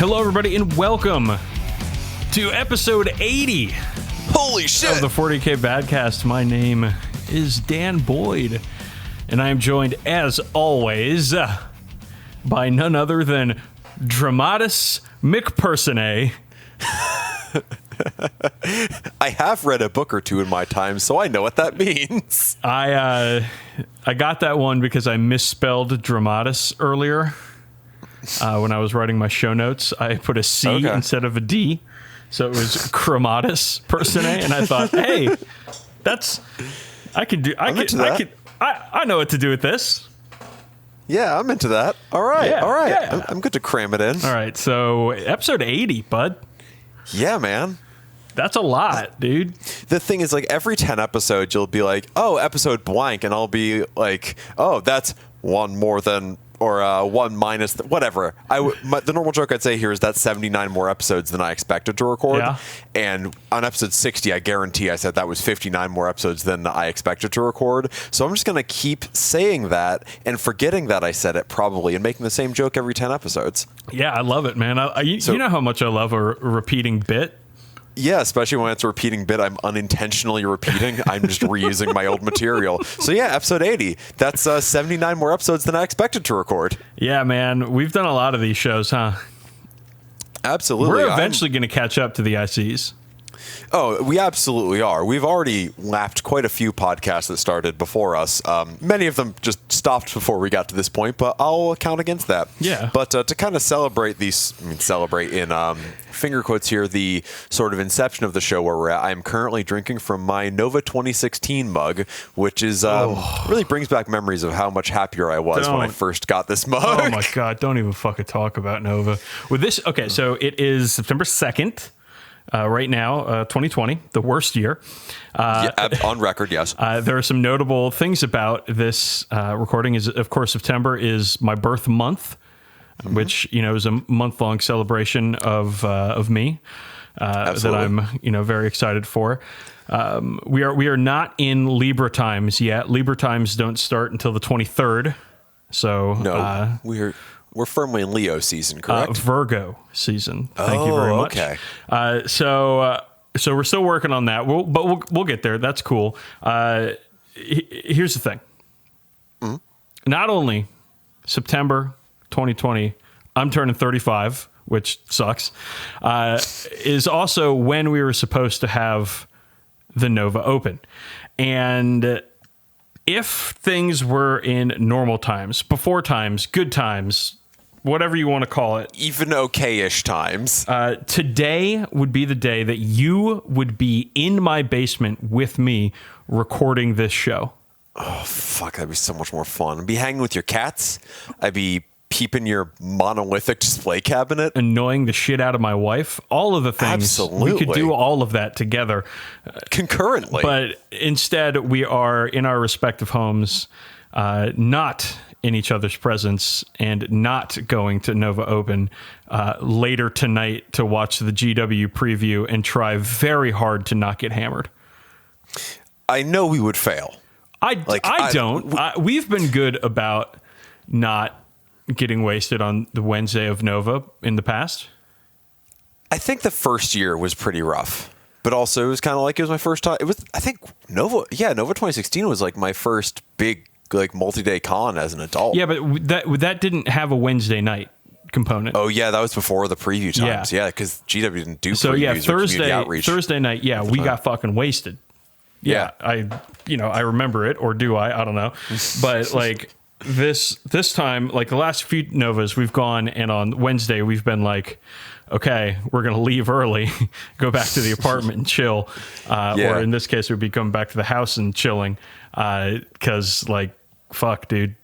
Hello, everybody, and welcome to episode 80. Holy shit! Of the 40K Badcast. My name is Dan Boyd, and I am joined, as always, by none other than Dramatis McPersonay. I have read a book or two in my time, so I know what that means. I got that one because I misspelled Dramatis earlier. When I was writing my show notes, I put a C instead of a D, so it was Chromatis Personae, and I thought, hey, I know what to do with this. Yeah, I'm into that. All right. Yeah. I'm good to cram it in. All right, so episode 80, bud. Yeah, man. That's a lot, dude. The thing is, like, every 10 episodes, you'll be like, oh, episode blank, and I'll be like, oh, that's one more than, or one minus, whatever. The normal joke I'd say here is that's 79 more episodes than I expected to record. Yeah. And on episode 60, I guarantee I said that was 59 more episodes than I expected to record. So I'm just going to keep saying that and forgetting that I said it probably and making the same joke every 10 episodes. Yeah, I love it, man. You know how much I love a repeating bit? Yeah, especially when it's a repeating bit I'm unintentionally repeating. I'm just reusing my old material. So yeah, episode 80. That's 79 more episodes than I expected to record. Yeah, man. We've done a lot of these shows, huh? Absolutely. We're eventually going to catch up to the ICs. Oh, we absolutely are. We've already lapped quite a few podcasts that started before us. Many of them just stopped before we got to this point, but I'll count against that. Yeah. But to kind of celebrate celebrate in finger quotes here, the sort of inception of the show where we're at, I'm currently drinking from my Nova 2016 mug, which is really brings back memories of how much happier I was when I first got this mug. Oh my God, don't even fucking talk about Nova. With this, okay, so it is September 2nd. Right now, 2020, the worst year. On record, yes. There are some notable things about this recording. Is, of course, September is my birth month, which is a month-long celebration of me that I'm very excited for. We are not in Libra times yet. Libra times don't start until the 23rd. So no, We're firmly in Leo season, correct? Virgo season. Thank you very much. Okay. So we're still working on that. We'll get there. That's cool. Here's the thing. Mm-hmm. Not only September 2020, I'm turning 35, which sucks, is also when we were supposed to have the Nova Open. And if things were in normal times, before times, good times, whatever you want to call it. Even okay-ish times. Today would be the day that you would be in my basement with me recording this show. Oh, fuck. That'd be so much more fun. I'd be hanging with your cats. I'd be peeping your monolithic display cabinet. Annoying the shit out of my wife. All of the things. Absolutely. We could do all of that together. Concurrently. But instead, we are in our respective homes, not in each other's presence, and not going to Nova Open later tonight to watch the GW preview and try very hard to not get hammered. I know we would fail. We've been good about not getting wasted on the Wednesday of Nova in the past. I think the first year was pretty rough, but also it was kind of like it was my first time. It was, I think, Nova 2016 was like my first big multi-day con as an adult. Yeah, but that didn't have a Wednesday night component. Oh yeah, that was before the preview times. Yeah, because GW didn't do so previews or community outreach. Thursday night. Yeah, we got fucking wasted. Yeah, I remember it, or do I? I don't know, but like. This time, like the last few Novas, we've gone, and on Wednesday we've been like, okay, we're going to leave early, go back to the apartment and chill. Or in this case, we'd be coming back to the house and chilling. Because fuck, dude,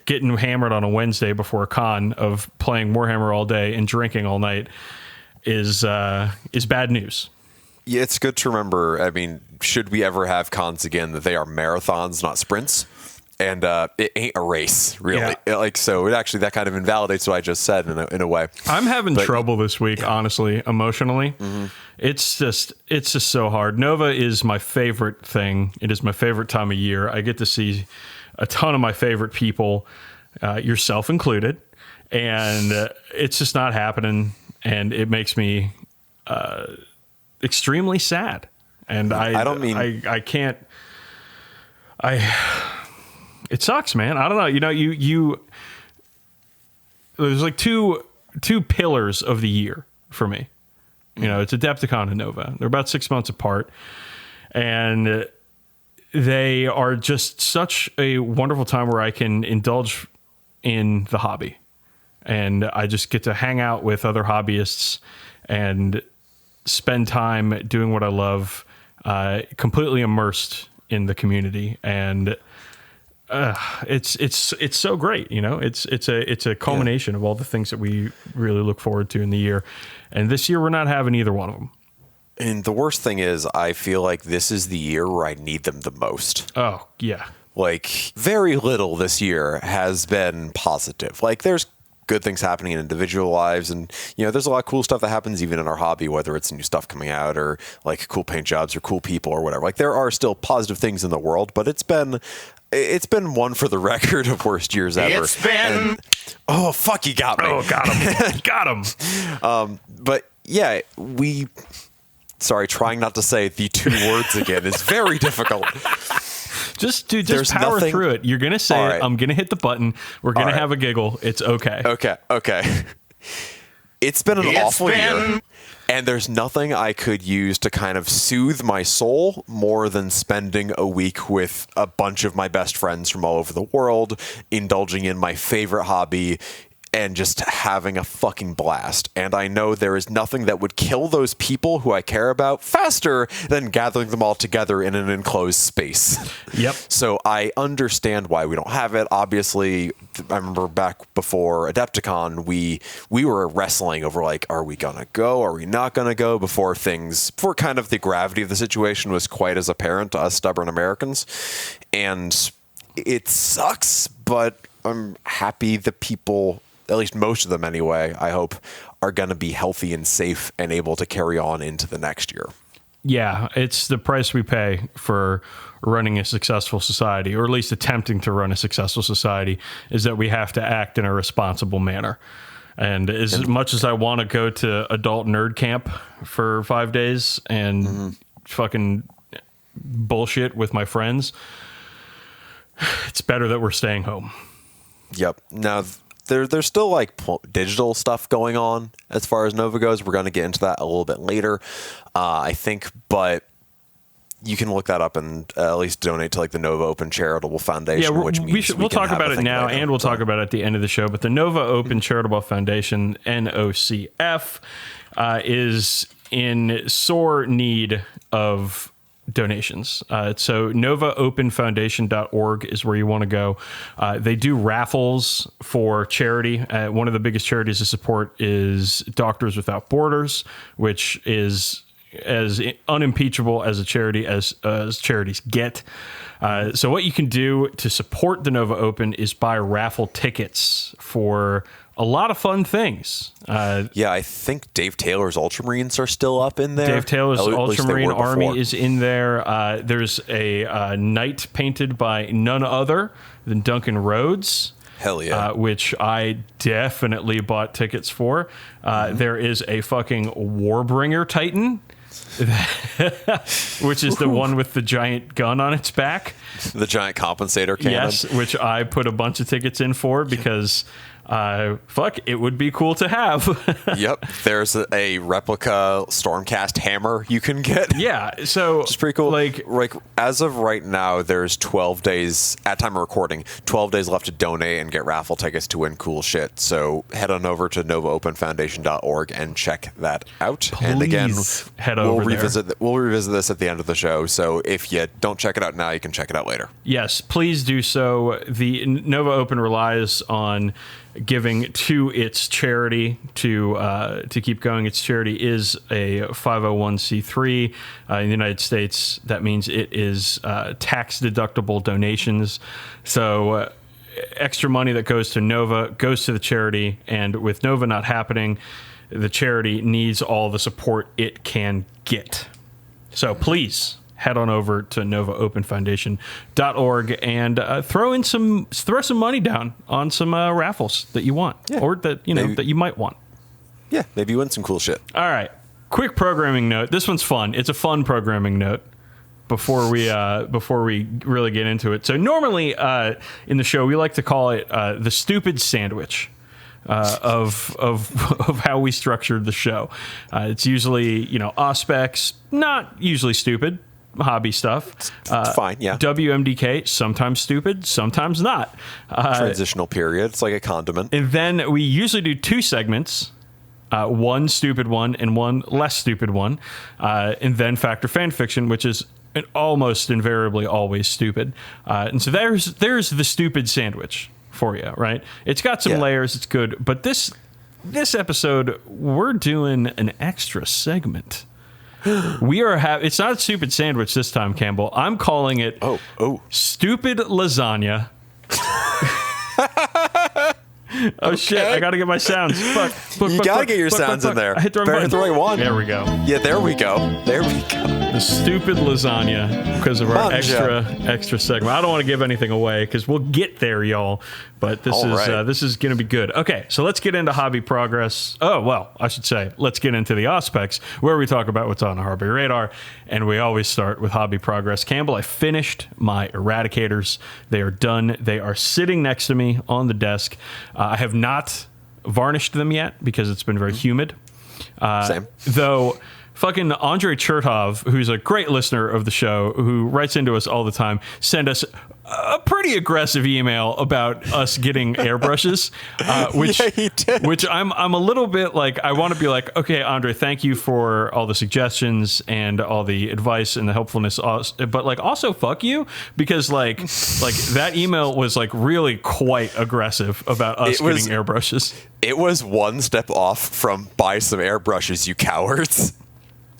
getting hammered on a Wednesday before a con of playing Warhammer all day and drinking all night is bad news. Yeah, it's good to remember. I mean, should we ever have cons again, that they are marathons, not sprints. And it ain't a race, really. Yeah. So it actually, that kind of invalidates what I just said in a way. I'm having trouble this week, honestly, emotionally. Mm-hmm. It's just so hard. Nova is my favorite thing. It is my favorite time of year. I get to see a ton of my favorite people. yourself included, and it's just not happening, and it makes me extremely sad. And I can't. It sucks, man. I don't know. You know, you there's like two pillars of the year for me. You know, it's Adepticon and Nova. They're about 6 months apart, and they are just such a wonderful time where I can indulge in the hobby, and I just get to hang out with other hobbyists and spend time doing what I love, completely immersed in the community. And it's so great, you know. It's a culmination of all the things that we really look forward to in the year, and this year we're not having either one of them. And the worst thing is, I feel like this is the year where I need them the most. Oh yeah, like very little this year has been positive. Like there's good things happening in individual lives, and you know, there's a lot of cool stuff that happens even in our hobby, whether it's new stuff coming out or like cool paint jobs or cool people or whatever. Like there are still positive things in the world, but it's been one for the record of worst years ever. It's been... Oh, fuck, you got me. Oh, got him. Got him. But yeah, trying not to say the two words again is very difficult. Just power through it. You're going to say right. it. I'm going to hit the button. We're going to have a giggle. It's okay. Okay. It's been an awful year. And there's nothing I could use to kind of soothe my soul more than spending a week with a bunch of my best friends from all over the world, indulging in my favorite hobby, and just having a fucking blast. And I know there is nothing that would kill those people who I care about faster than gathering them all together in an enclosed space. Yep. So I understand why we don't have it. Obviously, I remember back before Adepticon, we were wrestling over like, are we gonna go? Are we not gonna go? Before kind of the gravity of the situation was quite as apparent to us stubborn Americans. And it sucks, but I'm happy the people, at least most of them anyway, I hope, are going to be healthy and safe and able to carry on into the next year. Yeah, it's the price we pay for running a successful society, or at least attempting to run a successful society, is that we have to act in a responsible manner. And as much as I want to go to adult nerd camp for 5 days and fucking bullshit with my friends, it's better that we're staying home. Yep. Now, there's still like digital stuff going on as far as Nova goes. We're going to get into that a little bit later, I think, but you can look that up and at least donate to like the Nova Open Charitable Foundation, which means we'll talk about it now later, and we'll talk about it at the end of the show. But the Nova Open Charitable Foundation, NOCF, is in sore need of donations. So novaopenfoundation.org is where you want to go. They do raffles for charity. One of the biggest charities to support is Doctors Without Borders, which is as unimpeachable as a charity as charities get. So what you can do to support the Nova Open is buy raffle tickets for a lot of fun things. Yeah, I think Dave Taylor's Ultramarines are still up in there. Dave Taylor's Ultramarine Army is in there. There's a knight painted by none other than Duncan Rhodes. Hell yeah. Which I definitely bought tickets for. There is a fucking Warbringer Titan, which is the one with the giant gun on its back. The giant compensator cannon. Yes, which I put a bunch of tickets in for because... it would be cool to have. Yep. There's a replica Stormcast hammer you can get. Yeah. So it's pretty cool. Like as of right now, there's 12 days at time of recording, 12 days left to donate and get raffle tickets to win cool shit. So head on over to novaopenfoundation.org and check that out. Please and again, head over we'll revisit this at the end of the show. So if you don't check it out now, you can check it out later. Yes, please do so. The Nova Open relies on giving to its charity to keep going. Its charity is a 501c3 in the United States. That means it is tax deductible donations. So extra money that goes to Nova goes to the charity, and with Nova not happening, the charity needs all the support it can get. So please head on over to novaopenfoundation.org and throw some money down on some raffles that you want or that that you might want. Yeah, maybe you win some cool shit. All right. Quick programming note. This one's fun. It's a fun programming note before we really get into it. So normally in the show we like to call it the stupid sandwich of how we structured the show. It's usually aspects, not usually stupid. Hobby stuff. It's fine, yeah. WMDK, sometimes stupid, sometimes not. Transitional period. It's like a condiment. And then we usually do 2 segments, one stupid one and one less stupid one. And then Factor Fan Fiction, which is almost invariably always stupid. And so there's the stupid sandwich for you, right? It's got some layers. It's good. But this episode, we're doing an extra segment. It's not a stupid sandwich this time, Campbell. I'm calling it stupid lasagna. Oh shit! I gotta get my sounds. You gotta get your sounds in there. I hit the wrong button. The right one. There we go. Yeah, there we go. The stupid lasagna because of our extra segment. I don't want to give anything away because we'll get there, y'all. But this is going to be good. Okay, so let's get into hobby progress. Oh, well, I should say, let's get into the aspects where we talk about what's on the hobby radar. And we always start with hobby progress. Campbell, I finished my eradicators. They are done. They are sitting next to me on the desk. I have not varnished them yet because it's been very humid. Same. Though fucking Andre Chertov, who's a great listener of the show, who writes into us all the time, sent us a pretty aggressive email about us getting airbrushes, which I'm a little bit like, I want to be like, okay, Andre, thank you for all the suggestions and all the advice and the helpfulness, but like also fuck you, because like that email was like really quite aggressive about us getting airbrushes. It was one step off from buy some airbrushes, you cowards.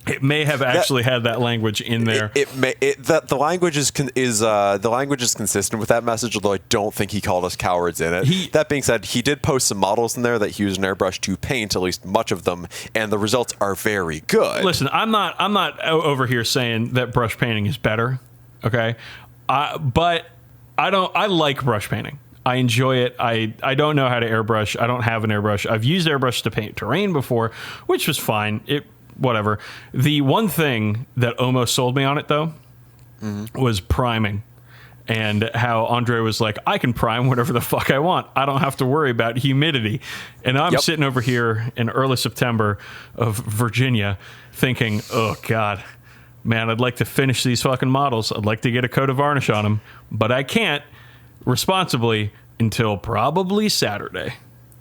It may have actually had that language in there. The language is consistent with that message, although I don't think he called us cowards in it. That being said, he did post some models in there that he used an airbrush to paint, at least much of them, and the results are very good. Listen, I'm not over here saying that brush painting is better, okay? But I like brush painting. I enjoy it. I don't know how to airbrush. I don't have an airbrush. I've used airbrush to paint terrain before, which was fine. Whatever. The one thing that almost sold me on it, though, was priming. And how Andre was like, I can prime whatever the fuck I want. I don't have to worry about humidity. And I'm sitting over here in early September of Virginia thinking, oh, God, man, I'd like to finish these fucking models. I'd like to get a coat of varnish on them. But I can't responsibly until probably Saturday.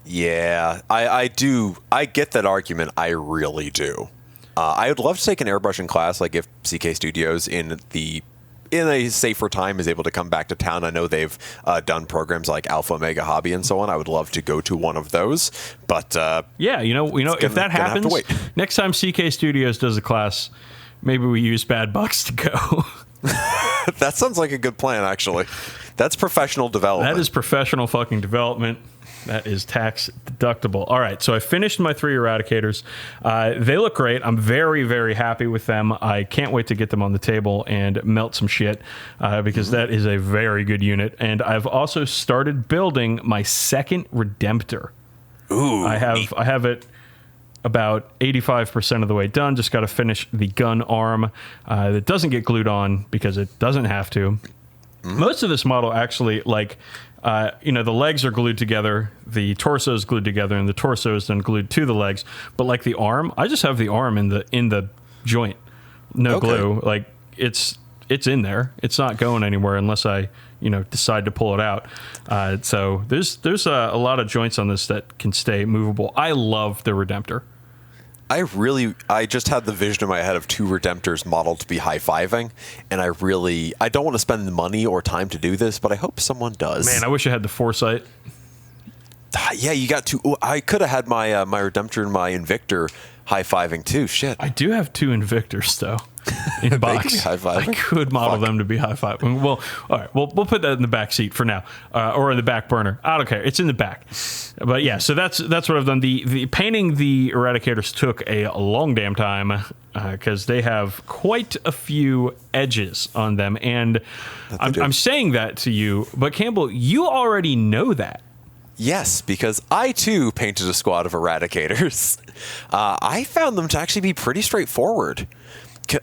Yeah, I do. I get that argument. I really do. I would love to take an airbrushing class, like if CK Studios in a safer time is able to come back to town. I know they've done programs like Alpha Omega Hobby and so on. I would love to go to one of those. But if that happens, next time CK Studios does a class, maybe we use Bad Bucks to go. That sounds like a good plan, actually. That's professional development. That is professional fucking development. That is tax deductible. All right, so I finished my 3 eradicators. They look great. I'm very, very happy with them. I can't wait to get them on the table and melt some shit because that is a very good unit. And I've also started building my second Redemptor. Ooh, I have it about 85% of the way done. Just got to finish the gun arm that doesn't get glued on because it doesn't have to. Most of this model actually, like, the legs are glued together, the torso is glued together, and the torso is then glued to the legs. But like the arm, I just have the arm in the joint, no glue. Like it's in there. It's not going anywhere unless I decide to pull it out. So there's a lot of joints on this that can stay movable. I love the Redemptor. I just had the vision in my head of 2 Redemptors modeled to be high-fiving, and I don't want to spend the money or time to do this, but I hope someone does. Man, I wish I had the foresight. Yeah, you got to. I could have had my Redemptor and my Invictor high-fiving too. Shit. I do have 2 Invictors though. In box. high-fiving? I could model them to be high-fiving. Well, all right. We'll put that in the back seat for now, or in the back burner. I don't care. It's in the back. But yeah, so that's what I've done. The painting the Eradicators took a long damn time because they have quite a few edges on them, and I'm saying that to you, but Campbell, you already know that. Yes, because I too painted a squad of Eradicators. I found them to actually be pretty straightforward.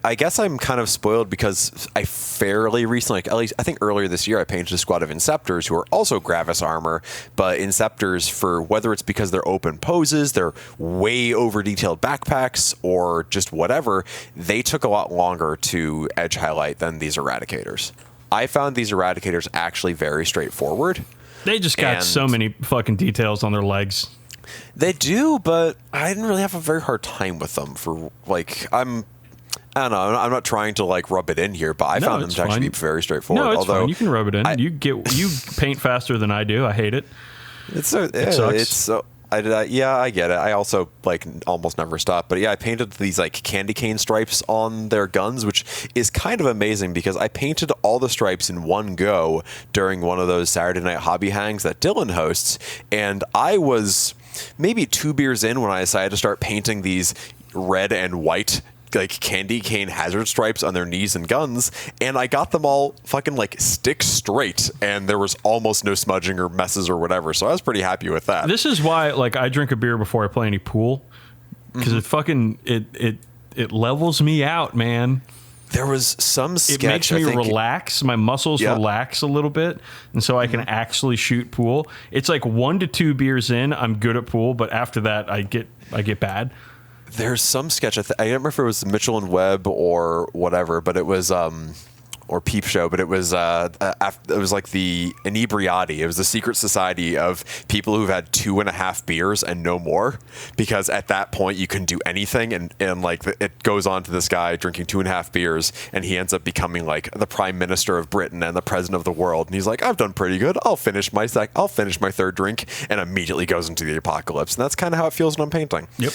I guess I'm kind of spoiled because I fairly recently, like at least I think earlier this year, I painted a squad of Inceptors who are also Gravis armor, but Inceptors, for whether it's because they're open poses, they're way over detailed backpacks, or just whatever, they took a lot longer to edge highlight than these Eradicators. I found these Eradicators actually very straightforward. They just got so many fucking details on their legs. They do, but I didn't really have a very hard time with them for like, I don't know. I'm not trying to like rub it in here, but I found them to actually be very straightforward. No, it's fine. You can rub it in. You paint faster than I do. I hate it. It sucks. Yeah, I get it. I also like almost never stop. But yeah, I painted these like candy cane stripes on their guns, which is kind of amazing because I painted all the stripes in one go during one of those Saturday night hobby hangs that Dylan hosts, and I was maybe 2 beers in when I decided to start painting these red and white like candy cane hazard stripes on their knees and guns, and I got them all fucking like stick straight, and there was almost no smudging or messes or whatever, so I was pretty happy with that. This is why like I drink a beer before I play any pool, because it fucking it levels me out, man. There was some sketch. It makes me relax. My muscles relax a little bit, and so I can actually shoot pool. It's like 1 to 2 beers in, I'm good at pool, but after that I get bad. There's some sketch. I don't remember if it was Mitchell and Webb or whatever, but it was or Peep Show, but it was like the Inebriati. It was the secret society of people who've had 2.5 beers and no more, because at that point you can do anything, and like it goes on to this guy drinking 2.5 beers, and he ends up becoming like the Prime Minister of Britain and the President of the world, and he's like, I've done pretty good. I'll finish my 3rd drink, and immediately goes into the apocalypse, and that's kind of how it feels when I'm painting. Yep.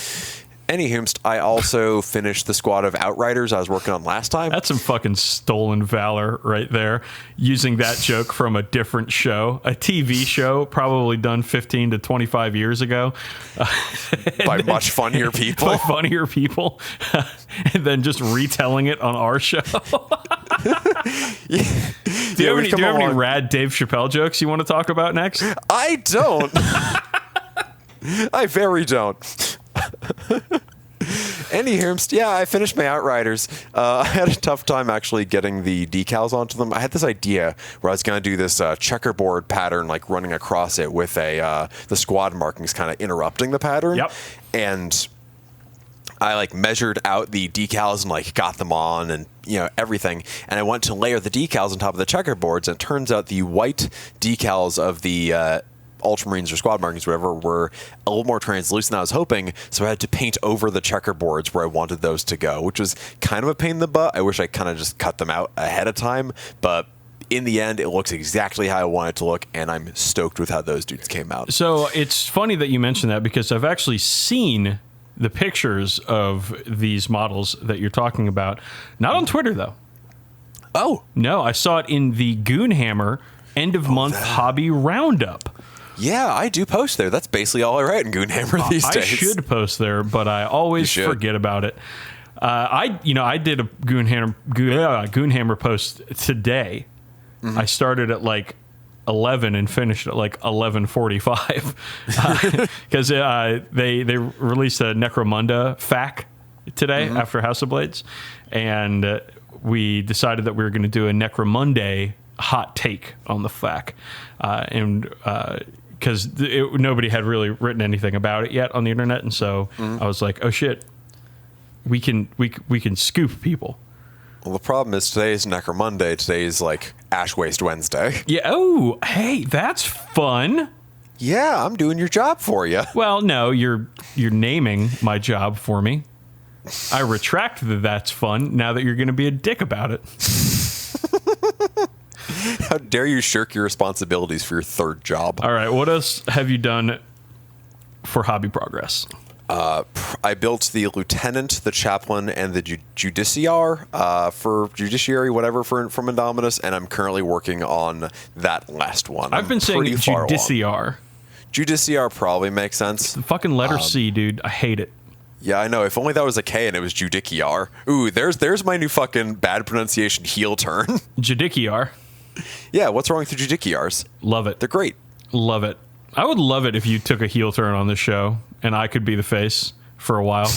Anyhoomst, I also finished the squad of Outriders I was working on last time. That's some fucking stolen valor right there. Using that joke from a different show, a TV show, probably done 15 to 25 years ago. By much funnier people. By funnier people. And then just retelling it on our show. Do you have any rad Dave Chappelle jokes you want to talk about next? I don't. I very don't. Anyhoomst, yeah, I finished my Outriders. I had a tough time actually getting the decals onto them. I had this idea where I was going to do this checkerboard pattern, like running across it with the squad markings kind of interrupting the pattern. Yep. And I like measured out the decals and like got them on and everything. And I went to layer the decals on top of the checkerboards, and it turns out the white decals of the Ultramarines or squad markings, whatever, were a little more translucent than I was hoping, so I had to paint over the checkerboards where I wanted those to go, which was kind of a pain in the butt. I wish I kind of just cut them out ahead of time, but in the end, it looks exactly how I want it to look, and I'm stoked with how those dudes came out. So it's funny that you mentioned that, because I've actually seen the pictures of these models that you're talking about, not on Twitter, though. Oh. No, I saw it in the Goonhammer end-of-month hobby roundup. Yeah, I do post there. That's basically all I write in Goonhammer these days. I should post there, but I always forget about it. I did a Goonhammer post today. I started at like 11 and finished at like 11:45 because they released a Necromunda FAQ today after House of Blades, and we decided that we were going to do a Necromonday hot take on the FAQ, because nobody had really written anything about it yet on the internet, and so I was like, oh shit, we can scoop people. Well, the problem is today's Necromonday. Today's like Ash Waste Wednesday. Yeah. Oh, hey, that's fun. Yeah, I'm doing your job for you. Well, no, you're naming my job for me. I retract that's fun now that you're going to be a dick about it. How dare you shirk your responsibilities for your 3rd job? All right, what else have you done for hobby progress? I built the lieutenant, the chaplain, and the judiciar for judiciary, whatever, from Indominus, and I'm currently working on that last one. I've been saying judiciar. Judiciar probably makes sense. The fucking letter C, dude. I hate it. Yeah, I know. If only that was a K and it was judiciar. Ooh, there's my new fucking bad pronunciation heel turn. Judiciar. Yeah, what's wrong with the judiciars? Love it. They're great. Love it. I would love it if you took a heel turn on this show and I could be the face for a while.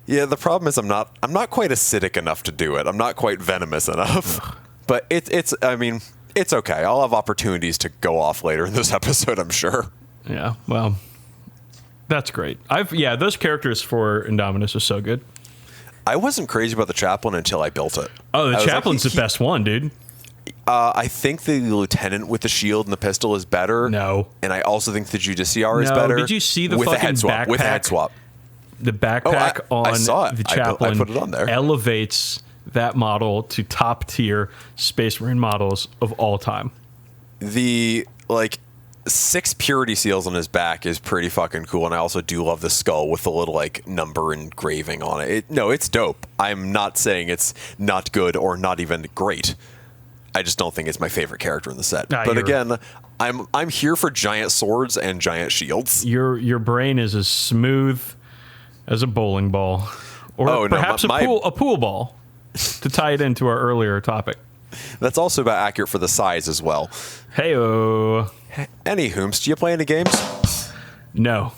Yeah, the problem is I'm not quite acidic enough to do it. I'm not quite venomous enough. But it's okay. I'll have opportunities to go off later in this episode, I'm sure. Yeah, well, that's great. Those characters for Indominus are so good. I wasn't crazy about the chaplain until I built it. Oh, the chaplain's the best one, dude. I think the lieutenant with the shield and the pistol is better. No. And I also think the judiciar is better. Did you see the with fucking backpack? With a head swap. The backpack I saw it. The chaplain I put it on there. Elevates that model to top tier Space Marine models of all time. The 6 purity seals on his back is pretty fucking cool, and I also do love the skull with the little number engraving on it. It's dope. I'm not saying it's not good or not even great. I just don't think it's my favorite character in the set. But again, I'm here for giant swords and giant shields. Your brain is as smooth as a bowling ball, or perhaps a pool ball, to tie it into our earlier topic. That's also about accurate for the size as well. Heyo. Anywho, do you play any games? No.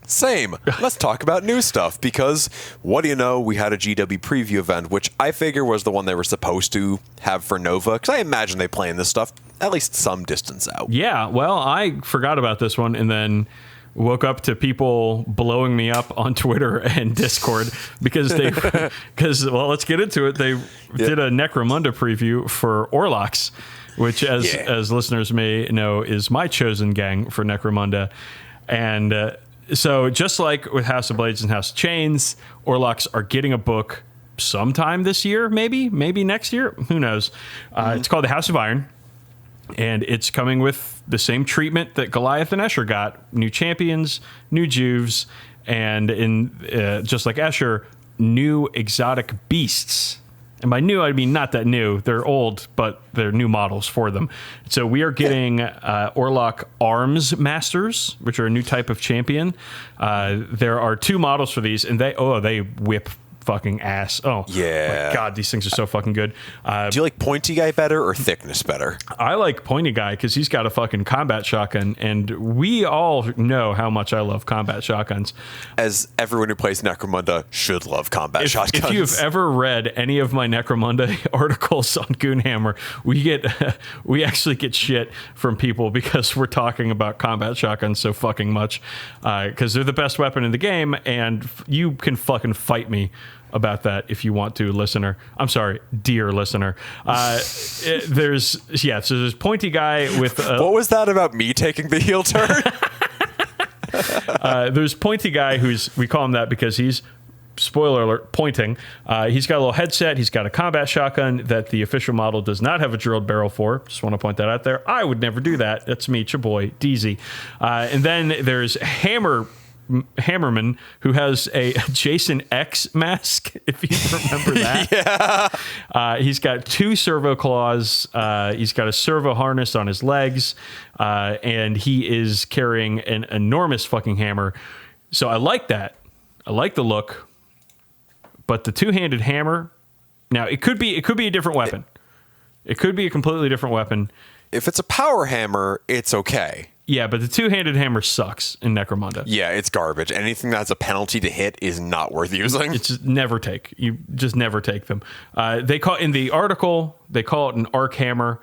Same. Let's talk about new stuff, because what do you know? We had a GW preview event, which I figure was the one they were supposed to have for Nova, because I imagine they play in this stuff at least some distance out. Yeah, well, I forgot about this one and then woke up to people blowing me up on Twitter and Discord because let's get into it. They did a Necromunda preview for Orlox, which as listeners may know is my chosen gang for Necromunda. And so just like with House of Blades and House of Chains, Orlox are getting a book sometime this year, maybe next year. Who knows? It's called The House of Iron, and it's coming with the same treatment that Goliath and Escher got. New champions, new Juves, and just like Escher, new exotic beasts. And by new, I mean not that new. They're old, but they're new models for them. So we are getting Orlok Arms Masters, which are a new type of champion. There are 2 models for these, and they whip fucking ass. Oh, yeah. My God, these things are so fucking good. Do you like pointy guy better or thickness better? I like pointy guy because he's got a fucking combat shotgun, and we all know how much I love combat shotguns. As everyone who plays Necromunda should love combat shotguns. If you've ever read any of my Necromunda articles on Goonhammer, we actually get shit from people because we're talking about combat shotguns so fucking much, because they're the best weapon in the game, and you can fucking fight me about that if you want to, listener. I'm sorry, dear listener. There's pointy guy with what was that about me taking the heel turn? There's pointy guy we call him that because he's, spoiler alert, pointing. He's got a little headset. He's got a combat shotgun that the official model does not have a drilled barrel for. Just want to point that out there. I would never do that. That's me, your boy, DZ. And then there's Hammerman, who has a Jason X mask, if you remember that. Yeah. He's got 2 servo claws. He's got a servo harness on his legs, and he is carrying an enormous fucking hammer. So I like that. I like the look, but the 2-handed hammer. Now it could be a different weapon. It could be a completely different weapon. If it's a power hammer, it's okay. Yeah, but the 2-handed hammer sucks in Necromunda. Yeah, it's garbage. Anything that's a penalty to hit is not worth using. It's just never take. You just never take them. In the article, they call it an arc hammer.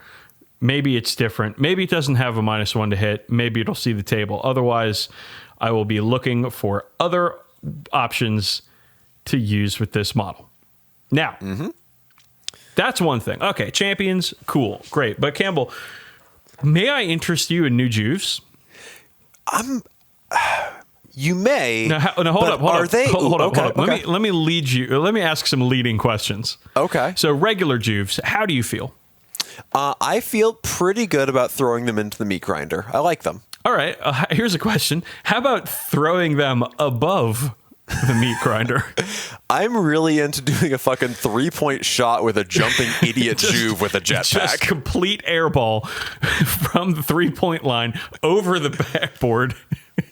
Maybe it's different. Maybe it doesn't have a -1 to hit. Maybe it'll see the table. Otherwise, I will be looking for other options to use with this model. Now, that's one thing. Okay, champions, cool, great. But Campbell, may I interest you in new Juves? You may. Now, hold up. Hold up. Let me lead you. Let me ask some leading questions. Okay. So regular Juves, how do you feel? I feel pretty good about throwing them into the meat grinder. I like them. All right. Here's a question. How about throwing them above the meat grinder? I'm really into doing a fucking 3-point shot with a jumping idiot Juve with a jetpack. Just complete airball from the 3-point line over the backboard,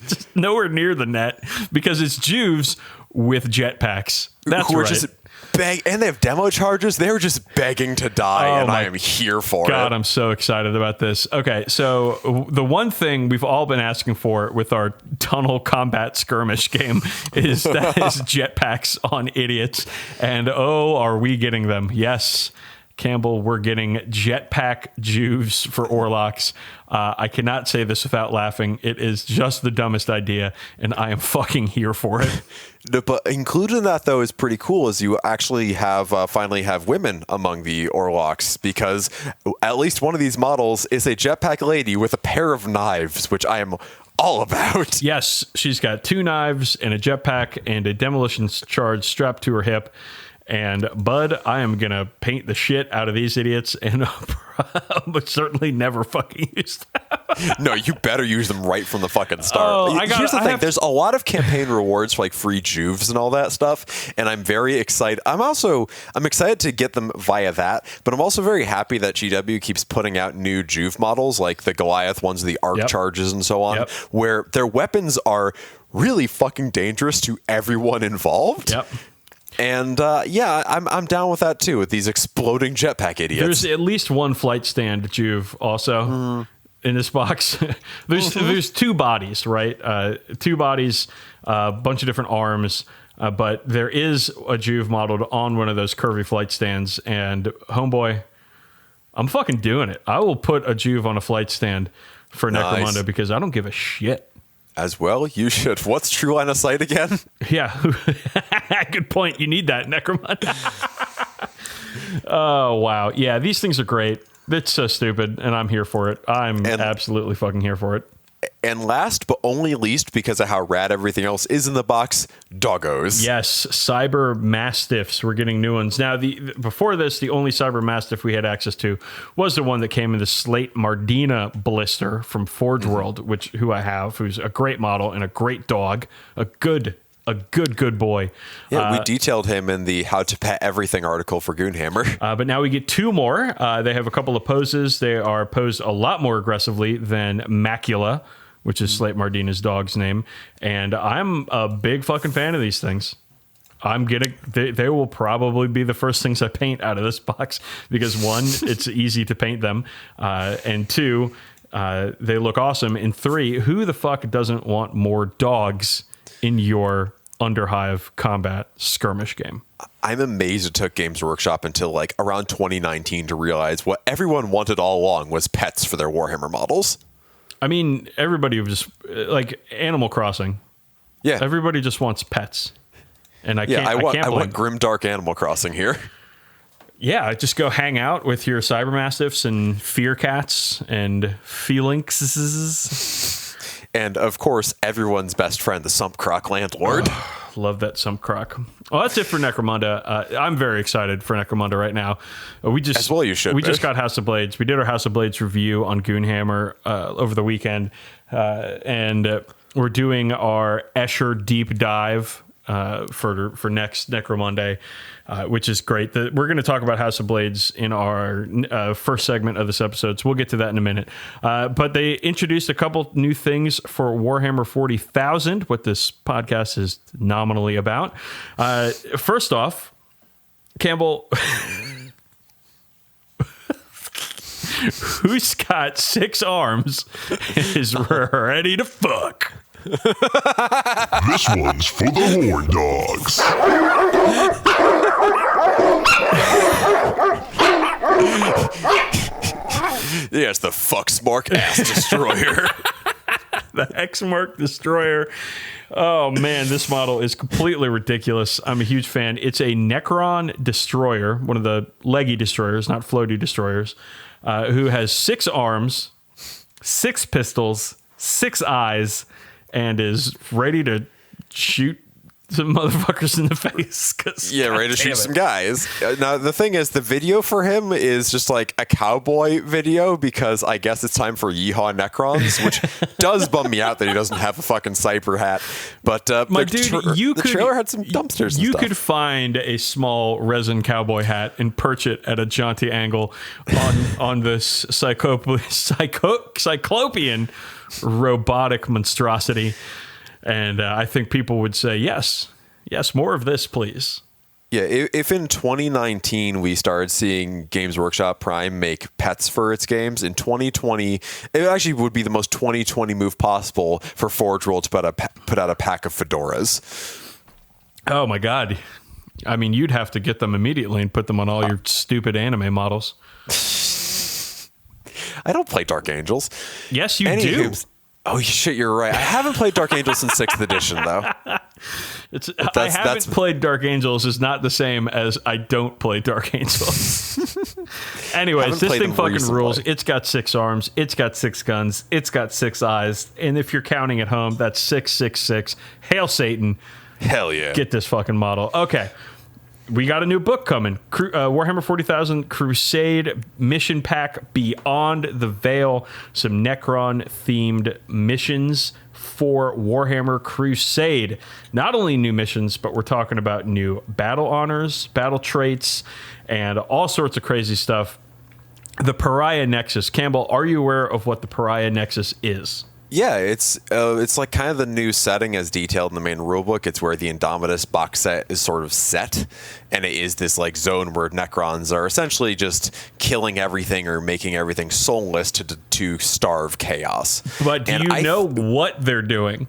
just nowhere near the net, because it's Juves with jetpacks. That's who are right. Just and they have demo charges. They're just begging to die, and I am here for it. God, I'm so excited about this. Okay, so the one thing we've all been asking for with our tunnel combat skirmish game is jetpacks on idiots. And oh, are we getting them? Yes, Campbell, we're getting jetpack Juves for Orlocks. I cannot say this without laughing. It is just the dumbest idea, and I am fucking here for it. But included in that, though, is pretty cool, is you actually have finally have women among the Orlocks, because at least one of these models is a jetpack lady with a pair of knives, which I am all about. Yes, she's got 2 knives and a jetpack and a demolition charge strapped to her hip. And bud, I am going to paint the shit out of these idiots, and but certainly never fucking use them. No, you better use them right from the fucking start. Here's the thing. There's a lot of campaign rewards for like free Juves and all that stuff, and I'm very excited. I'm excited to get them via that, but I'm also very happy that GW keeps putting out new Juve models, like the Goliath ones, the arc charges and so on, where their weapons are really fucking dangerous to everyone involved. Yep. And I'm down with that too, with these exploding jetpack idiots. There's at least one flight stand Juve also in this box. There's 2 bodies, right? 2 bodies, a bunch of different arms, but there is a Juve modeled on one of those curvy flight stands. And homeboy, I'm fucking doing it. I will put a Juve on a flight stand for Necromunda because I don't give a shit. As well, you should. What's true line of sight again? Yeah. Good point. You need that, Necromunda. Oh, wow. Yeah, these things are great. It's so stupid, and I'm here for it. I'm absolutely fucking here for it. And last but only least, because of how rad everything else is in the box, doggos. Yes, Cyber Mastiffs. We're getting new ones. Now, before this, the only Cyber Mastiff we had access to was the one that came in the Slate Mardina blister from Forge World, who I have, who's a great model and a great dog, a good boy. Yeah, we detailed him in the How to Pet Everything article for Goonhammer. But now we get 2 more. They have a couple of poses. They are posed a lot more aggressively than Macula, which is Slate Mardina's dog's name. And I'm a big fucking fan of these things. They will probably be the first things I paint out of this box because 1, it's easy to paint them. And 2, they look awesome. And 3, who the fuck doesn't want more dogs in your Underhive combat skirmish game? I'm amazed it took Games Workshop until like around 2019 to realize what everyone wanted all along was pets for their Warhammer models. I mean, everybody was just like Animal Crossing. Yeah, everybody just wants pets, and I want grimdark Animal Crossing here. Yeah, just go hang out with your Cyber Mastiffs and Fear Cats and Felinxes. And, of course, everyone's best friend, the Sump Croc Landlord. Oh, love that Sump Croc. Well, that's it for Necromunda. I'm very excited for Necromunda right now. As well you should. We just got House of Blades. We did our House of Blades review on Goonhammer over the weekend. And we're doing our Escher deep dive for next Necromonday, which is great. We're going to talk about House of Blades in our first segment of this episode, so we'll get to that in a minute. But they introduced a couple new things for Warhammer 40,000, what this podcast is nominally about. First off, Campbell, who's got 6 arms is ready to fuck? This one's for the horn dogs. Yes, the xmark ass destroyer. The xmark destroyer. Oh man, this model is completely ridiculous. I'm a huge fan. It's a Necron destroyer, one of the leggy destroyers, not floaty destroyers, who has 6 arms, 6 pistols, 6 eyes, and is ready to shoot some motherfuckers in the face. Yeah, ready to shoot some guys. Now, the thing is, the video for him is just like a cowboy video because I guess it's time for Yeehaw Necrons, which does bum me out that he doesn't have a fucking Cyper hat. But my dude, the trailer had some dumpsters and You stuff. could find a small resin cowboy hat and perch it at a jaunty angle on this cyclopean robotic monstrosity. And I think people would say, yes, more of this, please. Yeah, if in 2019 we started seeing Games Workshop Prime make pets for its games, in 2020, it actually would be the most 2020 move possible for Forge World to put out a pack of fedoras. Oh, my God. I mean, you'd have to get them immediately and put them on all your stupid anime models. I don't play Dark Angels. Yes, you do. Oh shit, you're right. I haven't played Dark Angels since 6th edition, though. I haven't played Dark Angels is not the same as I don't play Dark Angels. Anyways, this thing fucking rules. It's got 6 arms. It's got 6 guns. It's got 6 eyes. And if you're counting at home, that's 666. Hail Satan. Hell yeah. Get this fucking model. Okay. We got a new book coming. Warhammer 40,000 Crusade Mission Pack Beyond the Veil. Some Necron-themed missions for Warhammer Crusade. Not only new missions, but we're talking about new battle honors, battle traits, and all sorts of crazy stuff. The Pariah Nexus. Campbell, are you aware of what the Pariah Nexus is? Yeah, it's like kind of the new setting as detailed in the main rulebook. It's where the Indomitus box set is sort of set, and it is this like zone where Necrons are essentially just killing everything or making everything soulless to starve chaos. But do you know what they're doing?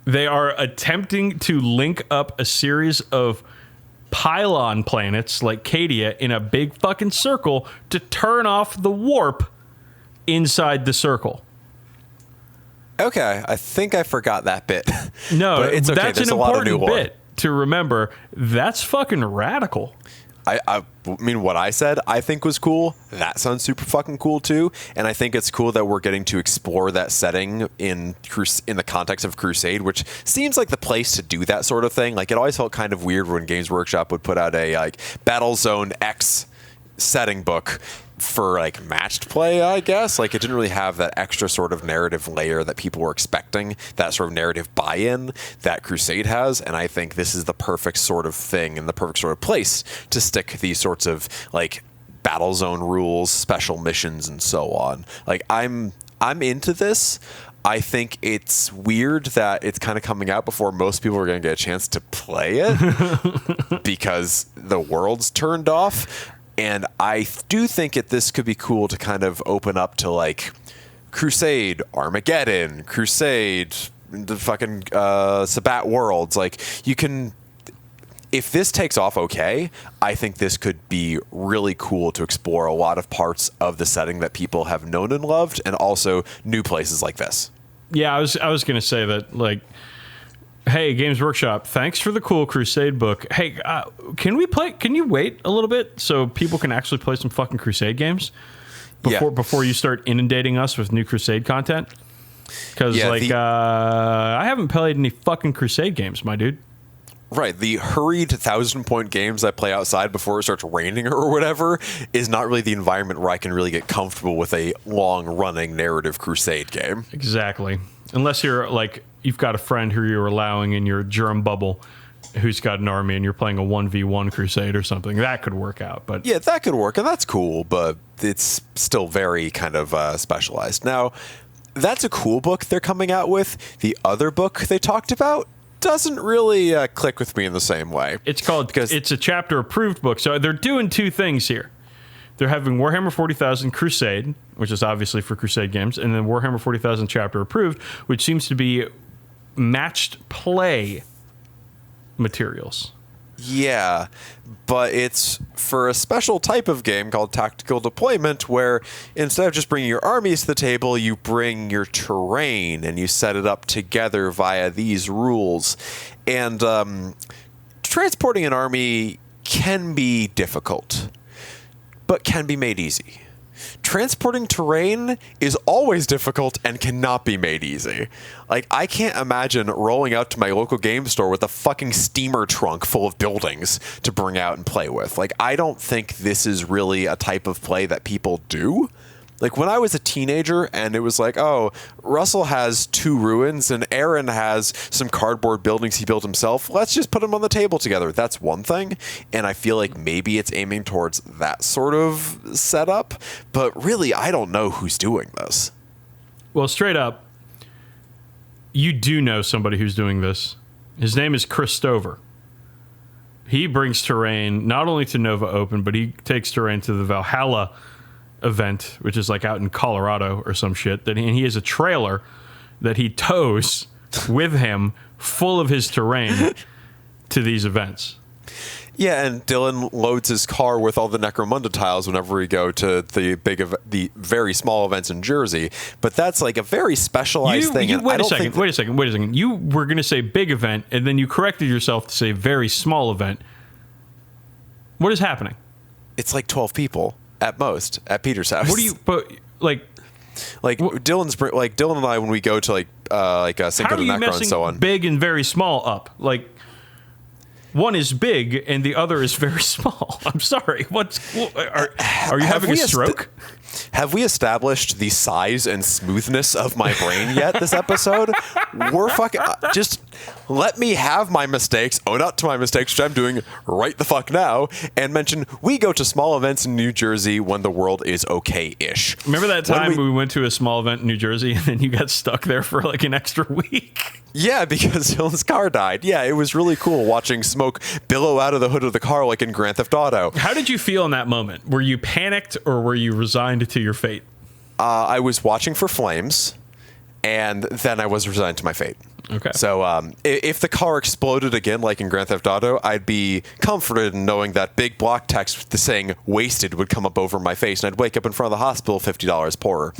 They are attempting to link up a series of pylon planets like Cadia in a big fucking circle to turn off the warp inside the circle. Okay, I think I forgot that bit. No, but it's okay. That's There's an a lot of new important lore. bit to remember. That's fucking radical. I mean, what I said I think was cool. That sounds super fucking cool too. And I think it's cool that we're getting to explore that setting in the context of Crusade, which seems like the place to do that sort of thing. Like, it always felt kind of weird when Games Workshop would put out a like Battle Zone X setting book for like matched play, I guess. Like, it didn't really have that extra sort of narrative layer that people were expecting, that sort of narrative buy-in that Crusade has. And I think this is the perfect sort of thing and the perfect sort of place to stick these sorts of like battle zone rules, special missions, and so on. Like, I'm into this. I think it's weird that it's kind of coming out before most people are going to get a chance to play it because the world's turned off. And I do think this could be cool to kind of open up to like Crusade, Armageddon, Crusade, the fucking Sabbat Worlds. Like, you can, if this takes off okay, I think this could be really cool to explore a lot of parts of the setting that people have known and loved, and also new places like this. Yeah, I was going to say that, like, hey, Games Workshop, thanks for the cool Crusade book. Hey, can you wait a little bit so people can actually play some fucking Crusade games before you start inundating us with new Crusade content? Because, I haven't played any fucking Crusade games, my dude. Right, the hurried 1,000-point games I play outside before it starts raining or whatever is not really the environment where I can really get comfortable with a long-running narrative Crusade game. Exactly. Unless you're like, you've got a friend who you're allowing in your germ bubble who's got an army and you're playing a 1v1 Crusade or something. That could work out. But yeah, that could work, and that's cool, but it's still very kind of specialized. Now, that's a cool book they're coming out with. The other book they talked about doesn't really click with me in the same way. It's a chapter approved book. So they're doing two things here. They're having Warhammer 40,000 Crusade, which is obviously for Crusade games, and then Warhammer 40,000 chapter approved, which seems to be matched play materials. Yeah, but it's for a special type of game called Tactical Deployment, where instead of just bringing your armies to the table, you bring your terrain and you set it up together via these rules. And transporting an army can be difficult, but can be made easy. transporting terrain is always difficult and cannot be made easy. Like, I can't imagine rolling out to my local game store with a fucking steamer trunk full of buildings to bring out and play with. Like, I don't think this is really a type of play that people do. Like, when I was a teenager and it was like, oh, Russell has 2 ruins and Aaron has some cardboard buildings he built himself, let's just put them on the table together. That's one thing. And I feel like maybe it's aiming towards that sort of setup. But really, I don't know who's doing this. Well, straight up, you do know somebody who's doing this. His name is Chris Stover. He brings terrain not only to Nova Open, but he takes terrain to the Valhalla event, which is like out in Colorado or some shit. And he has a trailer that he tows with him full of his terrain to these events. Yeah, and Dylan loads his car with all the Necromunda tiles whenever we go to the very small events in Jersey. But that's like a very specialized thing. Wait a second. You were going to say big event, and then you corrected yourself to say very small event. What is happening? It's like 12 people. At most, at Peter's house. What do you? But like Dylan and I, when we go to Cinco de Necro and so on. Big and very small up. Like, one is big and the other is very small. I'm sorry. Are you having a stroke? Have we established the size and smoothness of my brain yet this episode? We're fucking... just let me have my mistakes, own up to my mistakes, which I'm doing right the fuck now, and mention we go to small events in New Jersey when the world is okay-ish. Remember that time we went to a small event in New Jersey and then you got stuck there for like an extra week? Yeah, because Dylan's car died. Yeah, it was really cool watching smoke billow out of the hood of the car like in Grand Theft Auto. How did you feel in that moment? Were you panicked or were you resigned to your fate? I was watching for flames, and then I was resigned to my fate. Okay. So if the car exploded again, like in Grand Theft Auto, I'd be comforted in knowing that big block text saying "wasted" would come up over my face, and I'd wake up in front of the hospital $50 poorer.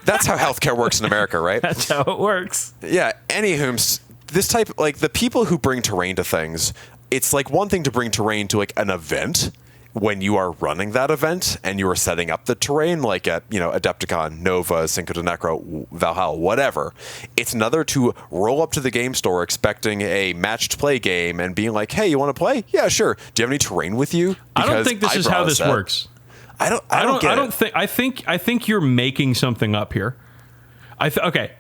That's how healthcare works in America, right? That's how it works. Yeah. Anywho, this type, like the people who bring terrain to things, it's like one thing to bring terrain to like an event when you are running that event and you are setting up the terrain, like at, Adepticon, Nova, Cinco de Necro, Valhalla, whatever. It's another to roll up to the game store expecting a matched play game and being like, hey, you want to play? Yeah, sure. Do you have any terrain with you? Because I don't think this is how this works. I think you're making something up here. Okay.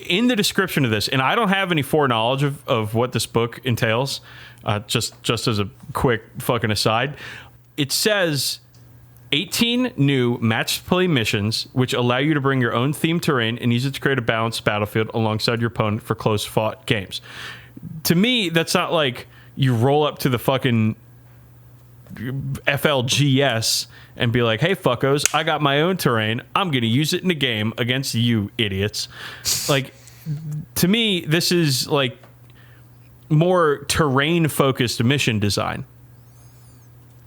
In the description of this, and I don't have any foreknowledge of what this book entails, just as a quick fucking aside, it says 18 new match play missions which allow you to bring your own themed terrain and use it to create a balanced battlefield alongside your opponent for close fought games. To me, that's not like you roll up to the fucking FLGS and be like, hey fuckos, I got my own terrain, I'm gonna use it in a game against you idiots. Like, to me, this is like more terrain focused mission design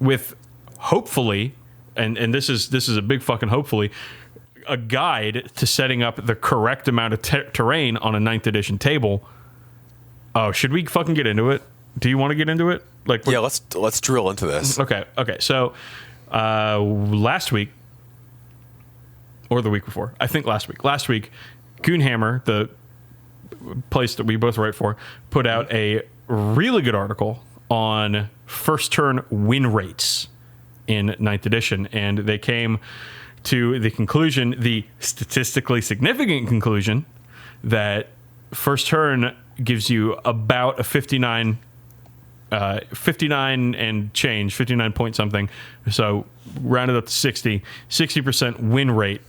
with hopefully, and this is a big fucking hopefully, a guide to setting up the correct amount of terrain on a 9th edition table. Oh, should we fucking get into it? Do you want to get into it? Like, yeah, let's drill into this. Okay. So last week, or the week before, I think last week, Goonhammer, the place that we both write for, put out a really good article on first turn win rates in 9th edition, and they came to the conclusion, the statistically significant conclusion, that first turn gives you about a 59 and change, 59 point something, so rounded up to 60% win rate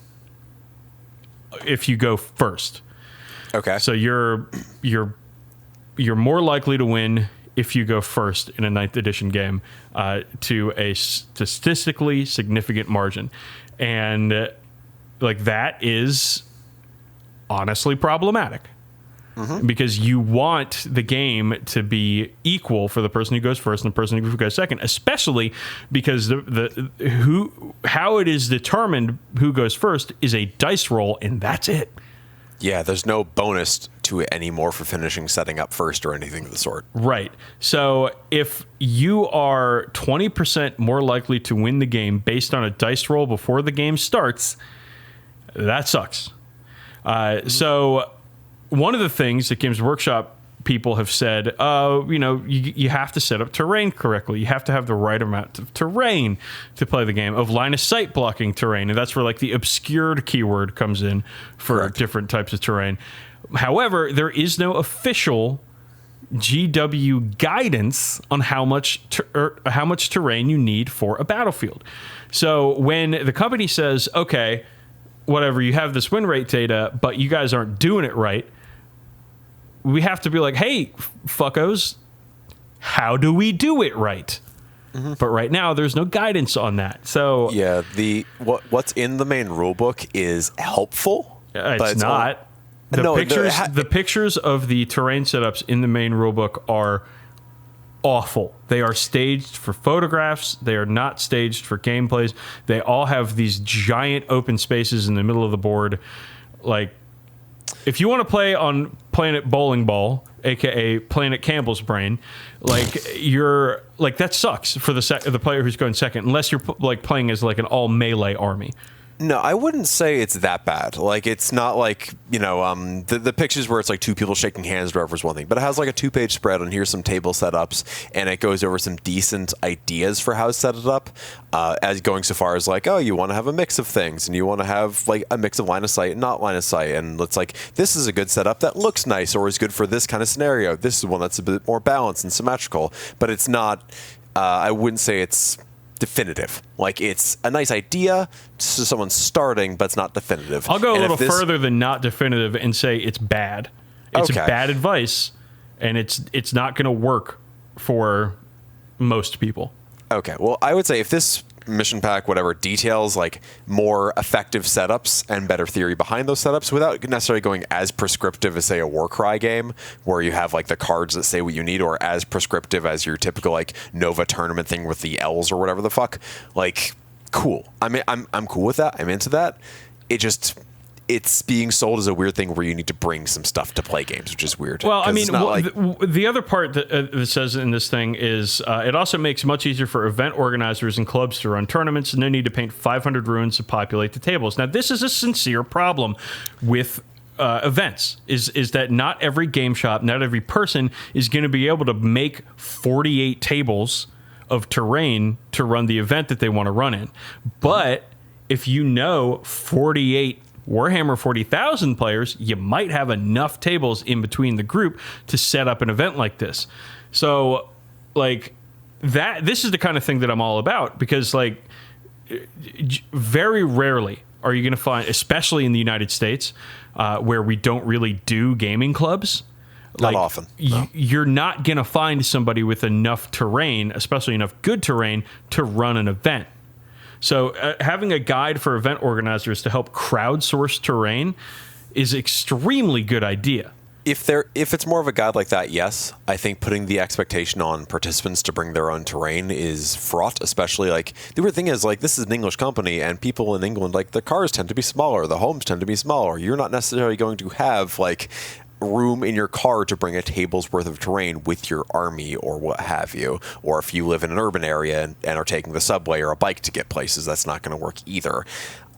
if you go first. Okay. So you're more likely to win if you go first in a 9th edition game to a statistically significant margin. And like, that is honestly problematic. Mm-hmm. Because you want the game to be equal for the person who goes first and the person who goes second, especially because how it is determined who goes first is a dice roll, and that's it. Yeah, there's no bonus to it anymore for finishing setting up first or anything of the sort. Right. So if you are 20% more likely to win the game based on a dice roll before the game starts, that sucks. So one of the things that Games Workshop people have said, you have to set up terrain correctly. You have to have the right amount of terrain to play the game, of line of sight blocking terrain. And that's where like the obscured keyword comes in for Correct. different types of terrain. However, there is no official GW guidance on how much terrain you need for a battlefield. So when the company says, okay, whatever, you have this win rate data, but you guys aren't doing it right, we have to be like, hey, fuckos, how do we do it right? Mm-hmm. But right now, there's no guidance on that. So yeah, what's in the main rulebook is helpful. It's not. The pictures of the terrain setups in the main rulebook are awful. They are staged for photographs. They are not staged for gameplays. They all have these giant open spaces in the middle of the board. Like, if you want to play on Planet Bowling Ball, aka Planet Campbell's Brain, that sucks for the player who's going second, unless you're like playing as like an all melee army. No, I wouldn't say it's that bad. Like, it's not like, the pictures where it's like two people shaking hands or whatever is one thing, but it has like a 2-page spread and here's some table setups, and it goes over some decent ideas for how to set it up, as going so far as like, oh, you want to have a mix of things, and you want to have like a mix of line of sight and not line of sight, and it's like, this is a good setup that looks nice or is good for this kind of scenario. This is one that's a bit more balanced and symmetrical, but it's not, I wouldn't say it's definitive. Like, it's a nice idea to someone starting, but it's not definitive. I'll go a little further than not definitive and say it's bad. It's bad advice, and it's not going to work for most people. Okay. Well, I would say if this mission pack, whatever, details like more effective setups and better theory behind those setups without necessarily going as prescriptive as, say, a Warcry game where you have like the cards that say what you need, or as prescriptive as your typical like Nova tournament thing with the L's or whatever the fuck. Like, cool. I mean, I'm cool with that. I'm into that. It's being sold as a weird thing where you need to bring some stuff to play games, which is weird. Well, I mean, the other part that says in this thing is it also makes it much easier for event organizers and clubs to run tournaments, and no need to paint 500 runes to populate the tables. Now, this is a sincere problem with events, is that not every game shop, not every person is going to be able to make 48 tables of terrain to run the event that they want to run in. But if you know 48 Warhammer 40,000 players, you might have enough tables in between the group to set up an event like this. So, like, this is the kind of thing that I'm all about, because, like, very rarely are you going to find, especially in the United States, where we don't really do gaming clubs. Not often. No. You're not going to find somebody with enough terrain, especially enough good terrain, to run an event. So having a guide for event organizers to help crowdsource terrain is extremely good idea. If it's more of a guide like that, yes. I think putting the expectation on participants to bring their own terrain is fraught, especially like the weird thing is like this is an English company and people in England, like the cars tend to be smaller, the homes tend to be smaller. You're not necessarily going to have like room in your car to bring a table's worth of terrain with your army or what have you. Or if you live in an urban area and are taking the subway or a bike to get places, that's not going to work either.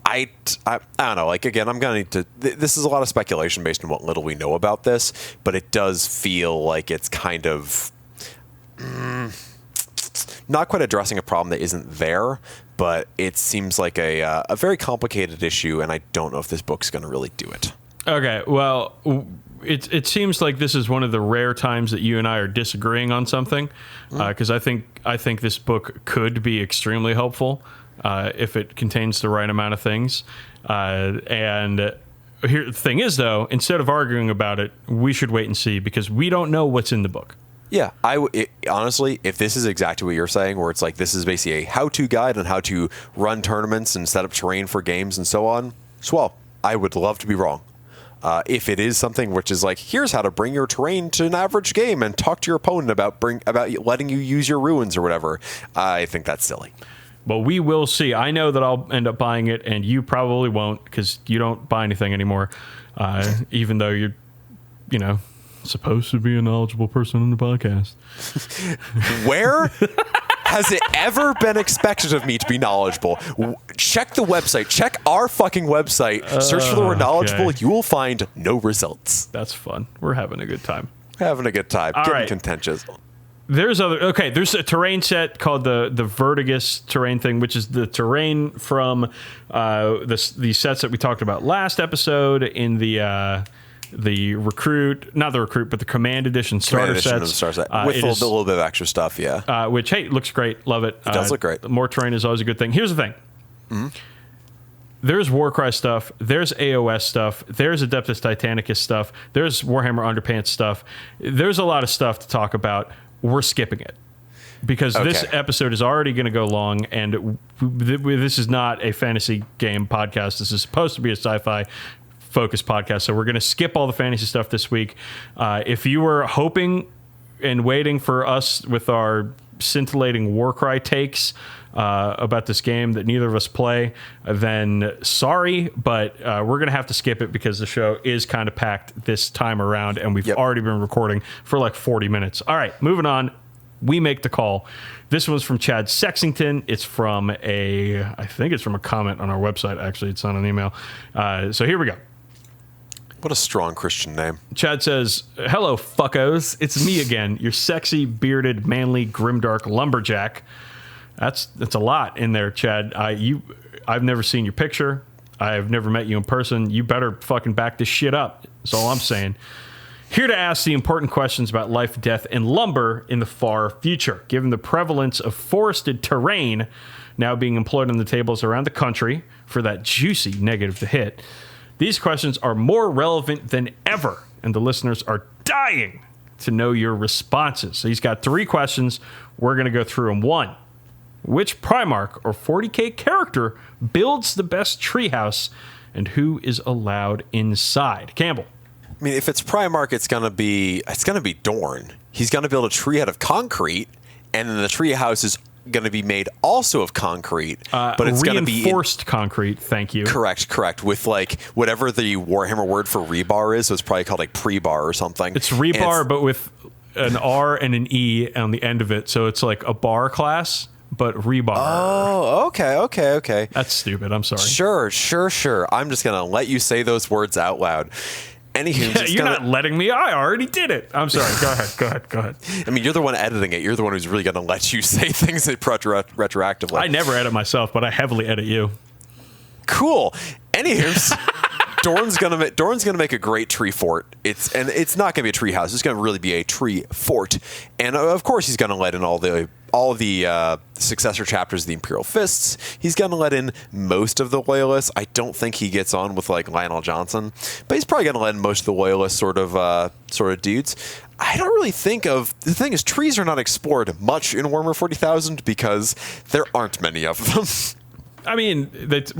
I don't know. Like, again, I'm going to need to... This is a lot of speculation based on what little we know about this, but it does feel like it's kind of... not quite addressing a problem that isn't there, but it seems like a very complicated issue, and I don't know if this book's going to really do it. Okay, well... It seems like this is one of the rare times that you and I are disagreeing on something, because I think this book could be extremely helpful if it contains the right amount of things. And here the thing is, though, instead of arguing about it, we should wait and see, because we don't know what's in the book. Yeah, honestly, if this is exactly what you're saying, where it's like this is basically a how-to guide on how to run tournaments and set up terrain for games and so on, swell. I would love to be wrong. If it is something which is like, here's how to bring your terrain to an average game and talk to your opponent about letting you use your ruins or whatever, I think that's silly. But we will see. I know that I'll end up buying it, and you probably won't, because you don't buy anything anymore. even though you're, supposed to be a knowledgeable person on the podcast. Where has it ever been expected of me to be knowledgeable? Check the website. Check our fucking website. Search for the word knowledgeable. Okay. You will find no results. That's fun. We're having a good time. Having a good time. All Getting right. contentious. There's a terrain set called the Vertigus terrain thing, which is the terrain from the sets that we talked about last episode in the not the recruit, but the command edition starter sets. With a little bit of extra stuff, yeah. Which, hey, looks great. Love it. It does look great. More terrain is always a good thing. Here's the thing. Mm-hmm. There's Warcry stuff. There's AOS stuff. There's Adeptus Titanicus stuff. There's Warhammer Underpants stuff. There's a lot of stuff to talk about. We're skipping it because this episode is already going to go long, and this is not a fantasy game podcast. This is supposed to be a sci-fi focused podcast, so we're going to skip all the fantasy stuff this week. If you were hoping and waiting for us with our scintillating Warcry takes about this game that neither of us play, then sorry, but we're going to have to skip it because the show is kind of packed this time around, and we've already been recording for like 40 minutes. All right, moving on. We make the call. This one's from Chad Sexington. It's from I think it's from a comment on our website, actually. It's not an email. So here we go. What a strong Christian name. Chad says, "Hello, fuckos. It's me again, your sexy, bearded, manly, grimdark lumberjack." That's a lot in there, Chad. I've never seen your picture. I've never met you in person. You better fucking back this shit up. That's all I'm saying. Here to ask the important questions about life, death, and lumber in the far future. Given the prevalence of forested terrain now being employed on the tables around the country for that juicy negative to hit, these questions are more relevant than ever, and the listeners are dying to know your responses. So he's got 3 questions. We're going to go through them. 1, which Primarch or 40k character builds the best treehouse, and who is allowed inside? Campbell. I mean, if it's Primarch, it's gonna be Dorn. He's gonna build a tree out of concrete, and then the treehouse is going to be made also of concrete, but it's going to be reinforced concrete. Thank you. Correct. With like whatever the Warhammer word for rebar is, so it's probably called like pre-bar or something. It's rebar, but with an R and an E on the end of it, so it's like a bar class, but rebar. Oh, okay. That's stupid. I'm sorry. Sure. I'm just gonna let you say those words out loud. Anywho, you're not letting me. I already did it. I'm sorry. Go ahead. I mean, you're the one editing it. You're the one who's really going to let you say things retroactively. I never edit myself, but I heavily edit you. Cool. Anywho, Dorn's gonna make a great tree fort. It's not gonna be a tree house. It's gonna really be a tree fort. And of course, he's gonna let in all the successor chapters of the Imperial Fists. He's gonna let in most of the Loyalists. I don't think he gets on with like Lionel Johnson, but he's probably gonna let in most of the Loyalist sort of dudes. I don't really think of the thing is trees are not explored much in Warhammer 40,000 because there aren't many of them. I mean, I was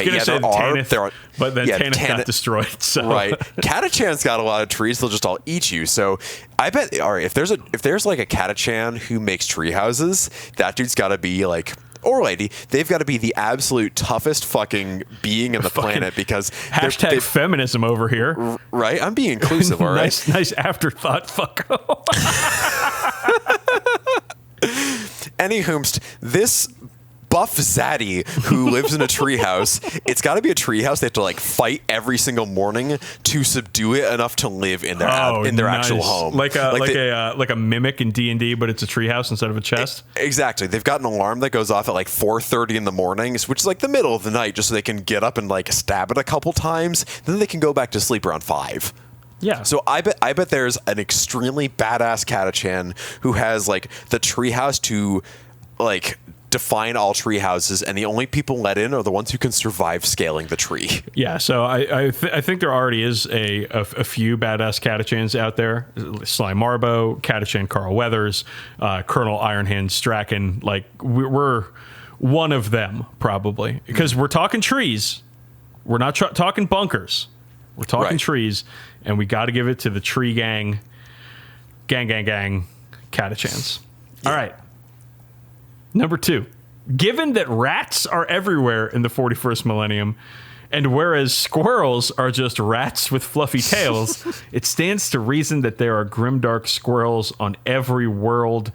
going to say Tanith, but then Tanith got destroyed. So. Right, Catachan's got a lot of trees; they'll just all eat you. So I bet, all right, if there's like a Catachan who makes tree houses, that dude's got to be like, or lady, they've got to be the absolute toughest fucking being on the planet because hashtag feminism over here. Right, I'm being inclusive. All right, nice afterthought, fucko. Anywho, this buff zaddy who lives in a treehouse, it's got to be a treehouse they have to like fight every single morning to subdue it enough to live in their actual home, like a mimic in D&D, but it's a treehouse instead of a chest. Exactly. They've got an alarm that goes off at like 4:30 in the morning, which is like the middle of the night, just so they can get up and like stab it a couple times. Then they can go back to sleep around 5. Yeah. So I bet there's an extremely badass Catachan who has like the treehouse to like define all tree houses, and the only people let in are the ones who can survive scaling the tree. Yeah, so I think there already is a few badass Catachans out there. Sly Marbo, Catachan Carl Weathers, Colonel Ironhand Strachan. Like, we're one of them, probably. Because we're talking trees. We're not talking bunkers. We're talking trees, and we got to give it to the tree gang Catachans. Yeah. All right. Number 2, given that rats are everywhere in the 41st millennium And whereas squirrels are just rats with fluffy tails, it stands to reason that there are grimdark squirrels on every world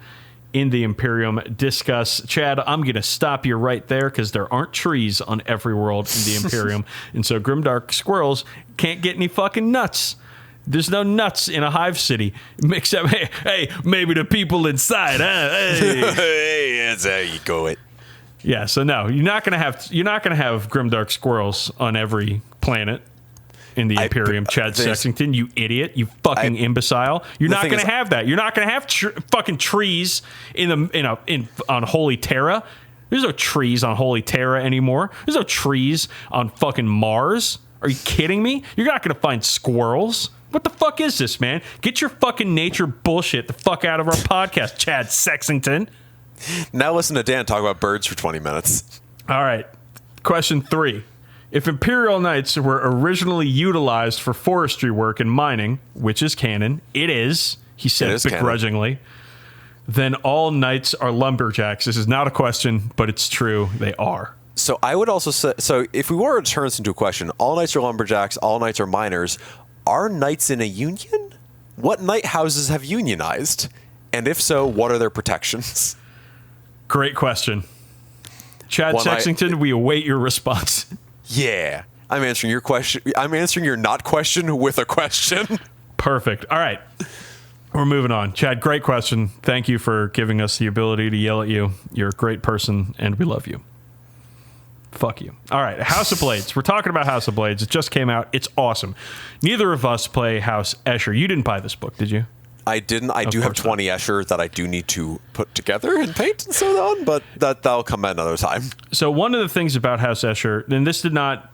in the Imperium. Discuss. Chad, I'm going to stop you right there because there aren't trees on every world in the Imperium. And so grimdark squirrels can't get any fucking nuts. There's no nuts in a hive city. Except, hey, maybe the people inside, huh? Hey, Hey, that's how you go it. yeah. So no, you're not gonna have grimdark squirrels on every planet in the Imperium. Chad Sexington, you idiot, you fucking imbecile. You're not gonna have that. You're not gonna have fucking trees on Holy Terra. There's no trees on Holy Terra anymore. There's no trees on fucking Mars. Are you kidding me? You're not gonna find squirrels. What the fuck is this, man? Get your fucking nature bullshit the fuck out of our podcast, Chad Sexington. Now listen to Dan talk about birds for 20 minutes. All right. Question 3. If Imperial Knights were originally utilized for forestry work and mining, which is canon, it is, he said begrudgingly, then all knights are lumberjacks. This is not a question, but it's true. They are. So I would also say, so if we were to turn this into a question, all knights are lumberjacks, all knights are miners. Are knights in a union? What knight houses have unionized? And if so, what are their protections? Great question. Chad Sexington, we await your response. Yeah. I'm answering your question. I'm answering your not question with a question. Perfect. All right. We're moving on. Chad, great question. Thank you for giving us the ability to yell at you. You're a great person, and we love you. Fuck you. All right, House of Blades. We're talking about House of Blades. It just came out. It's awesome. Neither of us play House Escher. You didn't buy this book, did you? I didn't. I do have 20 Escher that I do need to put together and paint and so on, but that'll come at another time. So one of the things about House Escher, and this did not,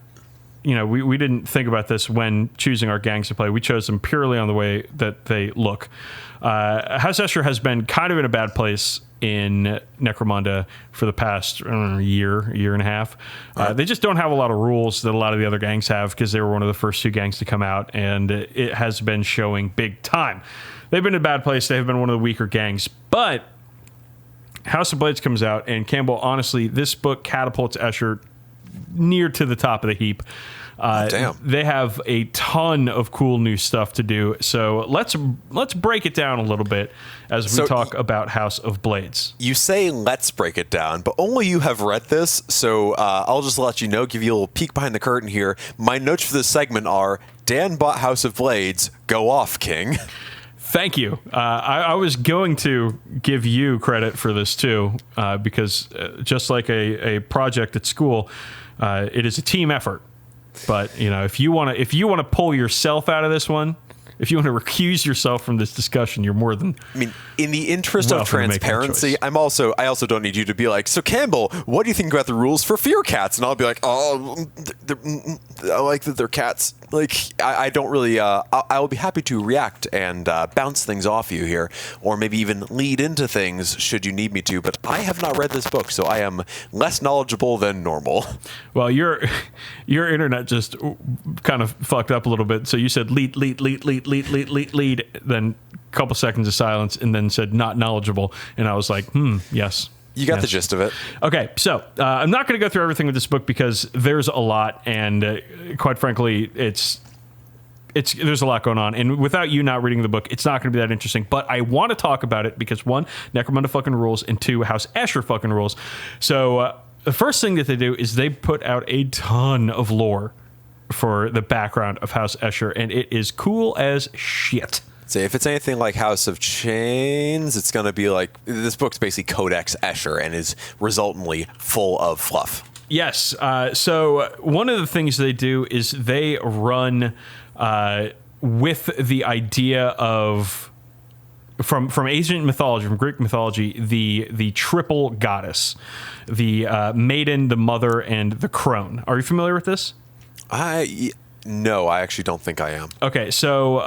we didn't think about this when choosing our gangs to play. We chose them purely on the way that they look. House Escher has been kind of in a bad place in Necromunda for the past year and a half. They just don't have a lot of rules that a lot of the other gangs have because they were one of the first 2 gangs to come out, and it has been showing big time. They've been in a bad place. They have been one of the weaker gangs. But House of Blades comes out, and Campbell, honestly, this book catapults Escher near to the top of the heap. Damn. They have a ton of cool new stuff to do. So let's break it down a little bit as we talk about House of Blades. You say let's break it down, but only you have read this, so I'll just let you know, give you a little peek behind the curtain here. My notes for this segment are, Dan bought House of Blades, go off, King. Thank you. I was going to give you credit for this too, because just like a project at school, it is a team effort. But if you want to pull yourself out of this one, if you want to recuse yourself from this discussion, you're more than. I mean, in the interest of transparency, I also don't need you to be like, so Campbell, what do you think about the rules for fear cats? And I'll be like, oh, I like that they're cats. Like, I don't really. I will be happy to react and bounce things off you here, or maybe even lead into things should you need me to. But I have not read this book, so I am less knowledgeable than normal. Well, your internet just kind of fucked up a little bit. So you said lead, then a couple seconds of silence, and then said not knowledgeable, and I was like, yes. You got the gist of it. Okay, so I'm not going to go through everything with this book because there's a lot, and quite frankly, there's a lot going on. And without you not reading the book, it's not going to be that interesting. But I want to talk about it because 1, Necromunda fucking rules, and 2, House Escher fucking rules. So the first thing that they do is they put out a ton of lore for the background of House Escher, and it is cool as shit. So if it's anything like House of Chains, it's going to be like, this book's basically Codex Escher and is resultantly full of fluff. Yes. So one of the things they do is they run with the idea of, from ancient mythology, from Greek mythology, the triple goddess, the maiden, the mother, and the crone. Are you familiar with this? No, I actually don't think I am. Okay, so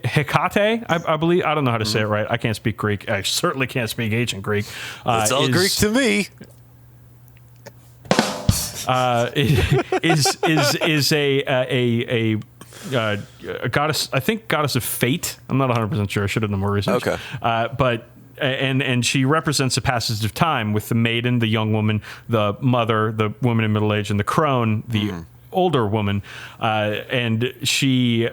Hecate, I believe, I don't know how to say it right. I can't speak Greek. I certainly can't speak ancient Greek. It's all Greek to me. Is a goddess, I think goddess of fate. I'm not 100% sure. I should have done more research. Okay. But she represents the passage of time with the maiden, the young woman, the mother, the woman in middle age, and the crone, the older woman, and she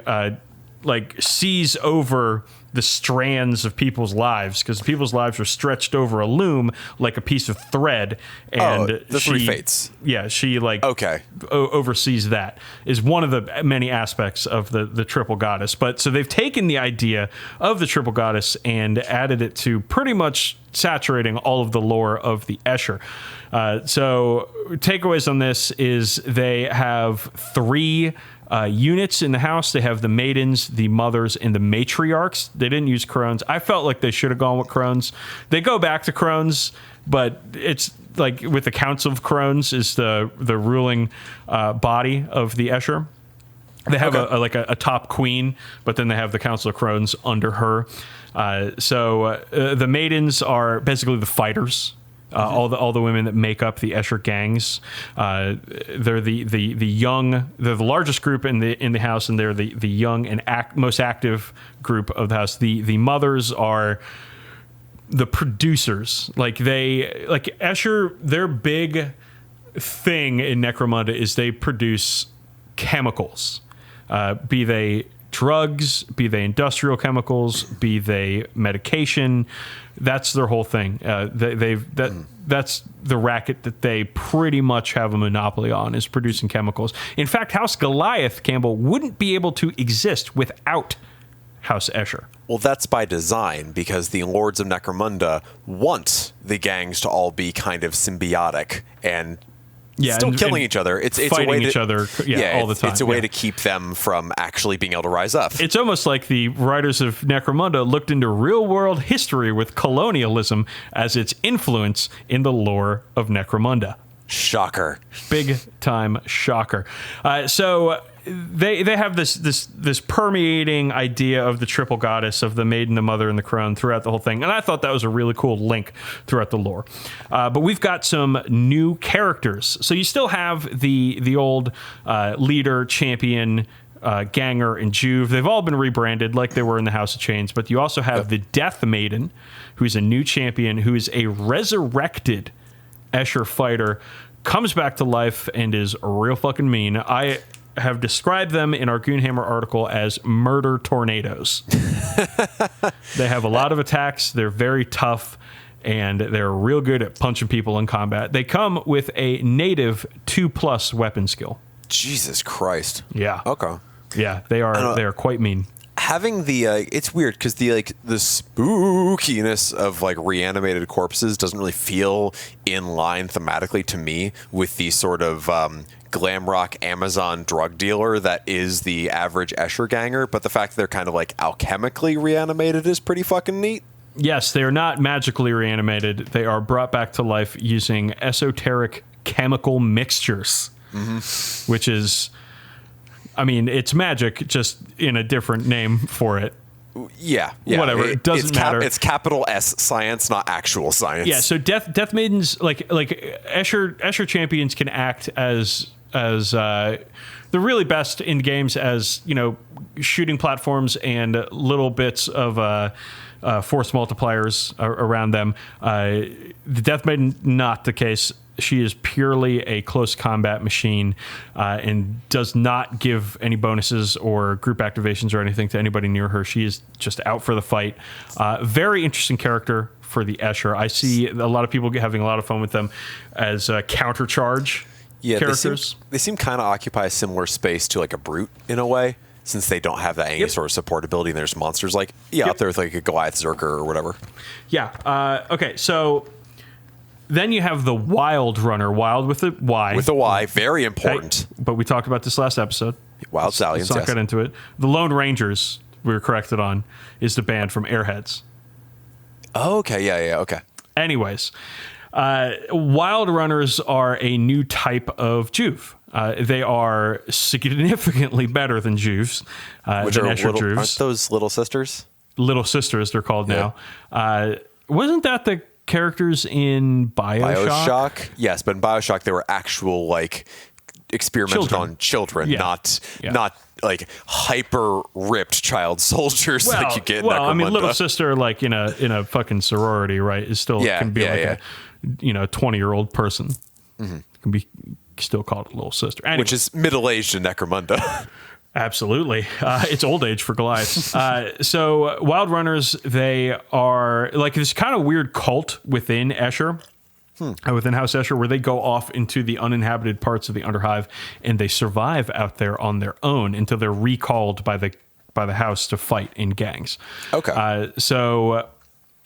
like sees over the strands of people's lives, because people's lives are stretched over a loom like a piece of thread, and the three fates. Yeah, she like okay oversees that. Is one of the many aspects of the triple goddess. But so they've taken the idea of the triple goddess and added it to pretty much saturating all of the lore of the Escher. So takeaways on this is they have three units in the house. They have the maidens, the mothers, and the matriarchs. They didn't use crones. I felt like they should have gone with crones. They go back to crones, but it's like with the Council of Crones is the ruling body of the Escher. They have a top queen, but then they have the Council of Crones under her. So the maidens are basically the fighters. All the women that make up the Escher gangs, they're the young. They're the largest group in the house, and they're the young and most active group of the house. The mothers are the producers. Like Escher, their big thing in Necromunda is they produce chemicals, be they drugs, be they industrial chemicals, be they medication. That's their whole thing. That's the racket that they pretty much have a monopoly on, is producing chemicals. In fact, House Goliath, Campbell, wouldn't be able to exist without House Escher. Well, that's by design, because the Lords of Necromunda want the gangs to all be kind of symbiotic and still killing each other. It's fighting a way to, each other all the time. It's a way to keep them from actually being able to rise up. It's almost like the writers of Necromunda looked into real-world history with colonialism as its influence in the lore of Necromunda. Shocker. Big time shocker. So they have this permeating idea of the triple goddess, of the maiden, the mother, and the crone throughout the whole thing. And I thought that was a really cool link throughout the lore. But we've got some new characters. So you still have the old leader, champion, Ganger, and Juve. They've all been rebranded like they were in the House of Chains. But you also have the Death Maiden, who's a new champion, who is a resurrected Escher fighter, comes back to life and is real fucking mean. I have described them in our Goonhammer article as murder tornadoes. They have a lot of attacks. They're very tough, and they're real good at punching people in combat. They come with a native 2+ weapon skill. Jesus Christ. Yeah. Okay. Yeah, they are quite mean. Having the it's weird because the spookiness of like reanimated corpses doesn't really feel in line thematically to me with the sort of glam rock Amazon drug dealer that is the average Escher ganger, but the fact that they're kind of like alchemically reanimated is pretty fucking neat. Yes, they are not magically reanimated. They are brought back to life using esoteric chemical mixtures, which is, I mean, it's magic, just in a different name for it. Yeah. Whatever. It doesn't matter. It's capital S science, not actual science. Yeah. So Death Maidens, like Escher champions, can act as the really best in games as, you know, shooting platforms and little bits of force multipliers around them. The Death Maiden, not the case. She is purely a close combat machine and does not give any bonuses or group activations or anything to anybody near her. She is just out for the fight. Very interesting character for the Escher. I see a lot of people having a lot of fun with them as countercharge characters. They seem kind of occupy a similar space to like a brute in a way, since they don't have that any sort of supportability. And there's monsters like up there with like a Goliath Zerker or whatever. Yeah. Okay. So then you have the Wild Runner, Wild with a Y. With a Y, very important. But we talked about this last episode. Wild Stallions, Let's not get into it. The Lone Rangers, we were corrected on, is the band from Airheads. Oh, okay. Yeah, okay. Anyways, Wild Runners are a new type of Juve. They are significantly better than Juves. Which are little, aren't those Little Sisters? Little Sisters, they're called now. Wasn't that the characters in BioShock? Yes, but in BioShock they were actual like experimented on children, not like hyper ripped child soldiers like you get in Necromunda. I mean, Little Sister, like in a fucking sorority, right, is still can be like a 20-year-old person. Can be still call it little sister. Anyway. Which is middle-aged in Necromunda. Absolutely. It's old age for Goliaths. So Wild Runners, they are like this kind of weird cult within Escher, within House Escher, where they go off into the uninhabited parts of the Underhive and they survive out there on their own until they're recalled by the house to fight in gangs. Okay. So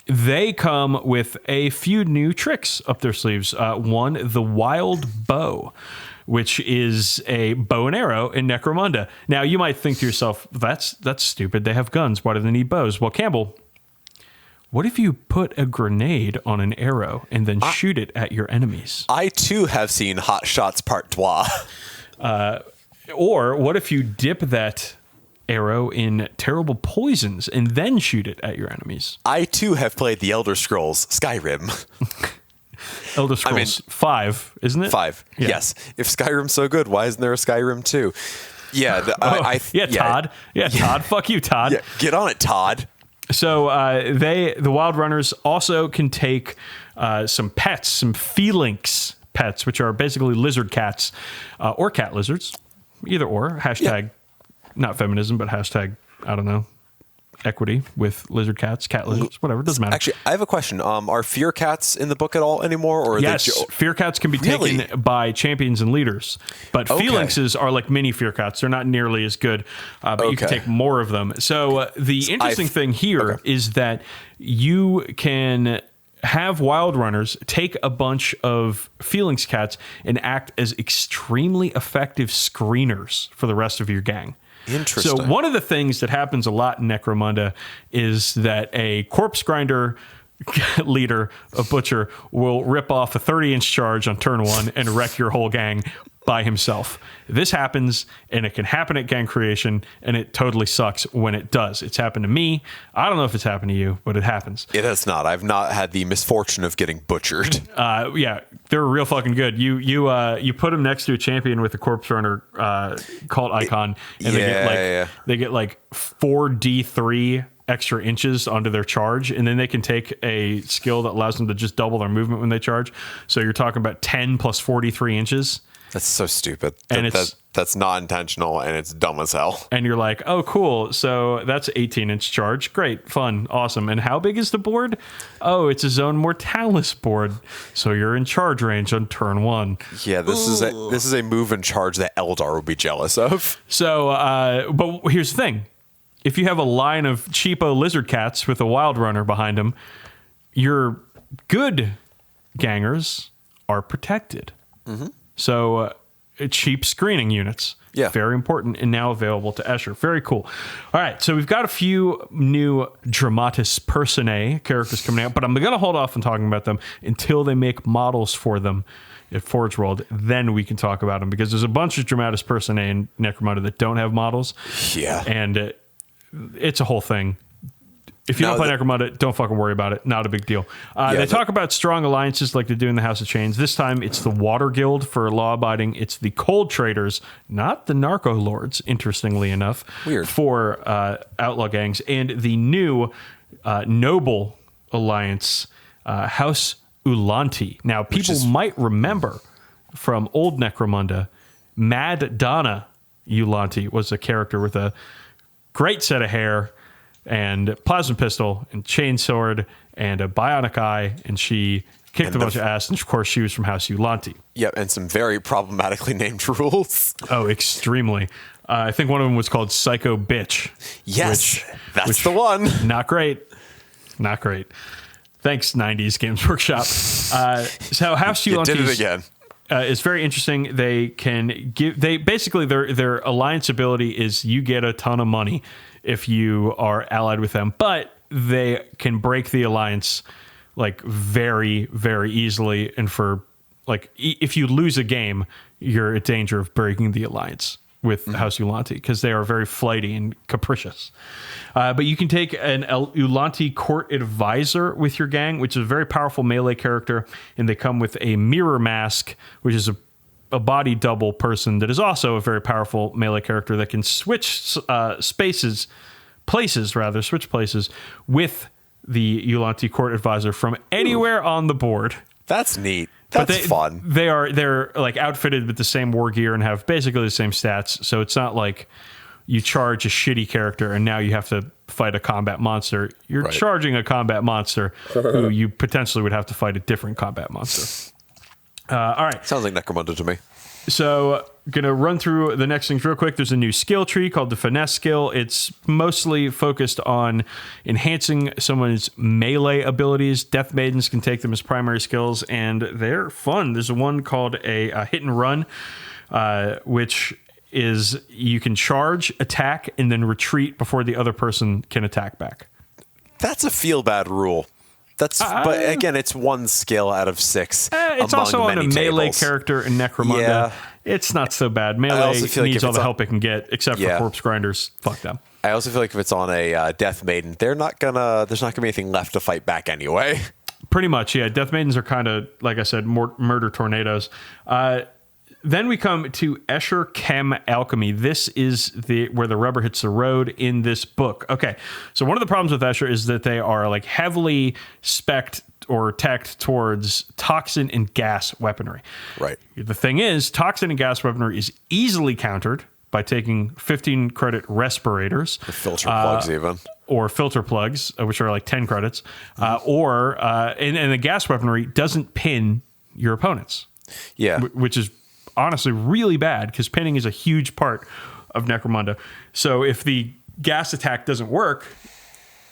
they come with a few new tricks up their sleeves. One, the Wild Bow, which is a bow and arrow in Necromunda. Now, you might think to yourself, that's stupid. They have guns. Why do they need bows? Well, Campbell, what if you put a grenade on an arrow and then shoot it at your enemies? I, too, have seen Hot Shots Part 2. Or what if you dip that arrow in terrible poisons and then shoot it at your enemies? I, too, have played the Elder Scrolls Skyrim. Elder Scrolls 5, isn't it? 5. Yeah. Yes. If Skyrim's so good, why isn't there a Skyrim 2? Yeah. Todd. Yeah, Todd. Fuck you, Todd. Yeah, get on it, Todd. So the Wild Runners also can take some pets, some Felinx pets, which are basically lizard cats or cat lizards, either or. Hashtag not feminism, but hashtag, I don't know, equity with lizard cats, cat lizards, whatever. It doesn't matter. Actually, I have a question. Are fear cats in the book at all anymore? Or yes, fear cats can be taken by champions and leaders, but Felinxes are like mini fear cats. They're not nearly as good, but you can take more of them. So the interesting thing here is that you can have Wild Runners take a bunch of Felinx cats and act as extremely effective screeners for the rest of your gang. Interesting. So one of the things that happens a lot in Necromunda is that a corpse grinder leader, a butcher, will rip off a 30-inch charge on turn 1 and wreck your whole gang by himself. This happens, and it can happen at gang creation, and it totally sucks when it does. It's happened to me. I don't know if it's happened to you, but it happens. It has not. I've not had the misfortune of getting butchered. Yeah, they're real fucking good. You put them next to a champion with a corpse runner cult icon, and they get like 4d3 extra inches onto their charge, and then they can take a skill that allows them to just double their movement when they charge. So you're talking about 10 plus 43 inches. That's so stupid. And that's not intentional, and it's dumb as hell. And you're like, oh, cool. So that's 18-inch charge. Great, fun, awesome. And how big is the board? Oh, it's a Zone Mortalis board. So you're in charge range on turn 1. Yeah, this is a move in charge that Eldar would be jealous of. So, but here's the thing. If you have a line of cheapo lizard cats with a Wild Runner behind them, your good gangers are protected. Mm-hmm. So cheap screening units. Yeah. Very important and now available to Escher. Very cool. All right. So we've got a few new Dramatis Personae characters coming out, but I'm going to hold off on talking about them until they make models for them at Forge World. Then we can talk about them, because there's a bunch of Dramatis Personae in Necromunda that don't have models. Yeah. And it's a whole thing. If you don't play Necromunda, don't fucking worry about it. Not a big deal. They talk about strong alliances like they do in the House of Chains. This time, it's the Water Guild for law-abiding. It's the Cold Traders, not the Narco Lords, interestingly enough, for outlaw gangs. And the new Noble Alliance, House Ulanti. Now, people might remember from old Necromunda, Mad Donna Ulanti was a character with a great set of hair and plasma pistol and chainsword and a bionic eye, and she kicked a bunch of ass, and of course she was from House Ulanti. Yep, and some very problematically named rules. Oh, extremely. I think one of them was called Psycho Bitch. Yes, that's the one. Not great. Not great. Thanks, 90s Games Workshop. So House Ulanti did it again. It's very interesting. They can give. They basically their alliance ability is you get a ton of money if you are allied with them, but they can break the alliance like very, very easily. And for like, if you lose a game, you're in danger of breaking the alliance with House Ulanti, because they are very flighty and capricious. But you can take an Ulanti Court Advisor with your gang, which is a very powerful melee character, and they come with a Mirror Mask, which is a body double person that is also a very powerful melee character that can switch places with the Ulanti Court Advisor from anywhere on the board. That's neat. That's fun. They're like outfitted with the same war gear and have basically the same stats. So it's not like you charge a shitty character and now you have to fight a combat monster. You're charging a combat monster who you potentially would have to fight a different combat monster. All right. Sounds like Necromunda to me. So, gonna run through the next things real quick. There's a new skill tree called the Finesse skill. It's mostly focused on enhancing someone's melee abilities. Death Maidens can take them as primary skills, and they're fun. There's one called a hit and run, which is you can charge, attack, and then retreat before the other person can attack back. That's a feel bad rule. But again, it's one skill out of 6. It's also on a melee tables. character in Necromunda. Yeah. It's not so bad. Melee needs all the help it can get, except for corpse grinders. Fuck them. I also feel like if it's on a Death Maiden, there's not gonna be anything left to fight back anyway. Pretty much, yeah. Death Maidens are kind of, like I said, murder tornadoes. Then we come to Escher Chem Alchemy. This is where the rubber hits the road in this book. Okay, so one of the problems with Escher is that they are like heavily spec'd or teched towards toxin and gas weaponry. Right. The thing is, toxin and gas weaponry is easily countered by taking 15 credit respirators. The filter plugs even. Or filter plugs, which are like 10 credits. And the gas weaponry doesn't pin your opponents. Yeah. Which is honestly really bad because pinning is a huge part of Necromunda. So if the gas attack doesn't work,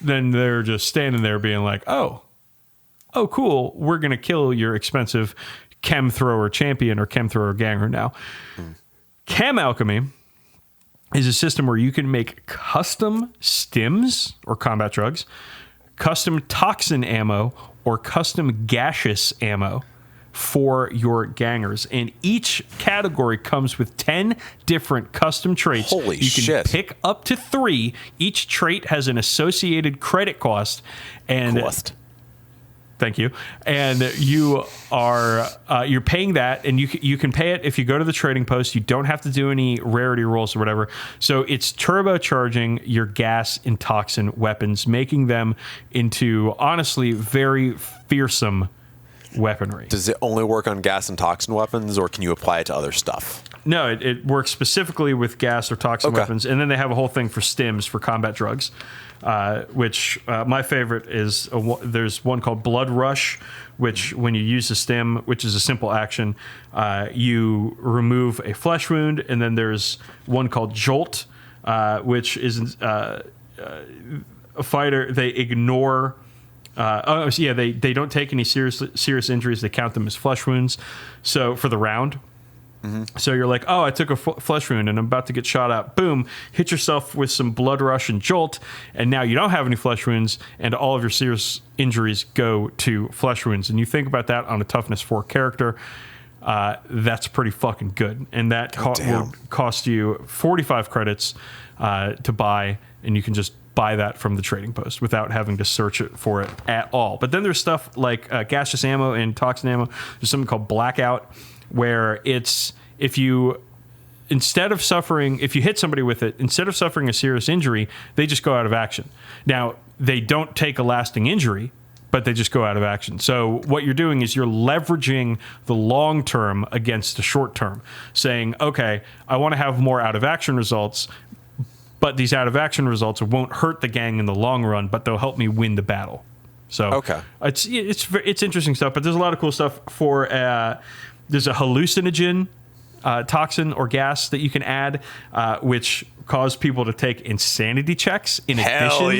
then they're just standing there being like, oh cool, we're going to kill your expensive chem thrower champion or chem thrower ganger now. Chem Alchemy is a system where you can make custom stims or combat drugs, custom toxin ammo, or custom gaseous ammo for your gangers. And each category comes with 10 different custom traits. Holy shit. You can pick up to 3. Each trait has an associated credit cost. And thank you. And you are you're paying that, and you can pay it if you go to the trading post. You don't have to do any rarity rolls or whatever. So it's turbocharging your gas and toxin weapons, making them into honestly very fearsome weaponry. Does it only work on gas and toxin weapons, or can you apply it to other stuff? No, it works specifically with gas or toxin weapons, and then they have a whole thing for stims for combat drugs, which my favorite is there's one called Blood Rush, which when you use a stim, which is a simple action, you remove a flesh wound, and then there's one called Jolt, which is a fighter. They ignore. They don't take any serious injuries. They count them as flesh wounds. So for the round, so you're like, oh, I took a flesh wound and I'm about to get shot out. Boom, hit yourself with some Blood Rush and Jolt, and now you don't have any flesh wounds, and all of your serious injuries go to flesh wounds. And you think about that on a toughness 4 character, that's pretty fucking good. And that will cost you 45 credits to buy, and you can just buy that from the trading post without having to search it for it at all. But then there's stuff like gaseous ammo and toxin ammo. There's something called Blackout, where it's if you hit somebody with it, instead of suffering a serious injury, they just go out of action. Now, they don't take a lasting injury, but they just go out of action. So what you're doing is you're leveraging the long term against the short term, saying, okay, I want to have more out of action results, but these out of action results won't hurt the gang in the long run, but they'll help me win the battle. So it's interesting stuff, but there's a lot of cool stuff for. There's a hallucinogen toxin or gas that you can add, which cause people to take insanity checks in addition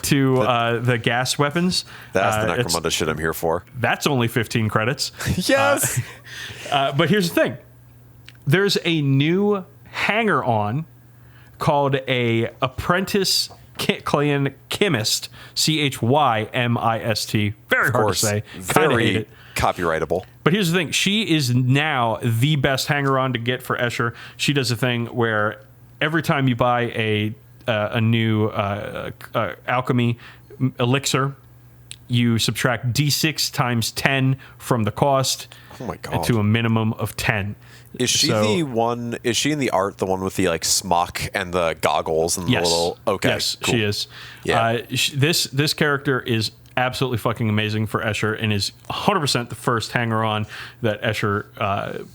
to the gas weapons. That's the Necromunda shit I'm here for. That's only 15 credits. Yes. But here's the thing: there's a new hanger-on called a apprentice clan chemist, CHYMIST. Very hard to say. Kind of hate it. Copyrightable. But here's the thing: she is now the best hanger-on to get for Escher. She does a thing where every time you buy a new alchemy elixir, you subtract D6 times 10 from the cost. Oh my God. To a minimum of 10. Is she the one? Is she in the art the one with the like smock and the goggles and the little? Okay, yes, cool. she is. Yeah. This character is absolutely fucking amazing for Escher and is 100% the first hanger-on that Escher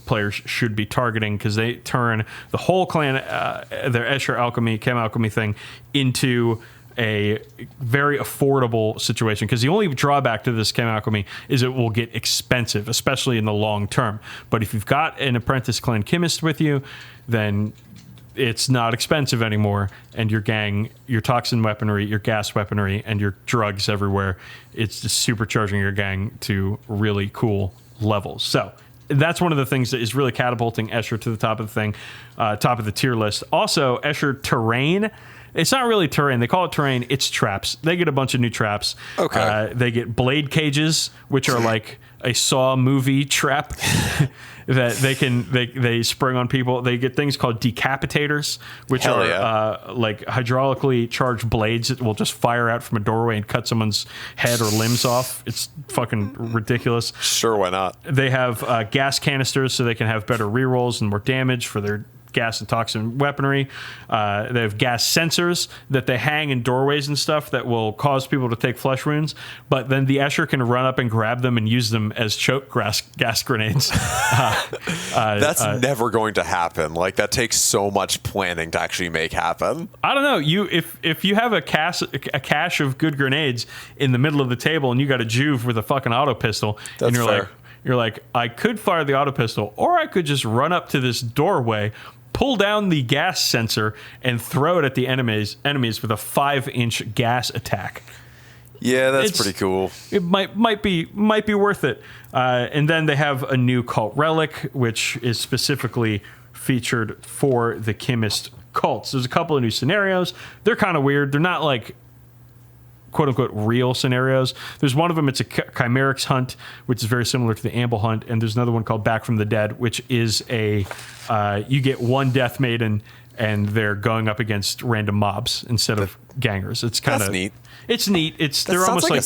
players should be targeting, because they turn the whole clan, their Escher alchemy, chem alchemy thing, into a very affordable situation, because the only drawback to this chem alchemy is it will get expensive, especially in the long term. But if you've got an apprentice clan chemist with you, then it's not expensive anymore, and your gang, your toxin weaponry, your gas weaponry, and your drugs everywhere, it's just supercharging your gang to really cool levels. So that's one of the things that is really catapulting Escher to the top of the thing, top of the tier list. Also, Escher terrain. It's not really terrain. They call it terrain. It's traps. They get a bunch of new traps. Okay. They get blade cages, which are like a Saw movie trap that they spring on people. They get things called decapitators, which Hell are yeah. like hydraulically charged blades that will just fire out from a doorway and cut someone's head or limbs off. It's fucking ridiculous. Sure, why not? They have gas canisters, so they can have better rerolls and more damage for their gas and toxin weaponry. They have gas sensors that they hang in doorways and stuff that will cause people to take flesh wounds, but then the Escher can run up and grab them and use them as choke gas grenades. That's never going to happen. Like, that takes so much planning to actually make happen. I don't know. If you have a cache of good grenades in the middle of the table and you got a juve with a fucking auto pistol, That's and fair. You're like, I could fire the auto pistol, or I could just run up to this doorway, pull down the gas sensor, and throw it at the enemies with a 5-inch gas attack. Yeah, that's pretty cool. It might be worth it. And then they have a new cult relic, which is specifically featured for the chemist cults. There's a couple of new scenarios. They're kind of weird. They're not like quote unquote real scenarios. There's one of them, it's a Chimerics hunt, which is very similar to the Amble hunt, and there's another one called Back from the Dead, which is a you get one Death Maiden and they're going up against random mobs instead of gangers. It's kind of neat. It's neat. They're almost like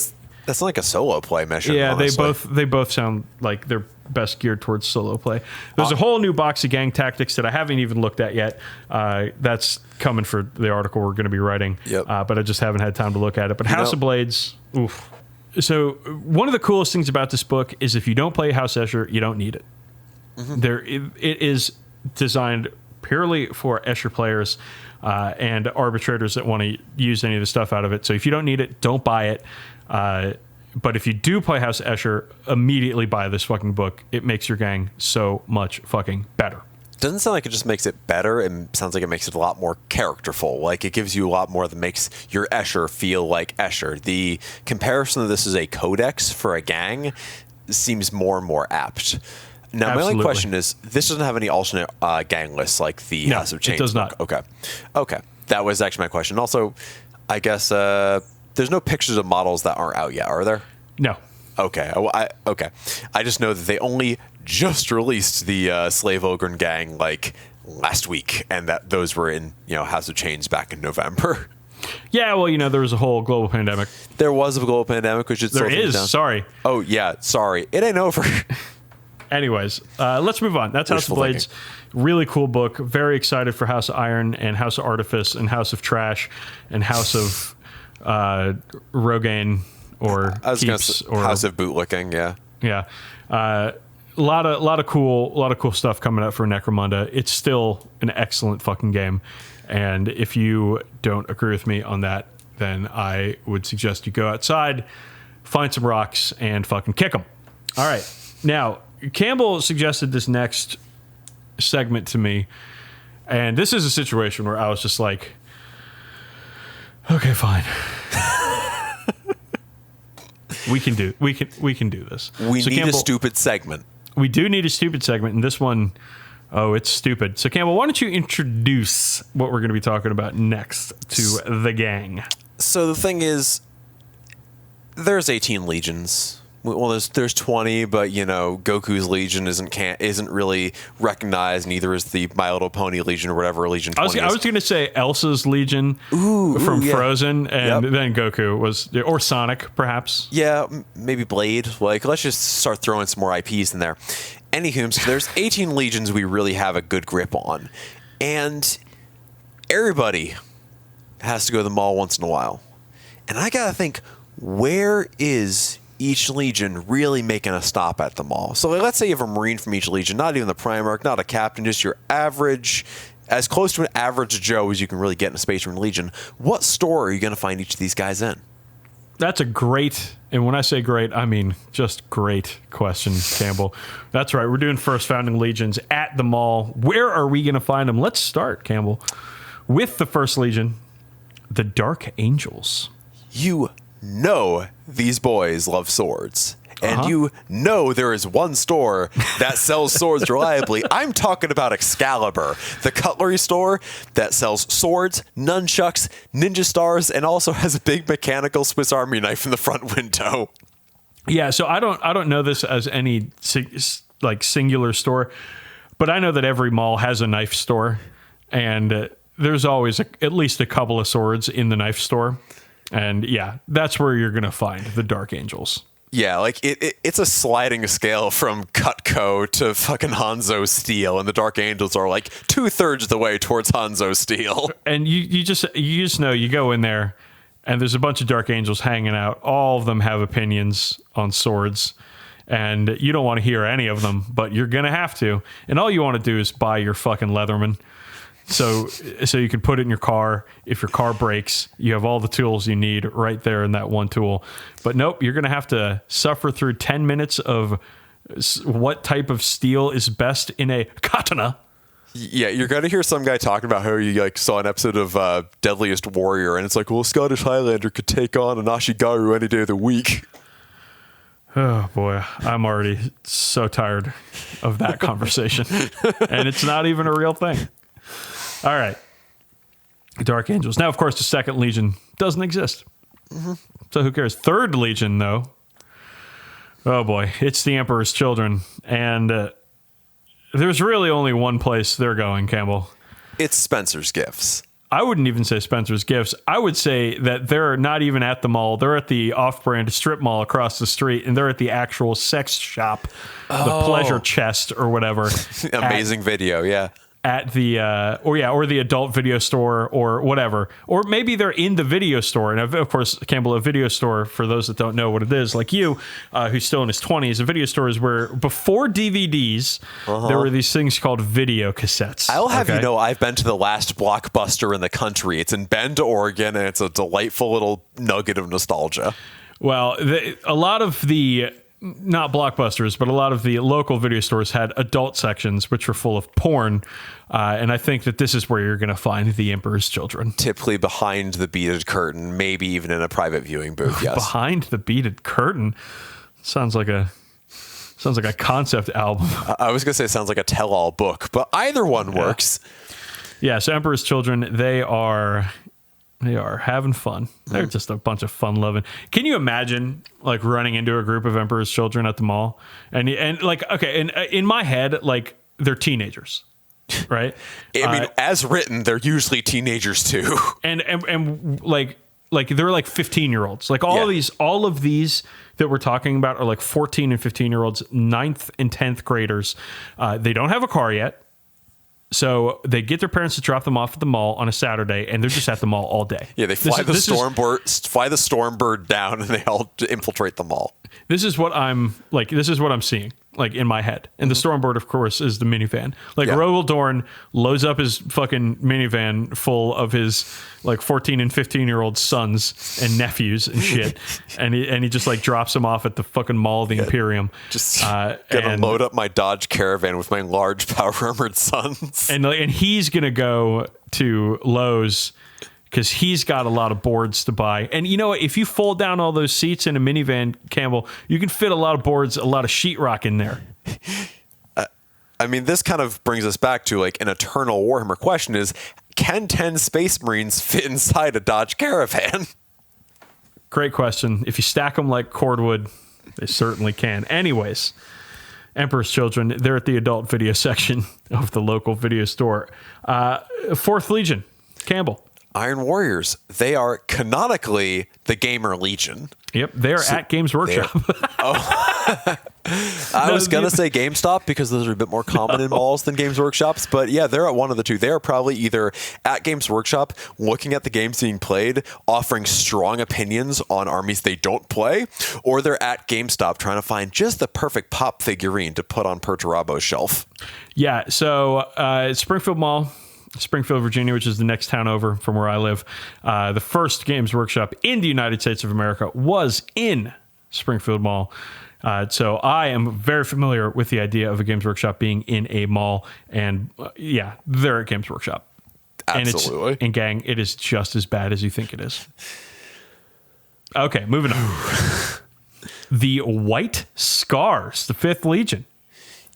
that's like a solo play mission. yeah, honestly. they both sound like they're best geared towards solo play. There's a whole new box of gang tactics that I haven't even looked at yet. That's coming for the article we're going to be writing. Yep. But I just haven't had time to look at it. But House of Blades, oof. So one of the coolest things about this book is if you don't play House Escher, you don't need it. Mm-hmm. It is designed purely for Escher players and arbitrators that want to use any of the stuff out of it. So if you don't need it, don't buy it. But if you do play House Escher, immediately buy this fucking book. It makes your gang so much fucking better. Doesn't sound like it just makes it better. It sounds like it makes it a lot more characterful. Like, it gives you a lot more that makes your Escher feel like Escher. The comparison of this as a codex for a gang seems more and more apt. Now, my only question is, this doesn't have any alternate gang lists like the House of Chains. It does not. Okay. That was actually my question. Also, I guess there's no pictures of models that aren't out yet, are there? No. Okay. I just know that they only just released the Slave Ogren gang like last week, and that those were in House of Chains back in November. Yeah, well, there was a whole global pandemic. There was a global pandemic, which There is. Sorry. Oh yeah, sorry. It ain't over. Anyways, let's move on. That's House of Blades. Really cool book. Very excited for House of Iron and House of Artifice and House of Trash and House of Rogaine or I was going to Keeps say or House of Bootlicking. Yeah. Yeah. A lot of cool stuff coming up for Necromunda. It's still an excellent fucking game, and if you don't agree with me on that, then I would suggest you go outside, find some rocks, and fucking kick them. All right. Now, Campbell suggested this next segment to me, and this is a situation where I was just like, okay, fine. We can do this. We need Campbell, a stupid segment. We do need a stupid segment, and this one, it's stupid. So, Campbell, why don't you introduce what we're going to be talking about next to the gang? So the thing is, there's 18 legions. Well, there's 20, but Goku's Legion isn't really recognized. Neither is the My Little Pony Legion or whatever Legion 20 I was going to say Elsa's Legion from yeah. Frozen, and then Goku was, or Sonic, perhaps. Yeah, maybe Blade. Like, let's just start throwing some more IPs in there. Anywho, so there's 18 legions we really have a good grip on, and everybody has to go to the mall once in a while. And I gotta think, where is each Legion really making a stop at the mall? So let's say you have a Marine from each Legion, not even the Primarch, not a captain, just your average, as close to an average Joe as you can really get in a Space Marine Legion. What store are you going to find each of these guys in? That's a great, and when I say great, I mean just great question, Campbell. That's right. We're doing First Founding Legions at the mall. Where are we going to find them? Let's start, Campbell, with the First Legion, the Dark Angels. You know these boys love swords. And you know there is one store that sells swords reliably. I'm talking about Excalibur, the cutlery store that sells swords, nunchucks, ninja stars, and also has a big mechanical Swiss Army knife in the front window. Yeah, so I don't know this as any singular store, but I know that every mall has a knife store, and there's always at least a couple of swords in the knife store. And yeah, that's where you're going to find the Dark Angels. Yeah, like it's a sliding scale from Cutco to fucking Hanzo Steel, and the Dark Angels are like 2/3 the way towards Hanzo Steel. And you just know, you go in there and there's a bunch of Dark Angels hanging out. All of them have opinions on swords, and you don't want to hear any of them, but you're gonna have to. And all you want to do is buy your fucking Leatherman. So you can put it in your car. If your car breaks, you have all the tools you need right there in that one tool. But nope, you're going to have to suffer through 10 minutes of what type of steel is best in a katana. Yeah, you're going to hear some guy talking about how you saw an episode of Deadliest Warrior, and it's like, well, a Scottish Highlander could take on an Ashigaru any day of the week. Oh, boy. I'm already so tired of that conversation. And it's not even a real thing. All right. Dark Angels. Now, of course, the Second Legion doesn't exist. Mm-hmm. So who cares? Third Legion, though. Oh, boy. It's the Emperor's Children. And there's really only one place they're going, Campbell. It's Spencer's Gifts. I wouldn't even say Spencer's Gifts. I would say that they're not even at the mall. They're at the off-brand strip mall across the street, and they're at the actual sex shop, the Pleasure Chest or whatever. Amazing video, yeah. At the or the adult video store or whatever, or maybe they're in the video store. And of course, Campbell, a video store, for those that don't know what it is, like you, who's still in his 20s, a video store is where before DVDs there were these things called video cassettes. I'll have you know, I've been to the last Blockbuster in the country. It's in Bend, Oregon, and it's a delightful little nugget of nostalgia. Well, a lot of the, not Blockbusters, but a lot of the local video stores had adult sections, which were full of porn. And I think that this is where you're going to find the Emperor's Children. Typically behind the beaded curtain, maybe even in a private viewing booth, yes. Behind the beaded curtain? Sounds like a concept album. I was going to say it sounds like a tell-all book, but either one works. Yeah, so Emperor's Children, they are having fun. They're just a bunch of fun loving. Can you imagine like running into a group of Emperor's Children at the mall and like, okay, and in my head, like they're teenagers, right? I mean, as written, they're usually teenagers too. And like they're like 15-year-olds. Like all of these that we're talking about are like 14 and 15-year-olds, 9th and 10th graders. They don't have a car yet. So they get their parents to drop them off at the mall on a Saturday, and they're just at the mall all day. Yeah, they fly the Stormbird down, and they all infiltrate the mall. This is what I'm seeing, like in my head. And the Stormbird, of course, is the minivan. Like Rogel Dorn loads up his fucking minivan full of his like 14 and 15-year-old sons and nephews and shit, and he just like drops them off at the fucking mall of the Imperium. Just gonna load up my Dodge Caravan with my large power armored sons, and he's gonna go to Lowe's because he's got a lot of boards to buy. And you know what? If you fold down all those seats in a minivan, Campbell, you can fit a lot of boards, a lot of sheetrock in there. I mean, this kind of brings us back to like an eternal Warhammer question is, can 10 Space Marines fit inside a Dodge Caravan? Great question. If you stack them like cordwood, they certainly can. Anyways, Emperor's Children, they're at the adult video section of the local video store. 4th Legion, Campbell. Iron Warriors. They are canonically the Gamer Legion. Yep, they're at Games Workshop. I was going to say GameStop because those are a bit more common in malls than Games Workshops. But yeah, they're at one of the two. They are probably either at Games Workshop, looking at the games being played, offering strong opinions on armies they don't play, or they're at GameStop trying to find just the perfect pop figurine to put on Perturabo's shelf. Yeah, so Springfield Mall, Springfield, Virginia, which is the next town over from where I live. The first Games Workshop in the United States of America was in Springfield Mall. So I am very familiar with the idea of a Games Workshop being in a mall. And yeah, they're at Games Workshop. Absolutely. And gang, it is just as bad as you think it is. Okay, moving on. The White Scars, the 5th Legion.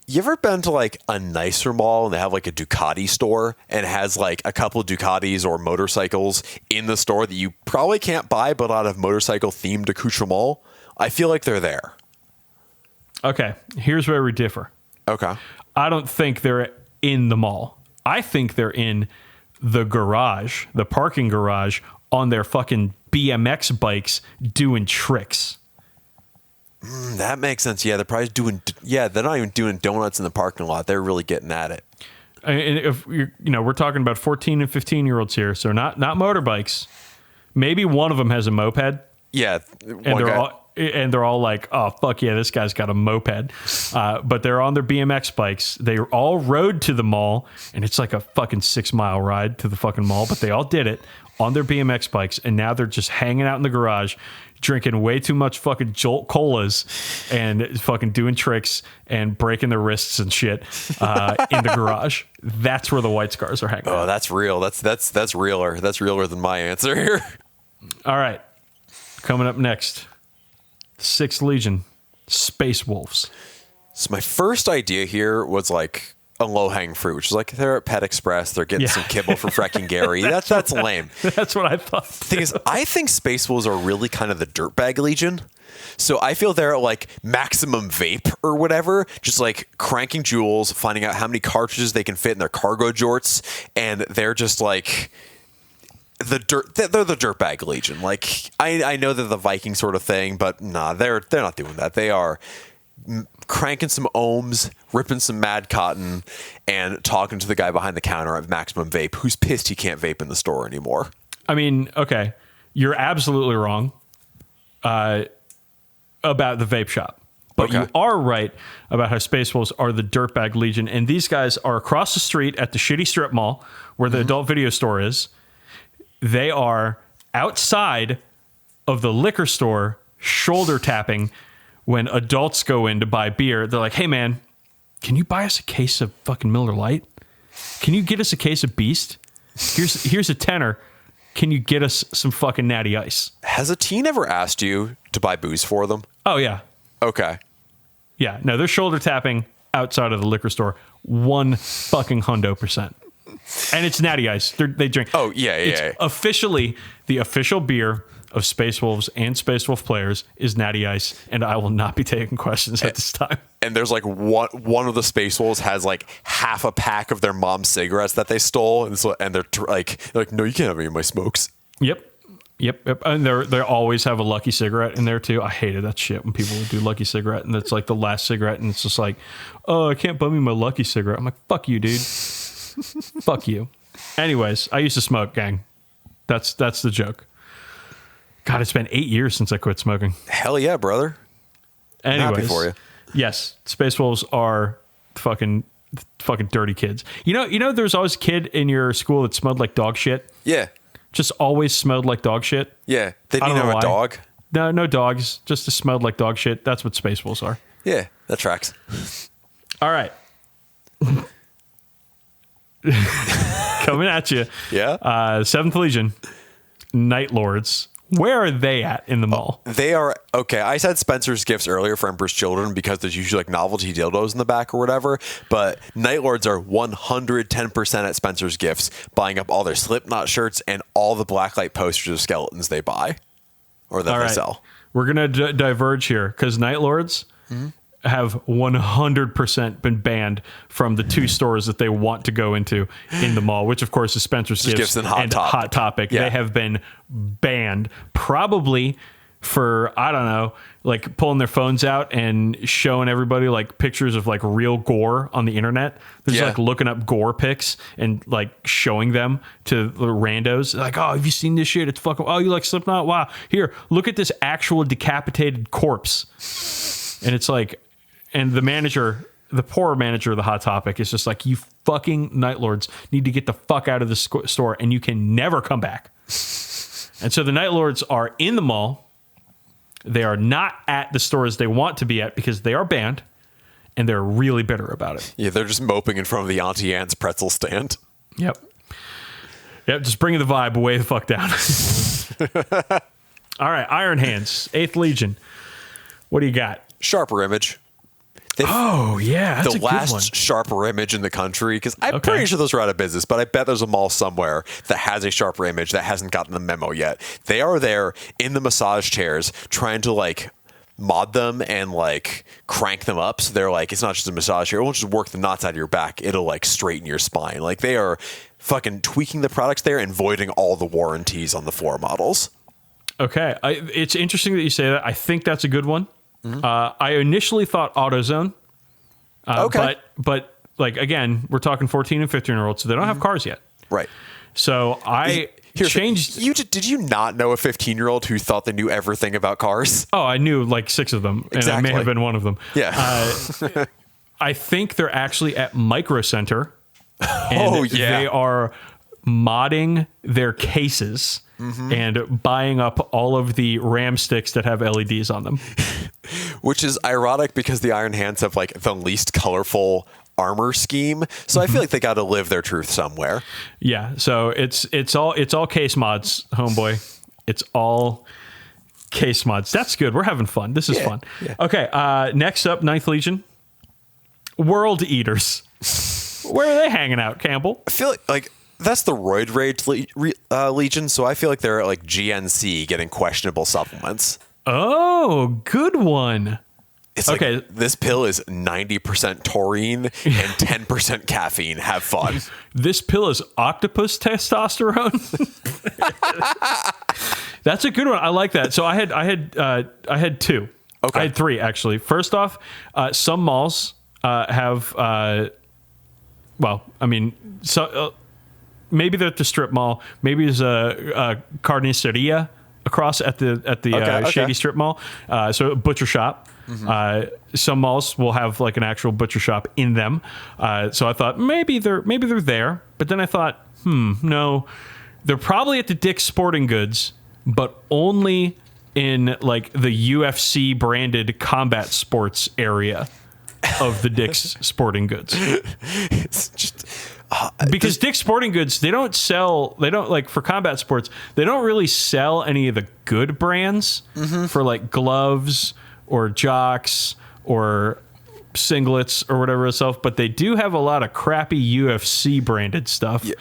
You ever been to like a nicer mall and they have like a Ducati store and it has like a couple of Ducatis or motorcycles in the store that you probably can't buy but out of motorcycle themed accoutrement? I feel like they're there. Okay, here's where we differ. Okay. I don't think they're in the mall. I think they're in the garage, the parking garage, on their fucking BMX bikes doing tricks. That makes sense. Yeah, they're probably doing. Yeah, they're not even doing donuts in the parking lot. They're really getting at it. And if we're talking about 14 and 15-year-olds here, so not motorbikes. Maybe one of them has a moped. Yeah, and they're all like, "Oh fuck yeah, this guy's got a moped." But they're on their BMX bikes. They all rode to the mall, and it's like a fucking 6-mile ride to the fucking mall. But they all did it on their BMX bikes, and now they're just hanging out in the garage, drinking way too much fucking Jolt Colas and fucking doing tricks and breaking their wrists and shit in the garage. That's where the White Scars are hanging out. Oh, that's real. That's realer. That's realer than my answer here. All right. Coming up next, 6th Legion, Space Wolves. So my first idea here was like a low-hanging fruit, which is like they're at Pet Express, they're getting some kibble from frickin' Gary. That's lame. That's what I thought. The thing is, I think Space Wolves are really kind of the dirtbag legion. So I feel they're at like maximum vape or whatever, just like cranking jewels, finding out how many cartridges they can fit in their cargo jorts, and they're just like they're the dirtbag legion. Like I know they're the Viking sort of thing, but nah, they're not doing that. They are cranking some ohms, ripping some mad cotton, and talking to the guy behind the counter at Maximum Vape who's pissed he can't vape in the store anymore. I mean, okay, you're absolutely wrong about the vape shop. But you are right about how Space Wolves are the dirtbag legion. And these guys are across the street at the shitty strip mall where the adult video store is. They are outside of the liquor store shoulder tapping when adults go in to buy beer. They're like, "Hey man, can you buy us a case of fucking Miller Lite? Can you get us a case of Beast? Here's a tenner. Can you get us some fucking Natty Ice?" Has a teen ever asked you to buy booze for them? Oh yeah. Okay. Yeah, no, they're shoulder tapping outside of the liquor store 100%. And it's Natty Ice. They drink. Oh yeah. It's officially the official beer of Space Wolves and Space Wolf players is Natty Ice, and I will not be taking questions at this time. And there's like one of the Space Wolves has like half a pack of their mom's cigarettes that they stole, and they're like, "No, you can't have any of my smokes." Yep. And they always have a Lucky cigarette in there too. I hated that shit when people would do Lucky cigarette, and it's like the last cigarette, and it's just like, "Oh, I can't buy me my Lucky cigarette." I'm like, "Fuck you, dude." Fuck you. Anyways, I used to smoke, gang. That's the joke. God, it's been 8 years since I quit smoking. Hell yeah, brother. Anyways, I'm happy for you. Yes, Space Wolves are fucking dirty kids. You know, there's always a kid in your school that smelled like dog shit. Yeah. Just always smelled like dog shit. Yeah. They didn't have a dog. No dogs. Just smelled like dog shit. That's what Space Wolves are. Yeah, that tracks. All right. Coming at you. Yeah. 7th Legion, Night Lords. Where are they at in the mall? They are, okay, I said Spencer's Gifts earlier for Emperor's Children because there's usually like novelty dildos in the back or whatever, but Night Lords are 110% at Spencer's Gifts, buying up all their Slipknot shirts and all the blacklight posters of skeletons they buy or that they sell. We're going to diverge here because Night Lords, have 100% been banned from the 2 stores that they want to go into in the mall, which of course is Spencer's Gifts and Hot Topic. Yeah. They have been banned probably for, I don't know, like pulling their phones out and showing everybody like pictures of like real gore on the internet. They're just like looking up gore pics and like showing them to the randos. Like, oh, have you seen this shit? It's fucking, oh, you like Slipknot? Wow. Here, look at this actual decapitated corpse. And it's like, and the manager, the poor manager of the Hot Topic is just like, you fucking Night Lords need to get the fuck out of the store and you can never come back. And so the Night Lords are in the mall. They are not at the stores they want to be at because they are banned, and they're really bitter about it. Yeah, they're just moping in front of the Auntie Anne's pretzel stand. Yep, just bringing the vibe way the fuck down. All right, Iron Hands, 8th Legion. What do you got? Sharper Image. Oh, yeah, that's the a good one. last Sharper Image in the country, because I'm pretty sure those are out of business, but I bet there's a mall somewhere that has a Sharper Image that hasn't gotten the memo yet. They are there in the massage chairs trying to like mod them and like crank them up, so they're like, it's not just a massage chair, it won't just work the knots out of your back, it'll like straighten your spine. Like they are fucking tweaking the products there and voiding all the warranties on the floor models. Okay, it's interesting that you say that. I think that's a good one. Mm-hmm. I initially thought AutoZone. But like, again, we're talking 14 and 15-year-olds, so they don't have cars yet. Right. So I changed. Did you not know a 15-year-old who thought they knew everything about cars? Oh, I knew like 6 of them, and I may have been one of them. Yeah. I think they're actually at Micro Center. And they are modding their cases and buying up all of the RAM sticks that have LEDs on them. Which is ironic because the Iron Hands have like the least colorful armor scheme. So I feel like they got to live their truth somewhere. Yeah. So it's all case mods, homeboy. It's all case mods. That's good. We're having fun. This is fun. Yeah. Okay. Next up, 9th Legion. World Eaters. Where are they hanging out, Campbell? I feel like that's the Roid Rage Legion. So I feel like they're at like GNC getting questionable supplements. Oh, good one. It's like, this pill is 90% taurine and 10% caffeine. Have fun. This pill is octopus testosterone. That's a good one. I like that. So I had 2. Okay. I had 3 actually. First off, some malls have maybe they're at the strip mall. Maybe there's a carniceria across at the Shady Strip Mall. So a butcher shop. Mm-hmm. Some malls will have like an actual butcher shop in them. So I thought maybe they're there. But then I thought, no, they're probably at the Dick's Sporting Goods, but only in like the UFC branded combat sports area of the Dick's Sporting Goods. It's just because Dick's Sporting Goods, they don't like for combat sports, they don't really sell any of the good brands for like gloves or jocks or singlets or whatever itself, but they do have a lot of crappy UFC branded stuff. Yeah.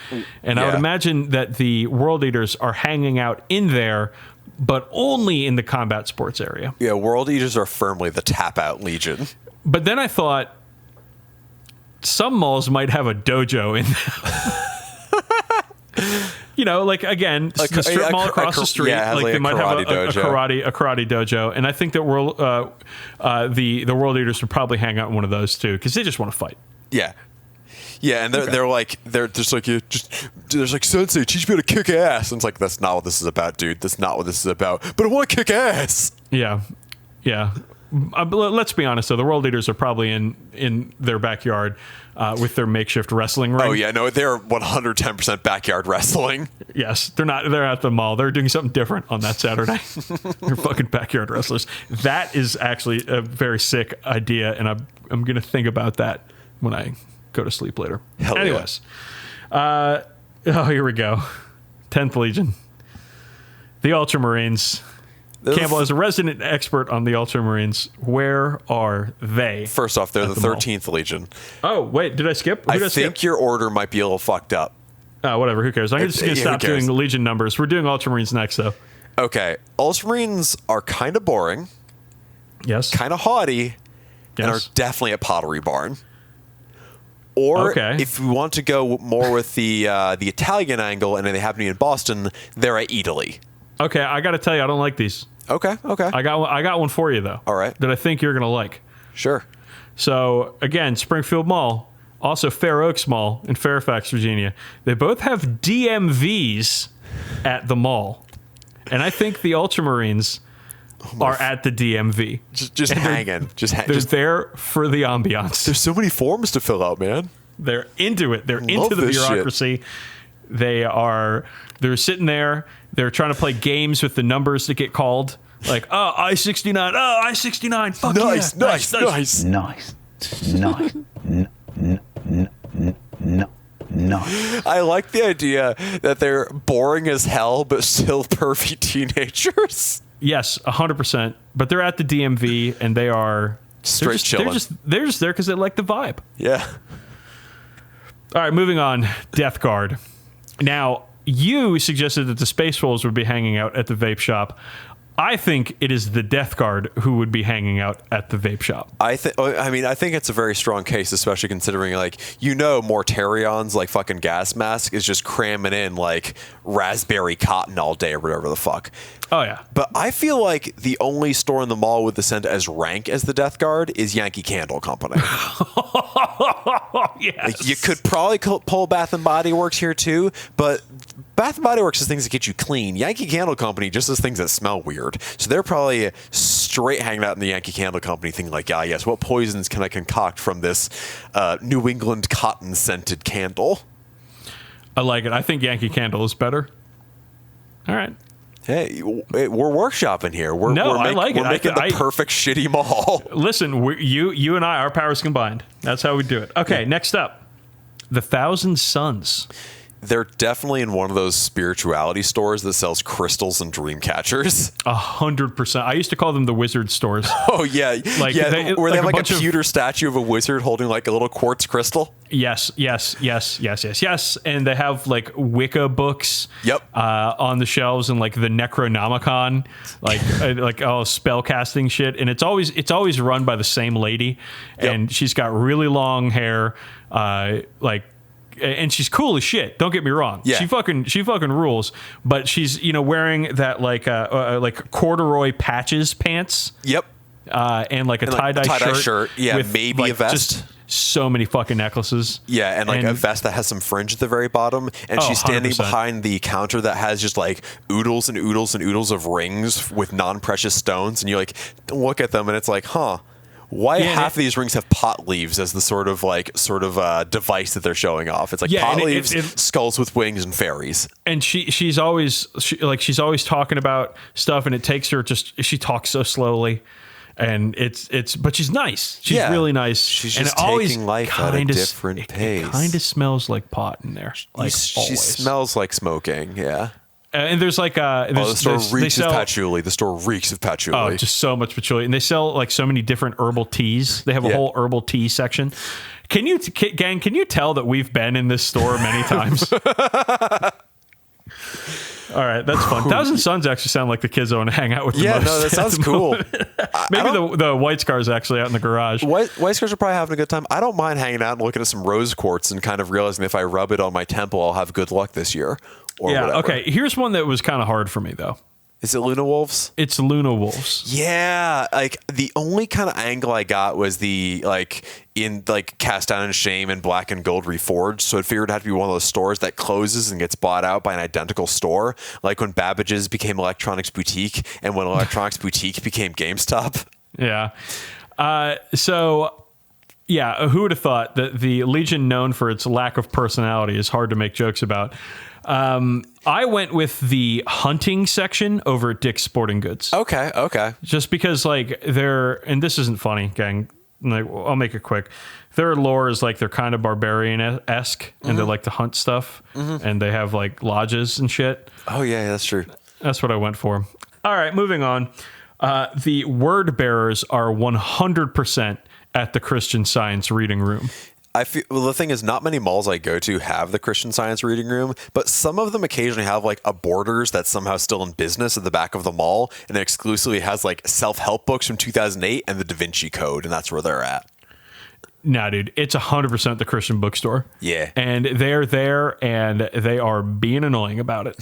And I would imagine that the World Eaters are hanging out in there, but only in the combat sports area. Yeah, World Eaters are firmly the tap out legion. But then I thought some malls might have a dojo in them. You know, like again, the strip mall across the street, like they might have a karate dojo, and I think that the World Eaters would probably hang out in one of those too, because they just want to fight. Yeah, yeah, and they're just like there's like Sensei, teach me how to kick ass, and it's like that's not what this is about, dude. That's not what this is about. But I want to kick ass. Yeah, yeah. Let's be honest, though. The World Eaters are probably in their backyard with their makeshift wrestling ring. Oh, yeah. No, they're 110% backyard wrestling. Yes. They're not. They're at the mall. They're doing something different on that Saturday. They're fucking backyard wrestlers. That is actually a very sick idea, and I'm going to think about that when I go to sleep later. Hell Anyways. Here we go. 10th Legion. The Ultramarines. Campbell, as a resident expert on the Ultramarines, where are they? First off, they're the 13th Legion. Oh, wait, did I skip? I think your order might be a little fucked up. Whatever, who cares? I'm just going to stop doing the Legion numbers. We're doing Ultramarines next, though. Okay, Ultramarines are kind of boring. Yes. Kind of haughty. and are definitely at Pottery Barn. Or if we want to go more with the Italian angle, and they happen to be in Boston, they're at Italy. Okay, I got to tell you, I don't like these. Okay. I got one for you though. All right. That I think you're gonna like. Sure. So again, Springfield Mall, also Fair Oaks Mall in Fairfax, Virginia. They both have DMVs at the mall, and I think the Ultramarines are at the DMV. Just hanging. They're there for the ambiance. There's so many forms to fill out, man. They're into it. They're into the bureaucracy. Shit. They're sitting there. They're trying to play games with the numbers that get called. Like, oh, I-69. Oh, I-69. Fuck nice, yeah. Nice. I like the idea that they're boring as hell, but still pervy teenagers. Yes, 100%. But they're at the DMV, and they are straight chilling. They're just there because they like the vibe. Yeah. All right, moving on. Death Guard. Now, you suggested that the Space Wolves would be hanging out at the vape shop. I think it is the Death Guard who would be hanging out at the vape shop. I think it's a very strong case, especially considering, like, Mortarion's, like, fucking gas mask is just cramming in, like, raspberry cotton all day or whatever the fuck. Oh, yeah. But I feel like the only store in the mall with the scent as rank as the Death Guard is Yankee Candle Company. Yes. Like, you could probably pull Bath & Body Works here, too, but Bath & Body Works is things that get you clean. Yankee Candle Company just is things that smell weird. So they're probably straight hanging out in the Yankee Candle Company thinking like, yes, what poisons can I concoct from this New England cotton-scented candle? I like it. I think Yankee Candle is better. All right. Hey, we're workshopping here. We're making the perfect shitty mall. Listen, you and I, our powers combined. That's how we do it. Okay, next up, the Thousand Suns. They're definitely in one of those spirituality stores that sells crystals and dream catchers. 100%. I used to call them the wizard stores. Oh, yeah. Where they have like a pewter statue of a wizard holding like a little quartz crystal. Yes. And they have like Wicca books on the shelves and like the Necronomicon, like spell casting shit. And it's always run by the same lady. And she's got really long hair, and she's cool as shit. Don't get me wrong. Yeah. She fucking rules. But she's wearing that like corduroy patches pants. Yep. And like a tie-dye shirt. Yeah. With maybe like a vest. Just so many fucking necklaces. Yeah, and like a vest that has some fringe at the very bottom. And she's standing 100%. Behind the counter that has just like oodles and oodles and oodles of rings with non-precious stones. And you like look at them and it's like, why half of these rings have pot leaves as the sort of device that they're showing off? It's like pot leaves, skulls with wings, and fairies. And she's always talking about stuff, and it takes her she talks so slowly, and but she's nice. She's really nice. She's just taking life at a different pace. It kind of smells like pot in there. Like she smells like smoking. Yeah. And there's like the store reeks of patchouli. The store reeks of patchouli. Oh, just so much patchouli, and they sell like so many different herbal teas. They have a whole herbal tea section. Can you tell that we've been in this store many times? All right, that's fun. Thousand Suns actually sound like the kids I want to hang out with the most. Yeah, no, that sounds cool. Maybe the White Scar's actually out in the garage. White Scars are probably having a good time. I don't mind hanging out and looking at some rose quartz and kind of realizing if I rub it on my temple, I'll have good luck this year. Or whatever. Okay. Here's one that was kind of hard for me, though. Is it Luna Wolves? It's Luna Wolves. Yeah. Like, the only kind of angle I got was Cast Down in Shame and Black and Gold Reforged. So I figured it'd have to be one of those stores that closes and gets bought out by an identical store. Like when Babbage's became Electronics Boutique and when Electronics Boutique became GameStop. Yeah. Who would have thought that the Legion, known for its lack of personality, is hard to make jokes about. I went with the hunting section over at Dick's Sporting Goods. Okay. Just because and this isn't funny, gang. I'll make it quick. Their lore is like they're kind of barbarian-esque and they like to hunt stuff and they have like lodges and shit. Oh yeah, that's true. That's what I went for. All right, moving on. The word bearers are 100% at the Christian Science reading room. Well, the thing is, not many malls I go to have the Christian Science reading room, but some of them occasionally have like a Borders that's somehow still in business at the back of the mall, and it exclusively has like self-help books from 2008 and the Da Vinci Code, and that's where they're at. Nah, dude, it's 100% the Christian bookstore. Yeah. And they're there, and they are being annoying about it.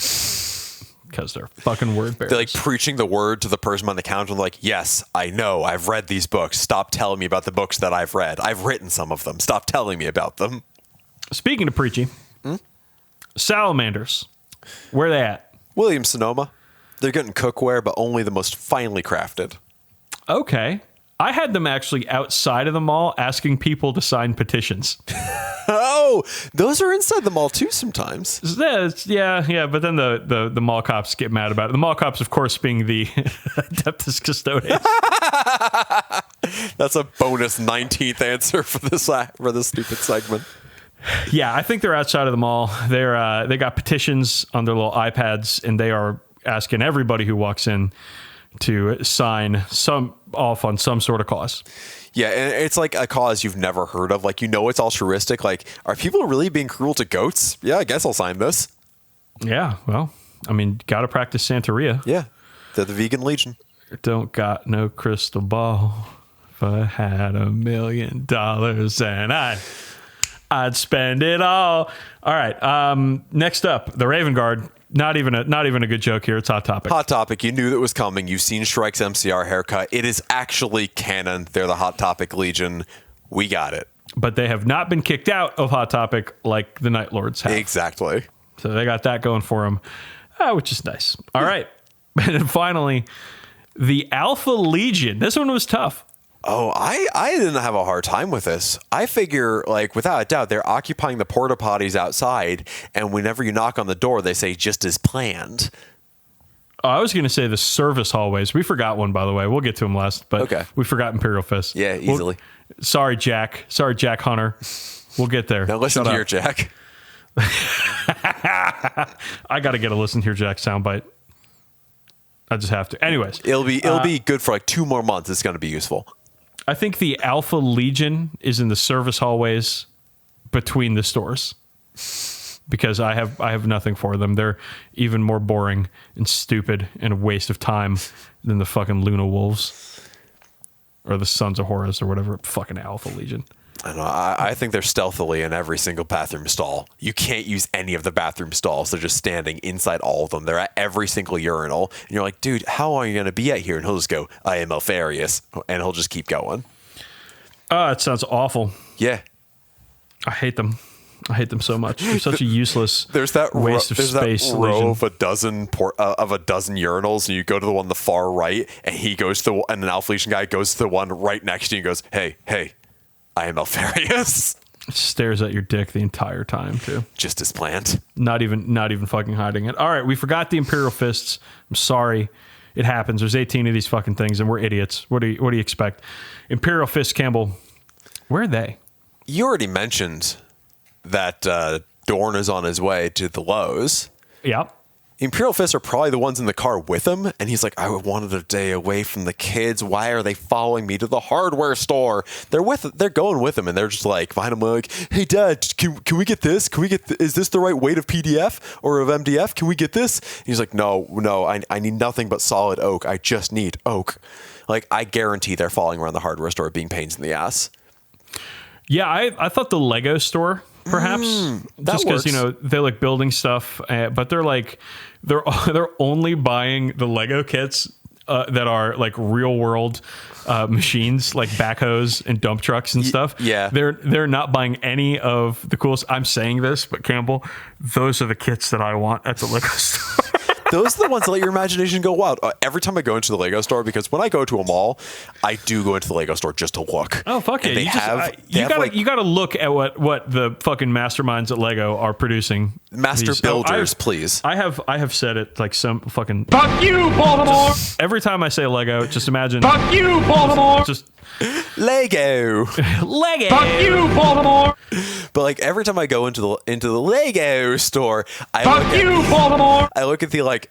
Because they're fucking word bearers. They're like preaching the word to the person behind the counter, and like, yes, I know, I've read these books. Stop telling me about the books that I've read. I've written some of them. Stop telling me about them. Speaking of preaching, salamanders, where are they at? Williams Sonoma. They're getting cookware, but only the most finely crafted. Okay. I had them actually outside of the mall asking people to sign petitions. Oh, those are inside the mall too sometimes. Yeah, but then the mall cops get mad about it. The mall cops, of course, being the Adeptus Custodes. That's a bonus 19th answer for this stupid segment. Yeah, I think they're outside of the mall. They got petitions on their little iPads, and they are asking everybody who walks in to sign off on some sort of cause. Yeah, and it's like a cause you've never heard of. Like, it's altruistic. Like, are people really being cruel to goats? Yeah, I guess I'll sign this. Yeah, well, I mean, got to practice Santeria. Yeah, they're the vegan legion. Don't got no crystal ball. If I had $1 million and I'd spend it all. All right, next up, the Raven Guard. Not even a good joke here. It's Hot Topic. Hot Topic. You knew that was coming. You've seen Shrike's MCR haircut. It is actually canon. They're the Hot Topic Legion. We got it. But they have not been kicked out of Hot Topic like the Night Lords have. Exactly. So they got that going for them, which is nice. All right. And then finally, the Alpha Legion. This one was tough. Oh, I didn't have a hard time with this. I figure, like, without a doubt, they're occupying the porta potties outside, and whenever you knock on the door, they say, just as planned. Oh, I was going to say the service hallways. We forgot one, by the way. We'll get to them last, but okay. We forgot Imperial Fist. Yeah, easily. Sorry, Jack. Sorry, Jack Hunter. We'll get there. Now listen here, Jack. I got to get a listen here, Jack soundbite. I just have to. Anyways. It'll be good for like 2 more months. It's going to be useful. I think the Alpha Legion is in the service hallways between the stores because I have nothing for them. They're even more boring and stupid and a waste of time than the fucking Luna Wolves or the Sons of Horus or whatever. Fucking Alpha Legion. I know. I think they're stealthily in every single bathroom stall. You can't use any of the bathroom stalls. They're just standing inside all of them. They're at every single urinal. And you're like, dude, how long are you going to be at here? And he'll just go, I am Alfarius. And he'll just keep going. It sounds awful. Yeah. I hate them. I hate them so much. They're such a useless waste of space. That row of a dozen urinals, and you go to the one on the far right, and he goes to and an Alpha Legion guy goes to the one right next to you and goes, hey, I am Alfarius. Stares at your dick the entire time too. Just as planned. Not even fucking hiding it. All right, we forgot the Imperial Fists. I'm sorry. It happens. There's 18 of these fucking things, and we're idiots. What do you expect? Imperial Fist, Campbell. Where are they? You already mentioned that Dorn is on his way to the Lowe's. Yep. Imperial Fists are probably the ones in the car with him, and he's like, I wanted a day away from the kids. Why are they following me to the hardware store? They're going with him, and they're just like, behind him, like, hey, Dad, can we get this? Is this the right weight of PDF or of MDF? Can we get this? And he's like, no, I need nothing but solid oak. I just need oak. Like, I guarantee they're following around the hardware store being pains in the ass. Yeah, I thought the Lego store, perhaps, just because they like building stuff, but they're like they're only buying the Lego kits that are like real world machines, like backhoes and dump trucks and stuff. Yeah, they're not buying any of the coolest. I'm saying this, but Campbell, those are the kits that I want at the Lego store. Those are the ones that let your imagination go wild. Every time I go into the Lego store, because when I go to a mall, I do go into the Lego store just to look. Oh, fuck yeah. You gotta look at what the fucking masterminds at Lego are producing. Master builders, please. I have said it like some fucking... Fuck you, Baltimore! Every time I say Lego, just imagine... Fuck you, Baltimore! Just Lego. Lego. Fuck you, Baltimore. But like every time I go into the Lego store, Fuck you, Baltimore. I look at the like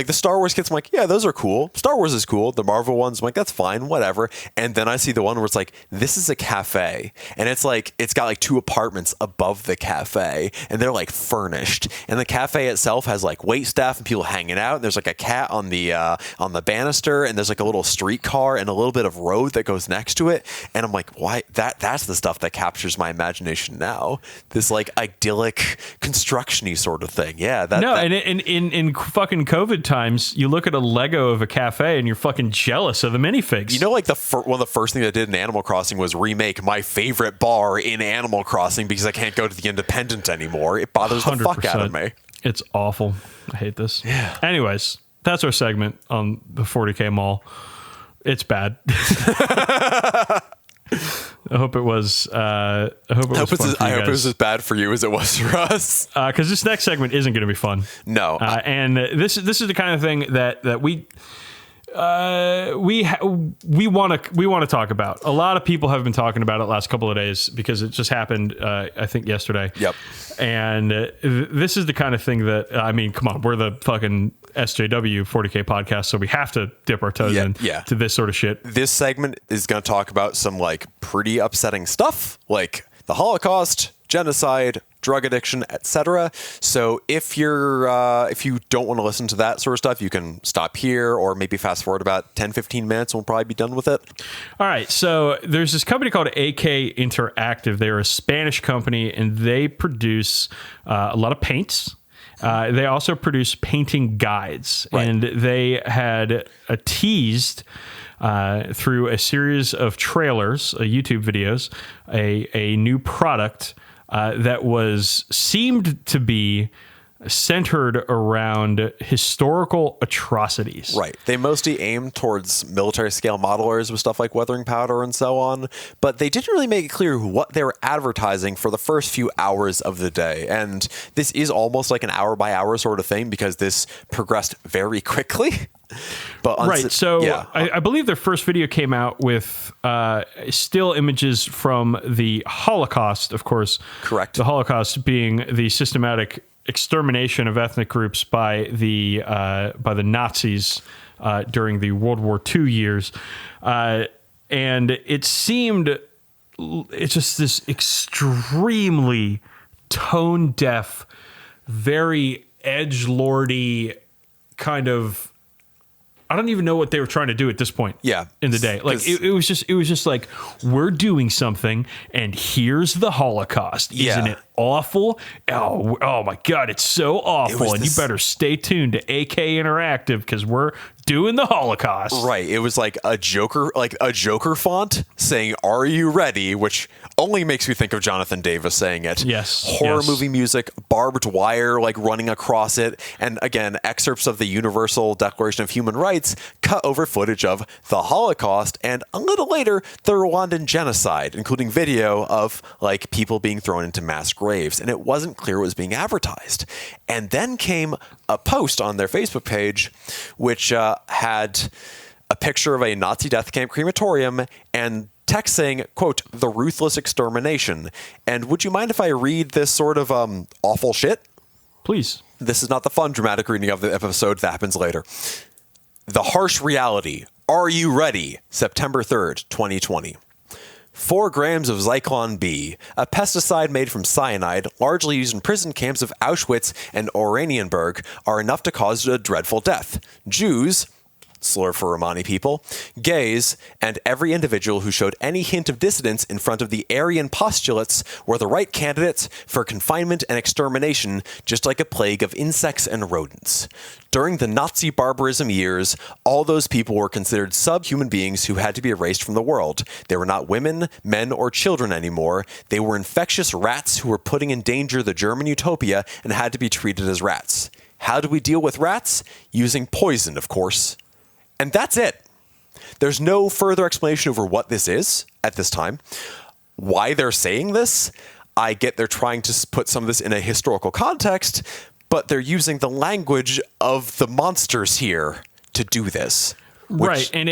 the Star Wars kits. I'm like, yeah, those are cool. Star Wars is cool. The Marvel ones, I'm like, that's fine, whatever. And then I see the one where it's like, this is a cafe, and it's like it's got like 2 apartments above the cafe, and they're like furnished. And the cafe itself has like wait staff and people hanging out. And there's like a cat on the banister, and there's like a little streetcar and a little bit of road that goes next to it. And I'm like, why? That's the stuff that captures my imagination now. This like idyllic construction-y sort of thing. Yeah. And in fucking COVID times, you look at a Lego of a cafe and you're fucking jealous of the minifigs. You know, like one of the first things I did in Animal Crossing was remake my favorite bar in Animal Crossing because I can't go to the Independent anymore. It bothers the fuck out of me. It's awful. I hate this. Yeah. Anyways, that's our segment on the 40K Mall. It's bad. I hope it was. I hope it was as bad for you as it was for us. Because this next segment isn't going to be fun. No, and this is the kind of thing that we want to talk about. A lot of people have been talking about it last couple of days because it just happened. I think yesterday. Yep. And this is the kind of thing that come on, we're the fucking SJW 40K podcast, so we have to dip our toes to this sort of shit. This segment is going to talk about some like pretty upsetting stuff, like the Holocaust, genocide, drug addiction, etc. So if you don't want to listen to that sort of stuff, you can stop here or maybe fast forward about 10-15 minutes and we'll probably be done with it. All right, so there's this company called AK Interactive. They're a Spanish company and they produce a lot of paints. They also produce painting guides, right. And they had teased through a series of trailers, YouTube videos, a new product that seemed to be centered around historical atrocities. Right. They mostly aimed towards military scale modelers with stuff like weathering powder and so on, but they didn't really make it clear what they were advertising for the first few hours of the day. And this is almost like an hour by hour sort of thing because this progressed very quickly. But right. So yeah. I believe their first video came out with still images from the Holocaust, of course. Correct. The Holocaust being the systematic extermination of ethnic groups by the Nazis during the World War II years. And it seemed it's just this extremely tone-deaf, very edgelordy kind of. I don't even know what they were trying to do at this point. Yeah. In the day. Like it was just like, we're doing something and here's the Holocaust. Isn't it awful? Oh my God, it's so awful. And you better stay tuned to AK Interactive because we're doing the Holocaust. Right. It was like a Joker font saying, "Are you ready?" which only makes me think of Jonathan Davis saying it. Yes. Horror movie music, barbed wire like running across it, and again, excerpts of the Universal Declaration of Human Rights cut over footage of the Holocaust and a little later the Rwandan genocide, including video of like people being thrown into mass graves, and it wasn't clear what was being advertised. And then came a post on their Facebook page which had a picture of a Nazi death camp crematorium and text saying, quote, "the ruthless extermination." And would you mind if I read this sort of awful shit? Please. This is not the fun dramatic reading of the episode that happens later. The harsh reality. Are you ready? September 3rd, 2020. 4 grams of Zyklon B, a pesticide made from cyanide, largely used in prison camps of Auschwitz and Oranienburg, are enough to cause a dreadful death. Jews, slur for Romani people, gays, and every individual who showed any hint of dissidence in front of the Aryan postulates were the right candidates for confinement and extermination, just like a plague of insects and rodents. During the Nazi barbarism years, all those people were considered subhuman beings who had to be erased from the world. They were not women, men, or children anymore. They were infectious rats who were putting in danger the German utopia and had to be treated as rats. How do we deal with rats? Using poison, of course. And that's it. There's no further explanation over what this is at this time. Why they're saying this, I get they're trying to put some of this in a historical context, but they're using the language of the monsters here to do this. Right. And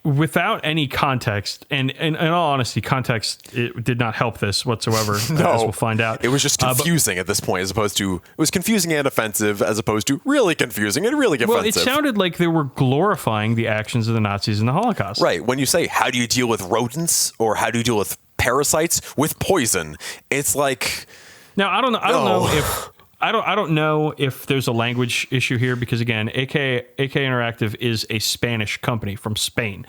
without any context, and in all honesty, context, it did not help this whatsoever, as we'll find out. It was just confusing at this point, as opposed to, it was confusing and offensive, as opposed to really confusing and really offensive. Well, it sounded like they were glorifying the actions of the Nazis in the Holocaust. Right. When you say, how do you deal with rodents, or how do you deal with parasites? With poison. It's like... Now, I don't know if there's a language issue here, because again, AK Interactive is a Spanish company from Spain.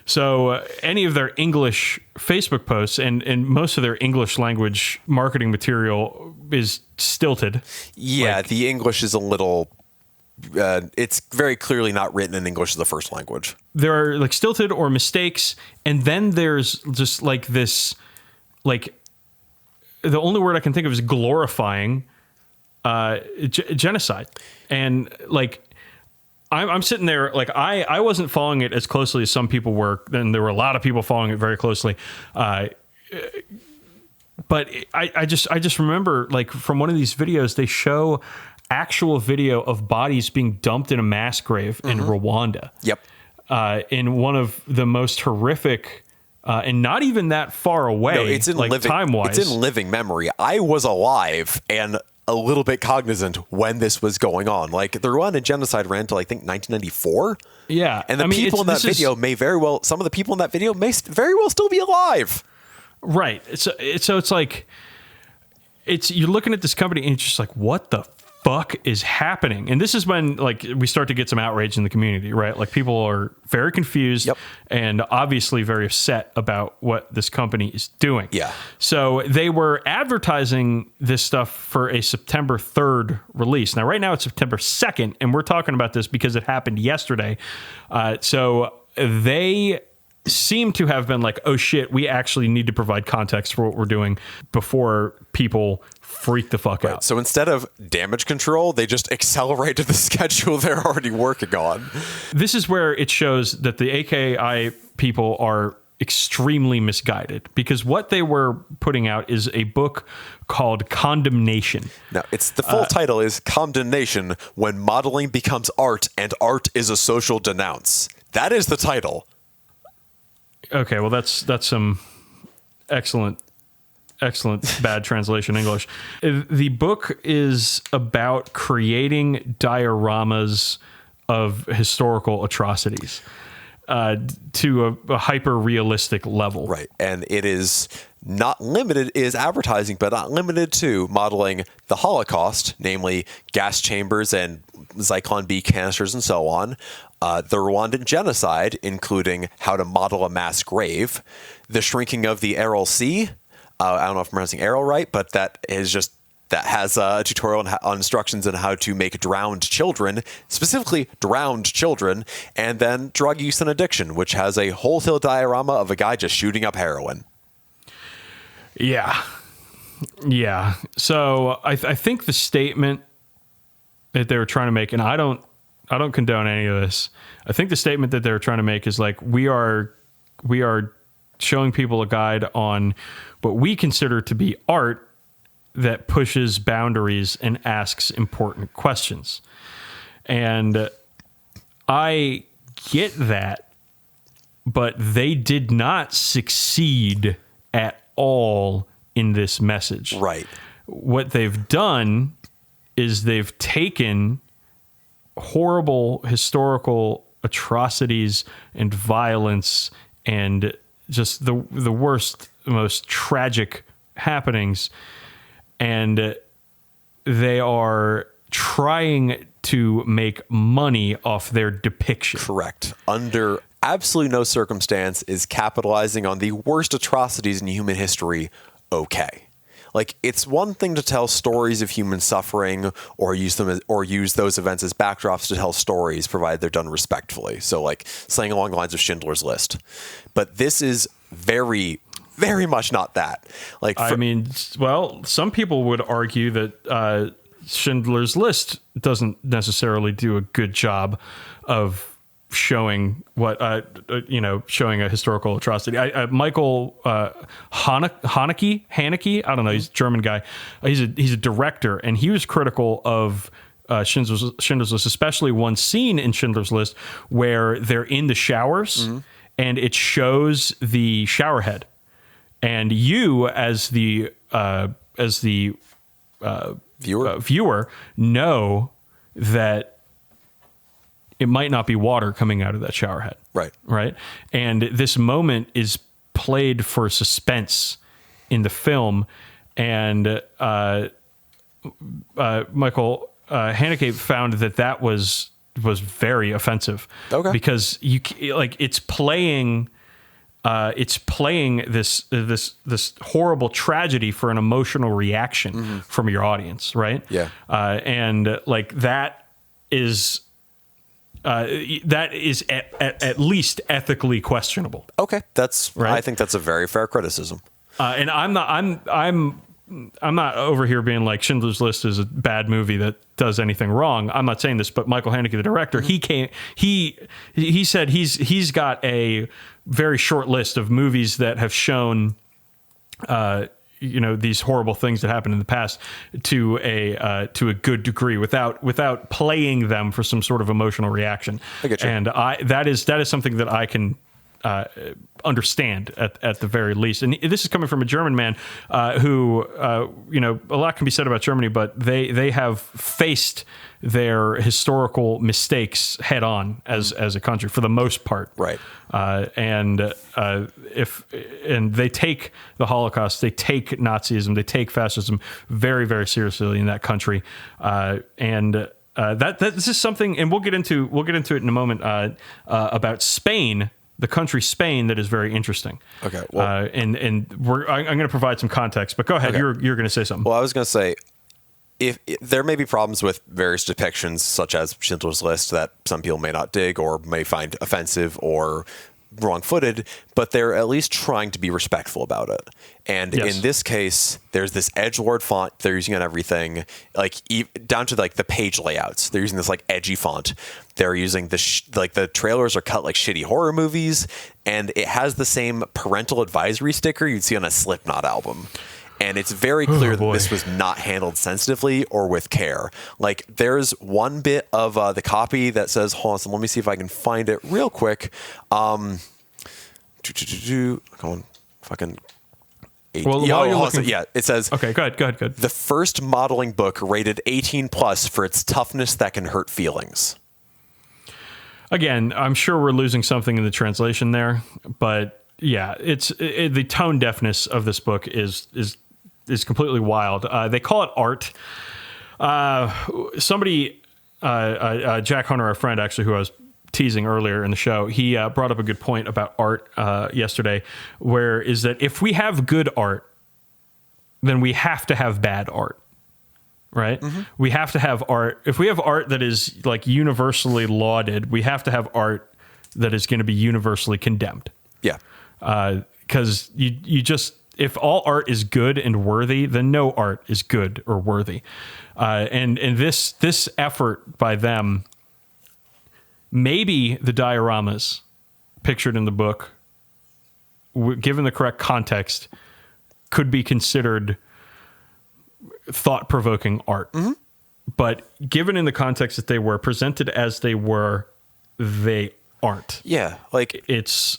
So any of their English Facebook posts and most of their English language marketing material is stilted. Yeah, the English is a little... it's very clearly not written in English as the first language. There are like stilted or mistakes, and then there's just like this, like the only word I can think of is glorifying genocide. And like I'm sitting there, like I wasn't following it as closely as some people were, and there were a lot of people following it very closely. But I just remember, like, from one of these videos, they show actual video of bodies being dumped in a mass grave in Rwanda. Yep. In one of the most horrific, and not even that far away. No, it's in like time-wise. It's in living memory. I was alive and a little bit cognizant when this was going on. Like, the Rwandan genocide ran until, I think, 1994. Yeah. And the people in that video some of the people in that video may very well still be alive. Right. So it's like, you're looking at this company and it's just like, what the fuck is happening? And this is when, like, we start to get some outrage in the community, right? Like, people are very confused and obviously very upset about what this company is doing. Yeah. So they were advertising this stuff for a September 3rd release. Now, right now it's September 2nd, and we're talking about this because it happened yesterday. So they seem to have been like, oh shit, we actually need to provide context for what we're doing before people freak the fuck out. So instead of damage control, they just accelerated the schedule they're already working on. This is where it shows that the AKI people are extremely misguided, because what they were putting out is a book called Condemnation. Now, it's the full title is Condemnation: When Modeling Becomes Art and Art is a Social Denounce. That is the title. Okay, well, that's some excellent bad translation English. The book is about creating dioramas of historical atrocities to a hyper-realistic level. Right, and it is not limited, is advertising, but not limited to modeling the Holocaust, namely gas chambers and Zyklon B canisters and so on, the Rwandan genocide, including how to model a mass grave, the shrinking of the Aral Sea. I don't know if I'm pronouncing Aral right, but that has a tutorial on instructions on how to make drowned children, specifically drowned children, and then drug use and addiction, which has a wholesale diorama of a guy just shooting up heroin. Yeah. So I think the statement that they were trying to make, and I don't condone any of this. I think the statement that they were trying to make is like, we are showing people a guide on what we consider to be art that pushes boundaries and asks important questions. And I get that, but they did not succeed at all in this message. Right. What they've done is they've taken horrible historical atrocities and violence and just the worst, most tragic happenings, and they are trying to make money off their depiction. Correct. Under absolutely no circumstance is capitalizing on the worst atrocities in human history okay. Like, it's one thing to tell stories of human suffering or use those events as backdrops to tell stories, provided they're done respectfully. So, like, saying along the lines of Schindler's List. But this is very, very much not that. Like, some people would argue that Schindler's List doesn't necessarily do a good job of showing showing a historical atrocity. Michael Haneke, I don't know, he's a German guy. He's a director, and he was critical of Schindler's List, especially one scene in Schindler's List where they're in the showers and it shows the shower head, and you as the viewer know that it might not be water coming out of that shower head. Right. And this moment is played for suspense in the film. And Michael Haneke found that was very offensive. Okay. Because it's playing this horrible tragedy for an emotional reaction from your audience, right? Yeah. And like that is at least ethically questionable. Okay, that's Right. I think that's a very fair criticism. And I'm not over here being like Schindler's List is a bad movie that does anything wrong. I'm not saying this, but Michael Haneke, the director, he said he's got a very short list of movies that have shown these horrible things that happened in the past to a good degree without playing them for some sort of emotional reaction. I get you. And that is something that I can understand at the very least. And this is coming from a German man who, a lot can be said about Germany, but they have faced their historical mistakes head on as a country for the most part. Right. And they take the Holocaust, they take Nazism, they take fascism very, very seriously in that country. This is something, and we'll get into it in a moment, about Spain, the country Spain, that is very interesting. Okay. Well, I'm going to provide some context, but go ahead. Okay. You're going to say something. well, I was going to say, if there may be problems with various depictions, such as Schindler's List, that some people may not dig or may find offensive or wrong-footed, but they're at least trying to be respectful about it. And Yes. in this case, there's this edgelord font they're using on everything, down to the page layouts. They're using this edgy font. They're using the trailers are cut like shitty horror movies, and it has the same parental advisory sticker you'd see on a Slipknot album. And it's very clear that this was not handled sensitively or with care. There's one bit of the copy that says, hold on, so let me see if I can find it real quick. Come on, fucking 8. Well, while you're looking, it says, okay, go ahead. the first modeling book rated 18 plus for its toughness that can hurt feelings. Again, I'm sure we're losing something in the translation there, but yeah, the tone deafness of this book is completely wild. They call it art. Somebody, Jack Hunter, our friend, actually, who I was teasing earlier in the show, he brought up a good point about art yesterday, where is that if we have good art, then we have to have bad art. Right? Mm-hmm. We have to have art. If we have art that is universally lauded, we have to have art that is going to be universally condemned. Yeah. Because you just, if all art is good and worthy, then no art is good or worthy. And this effort by them, maybe the dioramas pictured in the book, given the correct context, could be considered thought-provoking art. Mm-hmm. But given in the context that they were presented as they were, they aren't. Yeah, it's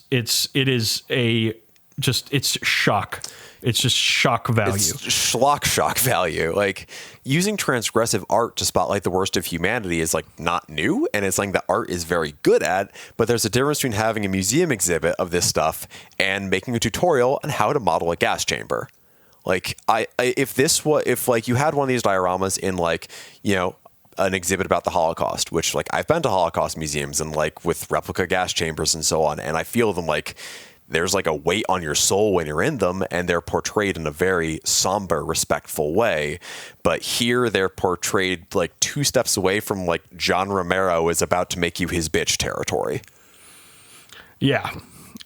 shock. It's just shock value. It's shock value. Using transgressive art to spotlight the worst of humanity is not new, and it's something that art is very good at. But there's a difference between having a museum exhibit of this stuff and making a tutorial on how to model a gas chamber. If you had one of these dioramas in an exhibit about the Holocaust, which I've been to Holocaust museums and with replica gas chambers and so on, and I feel them there's a weight on your soul when you're in them, and they're portrayed in a very somber, respectful way. But here they're portrayed 2 steps away from John Romero is about to make you his bitch territory. Yeah.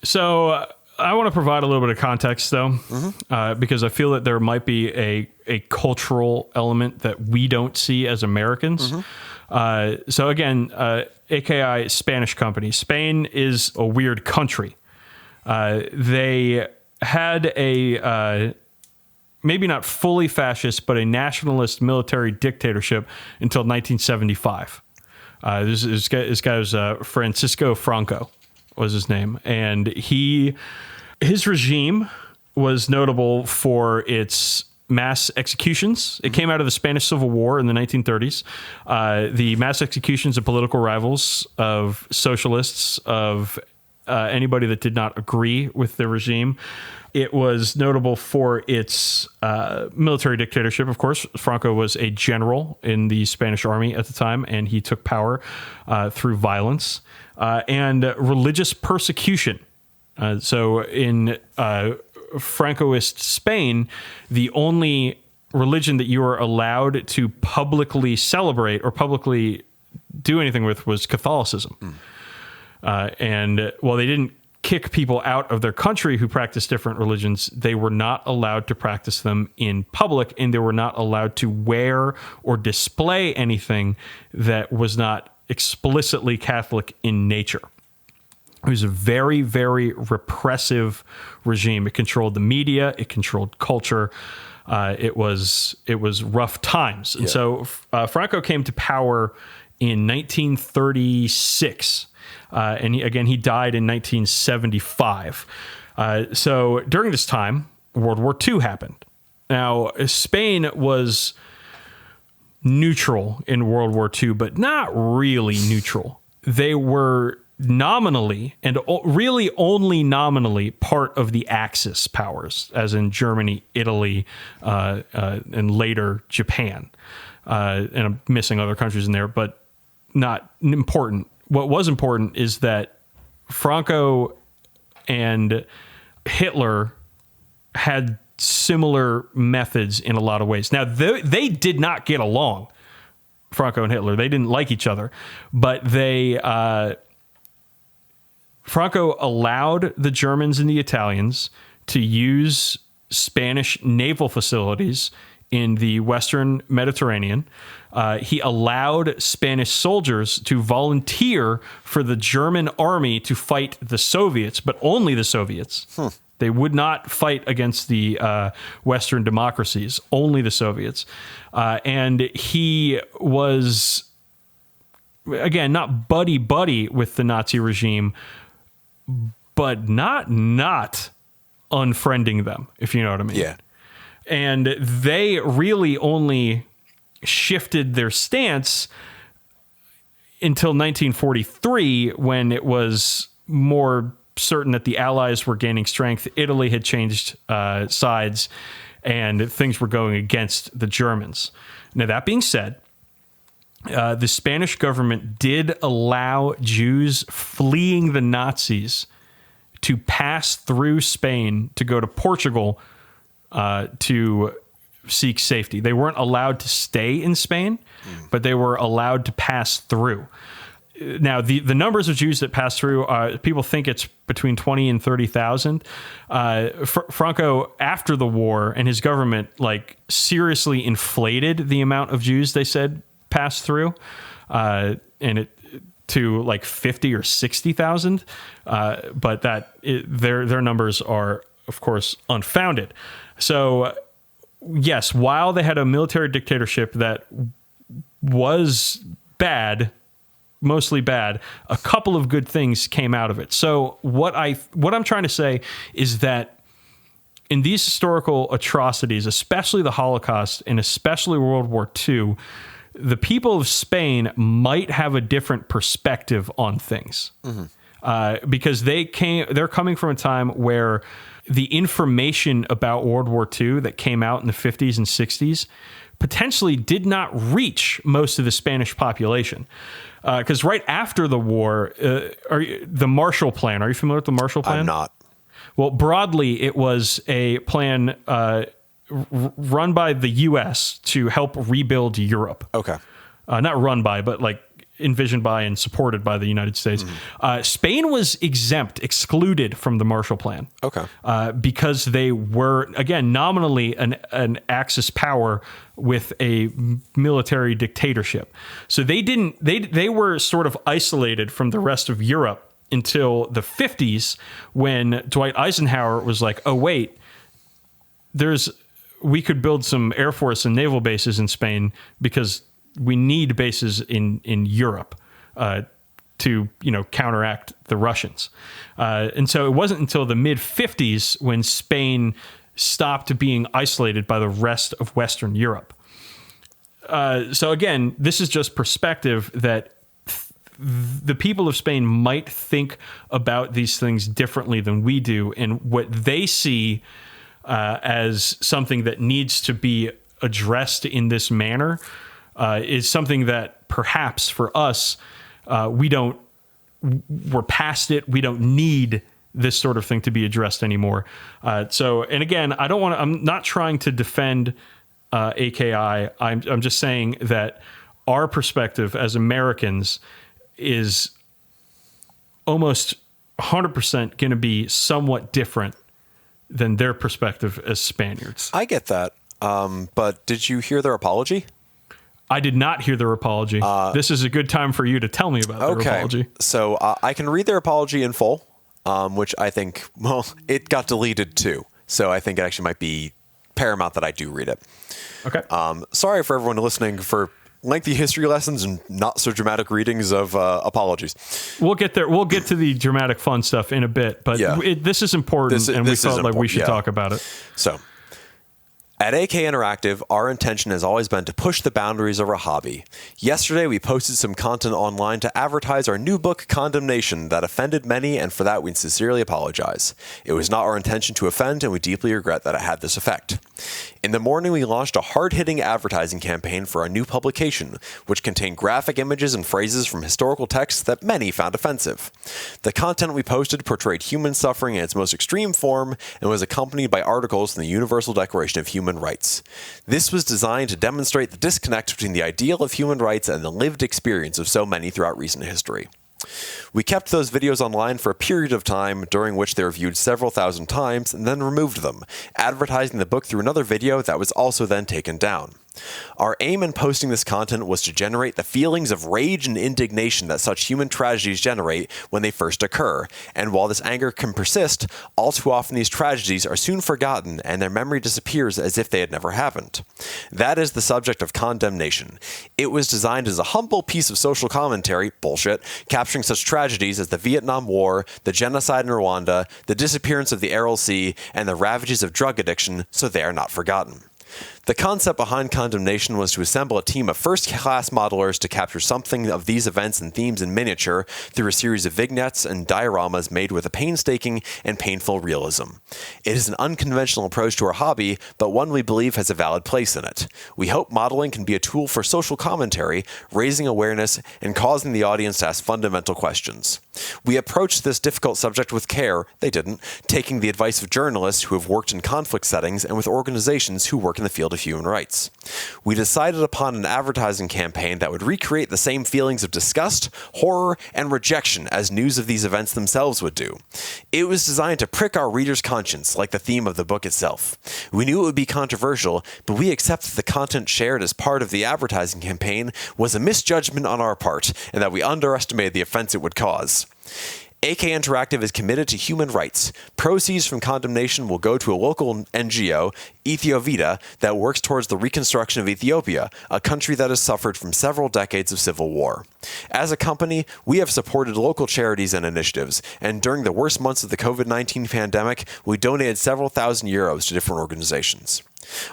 So I want to provide a little bit of context, though, mm-hmm. Because I feel that there might be a cultural element that we don't see as Americans. Mm-hmm. So again, AKI Spanish company. Spain is a weird country. They had a maybe not fully fascist, but a nationalist military dictatorship until 1975. This guy was Francisco Franco. was his name. And his regime was notable for its mass executions. It came out of the Spanish Civil War in the 1930s. The mass executions of political rivals, of socialists, of anybody that did not agree with the regime. It was notable for its military dictatorship, of course. Franco was a general in the Spanish army at the time, and he took power through violence and religious persecution. So in Francoist Spain, the only religion that you were allowed to publicly celebrate or publicly do anything with was Catholicism. And while they didn't kick people out of their country who practiced different religions, they were not allowed to practice them in public, and they were not allowed to wear or display anything that was not explicitly Catholic in nature. It was a very, very repressive regime. It controlled the media. It controlled culture. It was rough times. And so Franco came to power in 1936. And he died in 1975. So during this time, World War II happened. Now, Spain was neutral in World War II, but not really neutral. They were nominally, and really only nominally, part of the Axis powers, as in Germany, Italy, and later Japan. And I'm missing other countries in there, but not important. What was important is that Franco and Hitler had similar methods in a lot of ways. Now, they did not get along, Franco and Hitler. They didn't like each other, but Franco allowed the Germans and the Italians to use Spanish naval facilities in the Western Mediterranean. He allowed Spanish soldiers to volunteer for the German army to fight the Soviets, but only the Soviets. They would not fight against the Western democracies, only the Soviets. And he was, again, not buddy-buddy with the Nazi regime, but not unfriending them, if you know what I mean. Yeah. And they really only shifted their stance until 1943, when it was more certain that the Allies were gaining strength. Italy had changed sides, and things were going against the Germans. Now, that being said, the Spanish government did allow Jews fleeing the Nazis to pass through Spain to go to Portugal to seek safety. They weren't allowed to stay in Spain, but they were allowed to pass through. Now, the numbers of Jews that pass through, people think it's between 20 and 30,000. Franco, after the war, and his government, seriously inflated the amount of Jews they said passed through, and it to 50 or 60,000. But their numbers are, of course, unfounded. So, yes, while they had a military dictatorship that was bad, mostly bad, a couple of good things came out of it. So what I'm trying to say is that in these historical atrocities, especially the Holocaust and especially World War II, the people of Spain might have a different perspective on things. Because they're coming from a time where the information about World War II that came out in the 50s and 60s potentially did not reach most of the Spanish population. Because right after the war, the Marshall Plan, are you familiar with the Marshall Plan? I'm not. Well, broadly, it was a plan run by the U.S. to help rebuild Europe. Okay. Not run by, but envisioned by and supported by the United States. Spain was excluded from the Marshall Plan. Okay. Because they were, again, nominally an Axis power with a military dictatorship. So they were sort of isolated from the rest of Europe until the 50s, when Dwight Eisenhower was like, oh, wait, we could build some Air Force and naval bases in Spain because we need bases in Europe to, counteract the Russians. And so it wasn't until the mid-50s when Spain stopped being isolated by the rest of Western Europe. So again, this is just perspective that the people of Spain might think about these things differently than we do, and what they see as something that needs to be addressed in this manner is something that perhaps for us, we're past it. We don't need this sort of thing to be addressed anymore. And again, I'm not trying to defend AKI. I'm just saying that our perspective as Americans is almost 100% going to be somewhat different than their perspective as Spaniards. I get that. But did you hear their apology? I did not hear their apology. This is a good time for you to tell me about their apology. So I can read their apology in full, which I think, it got deleted too. So I think it actually might be paramount that I do read it. Okay. Sorry for everyone listening for lengthy history lessons and not so dramatic readings of apologies. We'll get there. We'll get to the dramatic fun stuff in a bit, but this is important, and we felt like we should talk about it. So, at AK Interactive, our intention has always been to push the boundaries of our hobby. Yesterday, we posted some content online to advertise our new book, Condemnation, that offended many, and for that, we sincerely apologize. It was not our intention to offend, and we deeply regret that it had this effect. In the morning, we launched a hard-hitting advertising campaign for our new publication, which contained graphic images and phrases from historical texts that many found offensive. The content we posted portrayed human suffering in its most extreme form and was accompanied by articles from the Universal Declaration of Human Rights. This was designed to demonstrate the disconnect between the ideal of human rights and the lived experience of so many throughout recent history. We kept those videos online for a period of time during which they were viewed several thousand times and then removed them, advertising the book through another video that was also then taken down. Our aim in posting this content was to generate the feelings of rage and indignation that such human tragedies generate when they first occur, and while this anger can persist, all too often these tragedies are soon forgotten and their memory disappears as if they had never happened. That is the subject of Condemnation. It was designed as a humble piece of social commentary, bullshit, capturing such tragedies as the Vietnam War, the genocide in Rwanda, the disappearance of the Aral Sea, and the ravages of drug addiction, so they are not forgotten. The concept behind Condemnation was to assemble a team of first-class modelers to capture something of these events and themes in miniature through a series of vignettes and dioramas made with a painstaking and painful realism. It is an unconventional approach to our hobby, but one we believe has a valid place in it. We hope modeling can be a tool for social commentary, raising awareness, and causing the audience to ask fundamental questions. We approached this difficult subject with care, they didn't, taking the advice of journalists who have worked in conflict settings and with organizations who work in the field of human rights. We decided upon an advertising campaign that would recreate the same feelings of disgust, horror, and rejection as news of these events themselves would do. It was designed to prick our reader's conscience, like the theme of the book itself. We knew it would be controversial, but we accept that the content shared as part of the advertising campaign was a misjudgment on our part, and that we underestimated the offense it would cause. AK Interactive is committed to human rights. Proceeds from Condemnation will go to a local NGO, Ethiovita, that works towards the reconstruction of Ethiopia, a country that has suffered from several decades of civil war. As a company, we have supported local charities and initiatives, and during the worst months of the COVID-19 pandemic, we donated several thousand euros to different organizations.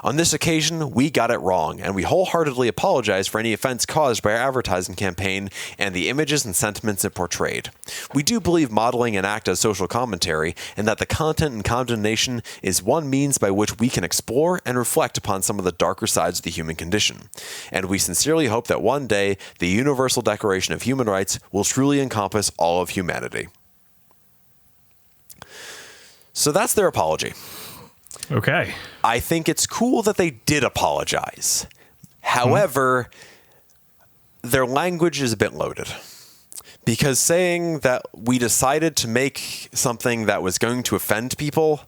On this occasion, we got it wrong, and we wholeheartedly apologize for any offense caused by our advertising campaign and the images and sentiments it portrayed. We do believe modeling and act as social commentary, and that the content in Condemnation is one means by which we can explore and reflect upon some of the darker sides of the human condition. And we sincerely hope that one day, the Universal Declaration of Human Rights will truly encompass all of humanity. So that's their apology. Okay. I think it's cool that they did apologize. However, their language is a bit loaded. Because saying that we decided to make something that was going to offend people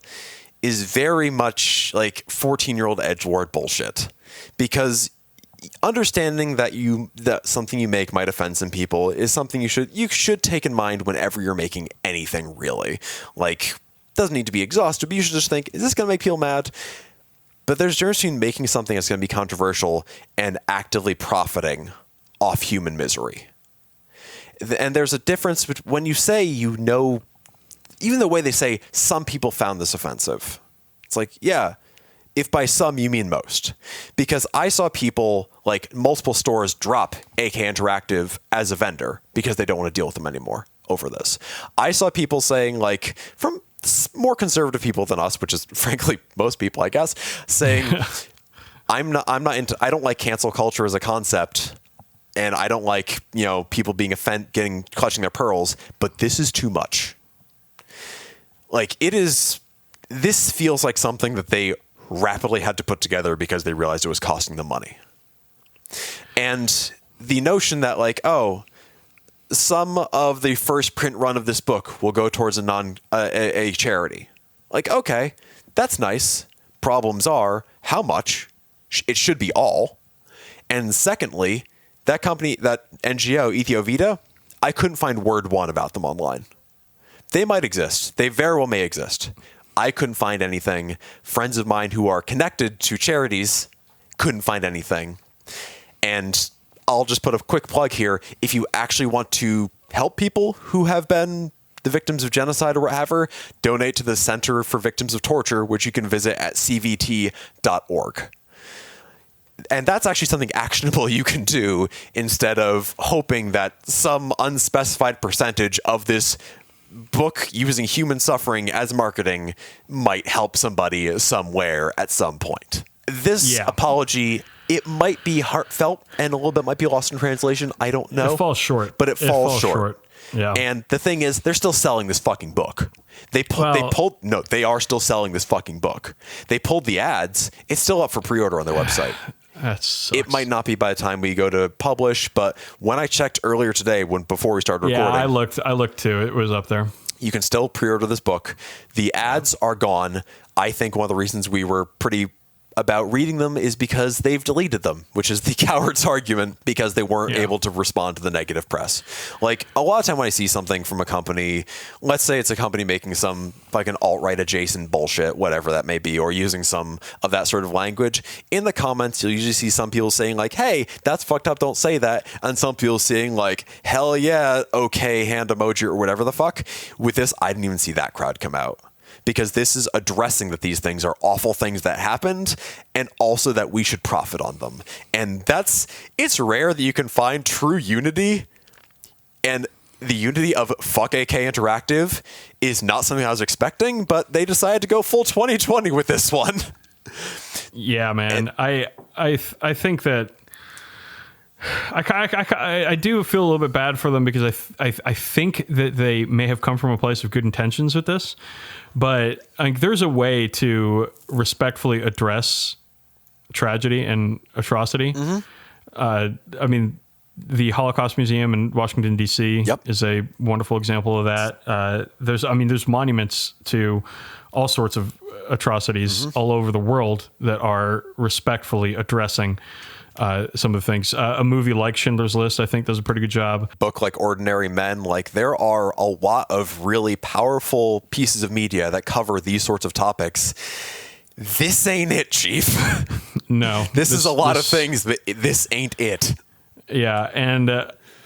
is very much like 14-year-old edgelord bullshit. Because understanding that something you make might offend some people is something you should take in mind whenever you're making anything, really. Like, doesn't need to be exhaustive, but you should just think, is this going to make people mad? But there's a difference between making something that's going to be controversial and actively profiting off human misery. And there's a difference when you say, even the way they say some people found this offensive. It's like, yeah, if by some you mean most. Because I saw people, like multiple stores, drop AK Interactive as a vendor because they don't want to deal with them anymore over this. I saw people saying, like, from more conservative people than us, which is frankly most people, I guess, saying, I don't like cancel culture as a concept, and I don't like, people being clutching their pearls, but this is too much. Like, this feels like something that they rapidly had to put together because they realized it was costing them money. And the notion that, like, some of the first print run of this book will go towards a charity. Like, okay, that's nice. Problems are, how much? It should be all. And secondly, that company, that NGO, Ethiovita, I couldn't find word one about them online. They might exist. They very well may exist. I couldn't find anything. Friends of mine who are connected to charities couldn't find anything. And I'll just put a quick plug here. If you actually want to help people who have been the victims of genocide or whatever, donate to the Center for Victims of Torture, which you can visit at cvt.org. And that's actually something actionable you can do instead of hoping that some unspecified percentage of this book using human suffering as marketing might help somebody somewhere at some point. This apology, it might be heartfelt and a little bit might be lost in translation. I don't know. It falls short. But it falls short. Yeah. And the thing is, they're still selling this fucking book. They are still selling this fucking book. They pulled the ads. It's still up for pre-order on their website. That sucks. It might not be by the time we go to publish, but when I checked earlier today, before we started recording, I looked too. It was up there. You can still pre-order this book. The ads are gone. I think one of the reasons we were pretty about reading them is because they've deleted them, which is the coward's argument, because they weren't able to respond to the negative press. Like, a lot of time when I see something from a company, let's say it's a company making some like an alt-right adjacent bullshit, whatever that may be, or using some of that sort of language, in the comments you'll usually see some people saying like, hey, that's fucked up, don't say that, and some people saying like, hell yeah, okay, hand emoji or whatever the fuck. With this, I didn't even see that crowd come out. Because this is addressing that these things are awful things that happened, and also that we should profit on them. And it's rare that you can find true unity, and the unity of fuck AK Interactive is not something I was expecting, but they decided to go full 2020 with this one. Yeah, man. And I think that I do feel a little bit bad for them, because I think that they may have come from a place of good intentions with this, but there's a way to respectfully address tragedy and atrocity. Mm-hmm. I mean, the Holocaust Museum in Washington, D.C. is a wonderful example of that. There's monuments to all sorts of atrocities all over the world that are respectfully addressing some of the things. A movie like Schindler's List, I think, does a pretty good job. Book like Ordinary Men, like there are a lot of really powerful pieces of media that cover these sorts of topics. This ain't it, Chief. No. This is a lot of things, but this ain't it. Yeah, and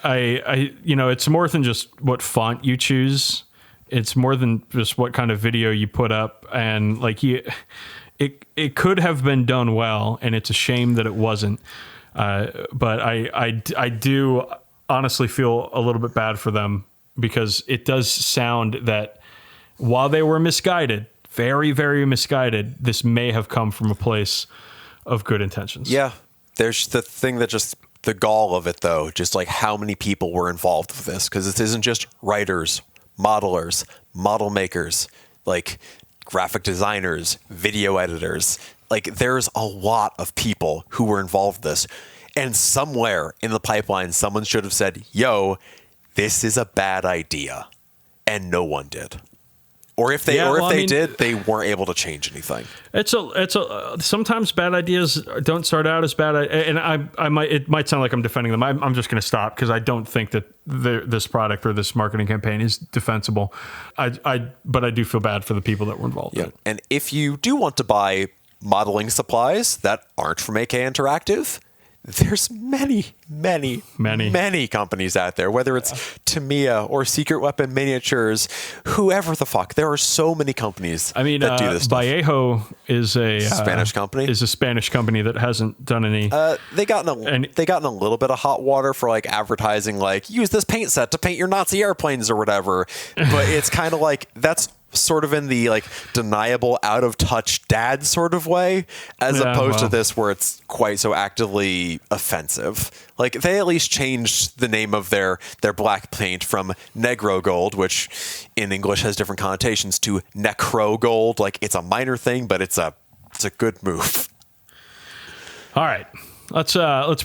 I it's more than just what font you choose. It's more than just what kind of video you put up, and like it could have been done well, and it's a shame that it wasn't. But I do honestly feel a little bit bad for them, because it does sound that while they were misguided, very, very misguided, this may have come from a place of good intentions. Yeah. There's the thing that just the gall of it, though, just like how many people were involved with this, because this isn't just writers, modelers, model makers, like graphic designers, video editors. Like there's a lot of people who were involved in this, and somewhere in the pipeline, someone should have said, yo, this is a bad idea. And no one did. Or if they did, they weren't able to change anything. It's sometimes bad ideas don't start out as bad, and it might sound like I'm defending them. I'm just going to stop, because I don't think that this product or this marketing campaign is defensible. But I do feel bad for the people that were involved in it. And if you do want to buy modeling supplies that aren't from AK Interactive, there's many companies out there, whether it's Tamiya or Secret Weapon Miniatures, whoever the fuck. There are so many companies that do this stuff. Vallejo is a Spanish company. Is a Spanish company that hasn't done any. They got in a little bit of hot water for like advertising, like use this paint set to paint your Nazi airplanes or whatever. But it's kind of like that's sort of in the like deniable, out of touch dad sort of way, as opposed to this where it's quite so actively offensive. Like they at least changed the name of their black paint from Negro Gold, which in English has different connotations, to Necro Gold. Like it's a minor thing, but it's a good move. All right. Let's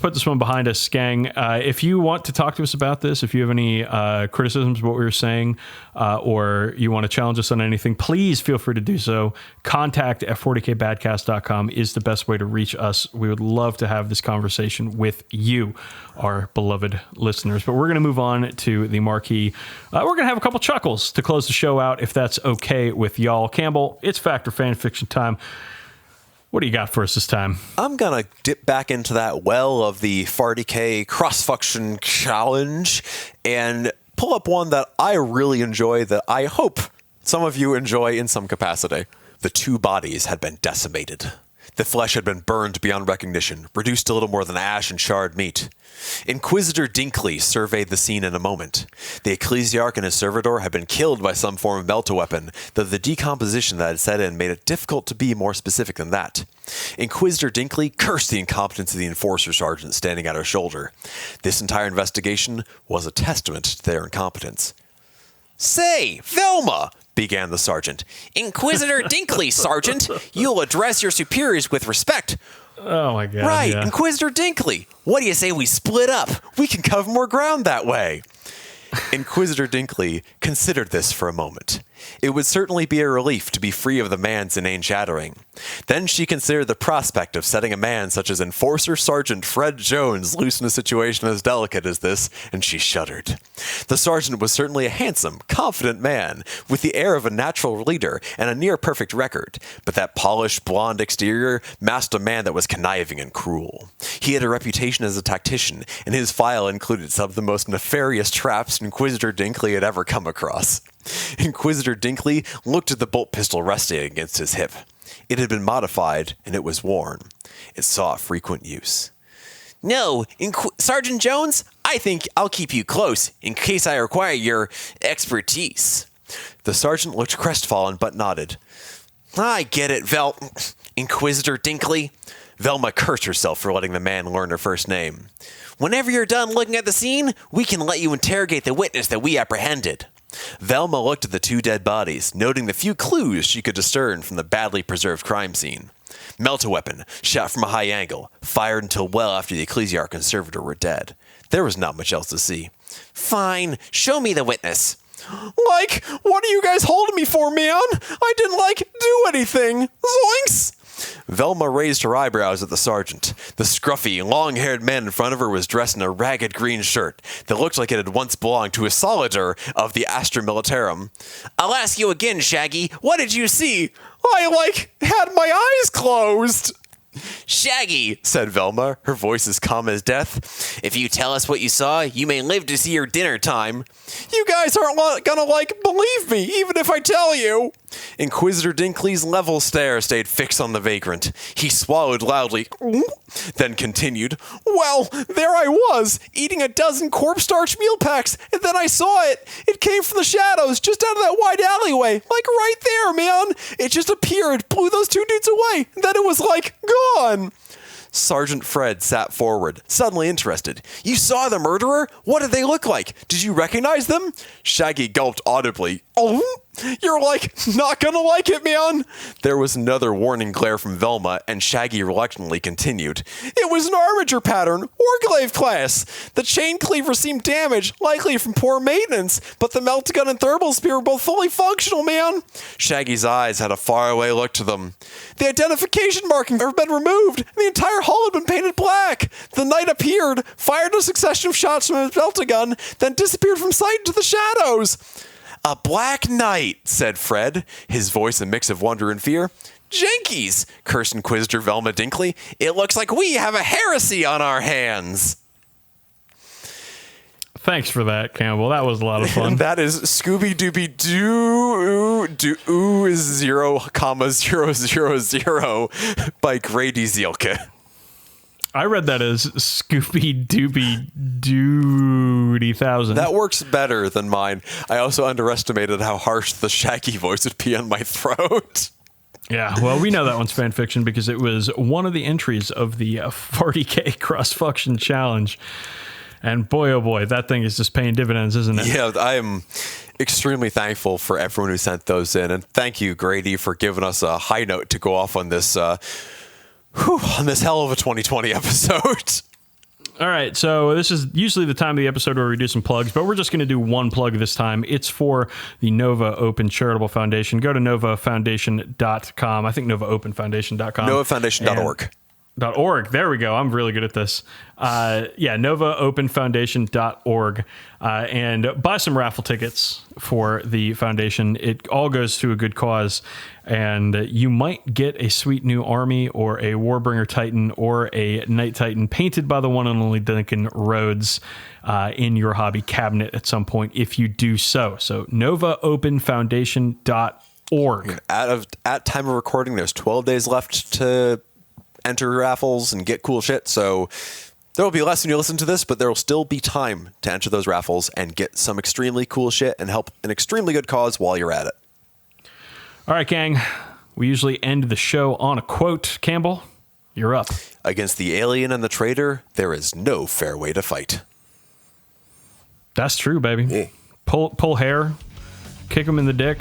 put this one behind us, gang. If you want to talk to us about this, if you have any criticisms of what we were saying, or you want to challenge us on anything, please feel free to do so. Contact at 40kbadcast.com is the best way to reach us. We would love to have this conversation with you, our beloved listeners. But we're going to move on to the marquee. We're going to have a couple chuckles to close the show out, if that's okay with y'all. Campbell, it's Fact or Fan Fiction time. What do you got for us this time? I'm going to dip back into that well of the 40K cross-function challenge and pull up one that I really enjoy, that I hope some of you enjoy in some capacity. The two bodies had been decimated. The flesh had been burned beyond recognition, reduced to little more than ash and charred meat. Inquisitor Dinkley surveyed the scene in a moment. The ecclesiarch and his servitor had been killed by some form of melta-weapon, though the decomposition that had set in made it difficult to be more specific than that. Inquisitor Dinkley cursed the incompetence of the enforcer sergeant standing at her shoulder. This entire investigation was a testament to their incompetence. "Say, Velma!" began the sergeant. "Inquisitor Dinkley, Sergeant! You'll address your superiors with respect." Oh, my God. Right, yeah. Inquisitor Dinkley. What do you say we split up? We can cover more ground that way. Inquisitor Dinkley considered this for a moment. It would certainly be a relief to be free of the man's inane chattering. Then she considered the prospect of setting a man such as Enforcer Sergeant Fred Jones loose in a situation as delicate as this, and she shuddered. The sergeant was certainly a handsome, confident man, with the air of a natural leader and a near-perfect record, but that polished, blonde exterior masked a man that was conniving and cruel. He had a reputation as a tactician, and his file included some of the most nefarious traps Inquisitor Dinkley had ever come across. Inquisitor Dinkley looked at the bolt pistol resting against his hip. It had been modified, and it was worn. It saw frequent use. "No, Sergeant Jones, I think I'll keep you close, in case I require your expertise." The sergeant looked crestfallen, but nodded. "I get it, Inquisitor Dinkley." Velma cursed herself for letting the man learn her first name. "Whenever you're done looking at the scene, we can let you interrogate the witness that we apprehended." Velma looked at the two dead bodies, noting the few clues she could discern from the badly preserved crime scene. Melta-weapon, shot from a high angle, fired until well after the ecclesiarch and servitor were dead. There was not much else to see. "Fine, show me the witness." "Like, what are you guys holding me for, man? I didn't, do anything. Zoinks!" Velma raised her eyebrows at the sergeant. The scruffy, long-haired man in front of her was dressed in a ragged green shirt that looked like it had once belonged to a soldier of the Astra Militarum. "I'll ask you again, Shaggy. What did you see?" "I, had my eyes closed." "Shaggy," said Velma, her voice as calm as death, "if you tell us what you saw, you may live to see your dinner time." "You guys aren't gonna, believe me, even if I tell you." Inquisitor Dinkley's level stare stayed fixed on the vagrant. He swallowed loudly, then continued, "Well, there I was, eating a dozen corpse starch meal packs, and then I saw it. It came from the shadows, just out of that wide alleyway, right there, man. It just appeared, blew those two dudes away, and then it was, gone." Sergeant Fred sat forward, suddenly interested. "You saw the murderer? What did they look like? Did you recognize them?" Shaggy gulped audibly. "Oh, you're not gonna like it, man." There was another warning glare from Velma, and Shaggy reluctantly continued. "It was an armature pattern, Warglaive class. The chain cleaver seemed damaged, likely from poor maintenance, but the meltagun and thermal spear were both fully functional, man." Shaggy's eyes had a faraway look to them. "The identification markings have been removed, and the entire hull had been painted black. The knight appeared, fired a succession of shots from his meltagun, then disappeared from sight into the shadows." A black knight, said Fred, his voice a mix of wonder and fear. Jinkies, Kirsten quizzed her Velma Dinkley. It looks like we have a heresy on our hands. Thanks for that, Campbell. That was a lot of fun. That is Scooby Dooby Doo 0,000 by Grady Zielke. I read that as Scooby Dooby Doody Thousand. That works better than mine. I also underestimated how harsh the Shaggy voice would be on my throat. Yeah, well, we know that one's fan fiction because it was one of the entries of the 40K cross-function challenge. And boy, oh boy, that thing is just paying dividends, isn't it? Yeah, I am extremely thankful for everyone who sent those in. And thank you, Grady, for giving us a high note to go off on this hell of a 2020 episode. All right, so this is usually the time of the episode where we do some plugs, but we're just going to do one plug this time. It's for the Nova Open Charitable Foundation. Go to novafoundation.com. I think novaopenfoundation.com. novafoundation.org. .org. There we go. I'm really good at this. novaopenfoundation.org. And buy some raffle tickets for the foundation. It all goes to a good cause. And you might get a sweet new army or a Warbringer Titan or a Knight Titan painted by the one and only Duncan Rhodes in your hobby cabinet at some point if you do so. So novaopenfoundation.org. At time of recording, there's 12 days left to enter raffles and get cool shit. So there will be less when you listen to this, but there will still be time to enter those raffles and get some extremely cool shit and help an extremely good cause while you're at it. All right, gang. We usually end the show on a quote. Campbell, you're up. Against the alien and the traitor, there is no fair way to fight. That's true, baby. Yeah. Pull hair, kick him in the dick,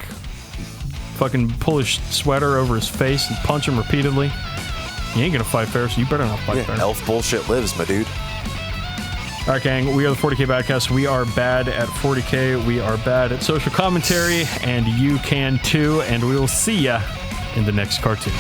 fucking pull his sweater over his face and punch him repeatedly. You ain't gonna fight fair, so you better not fight fair. Elf bullshit lives, my dude. All right, gang. We are the 40K Badcast. We are bad at 40K. We are bad at social commentary, and you can too. And we will see ya in the next cartoon.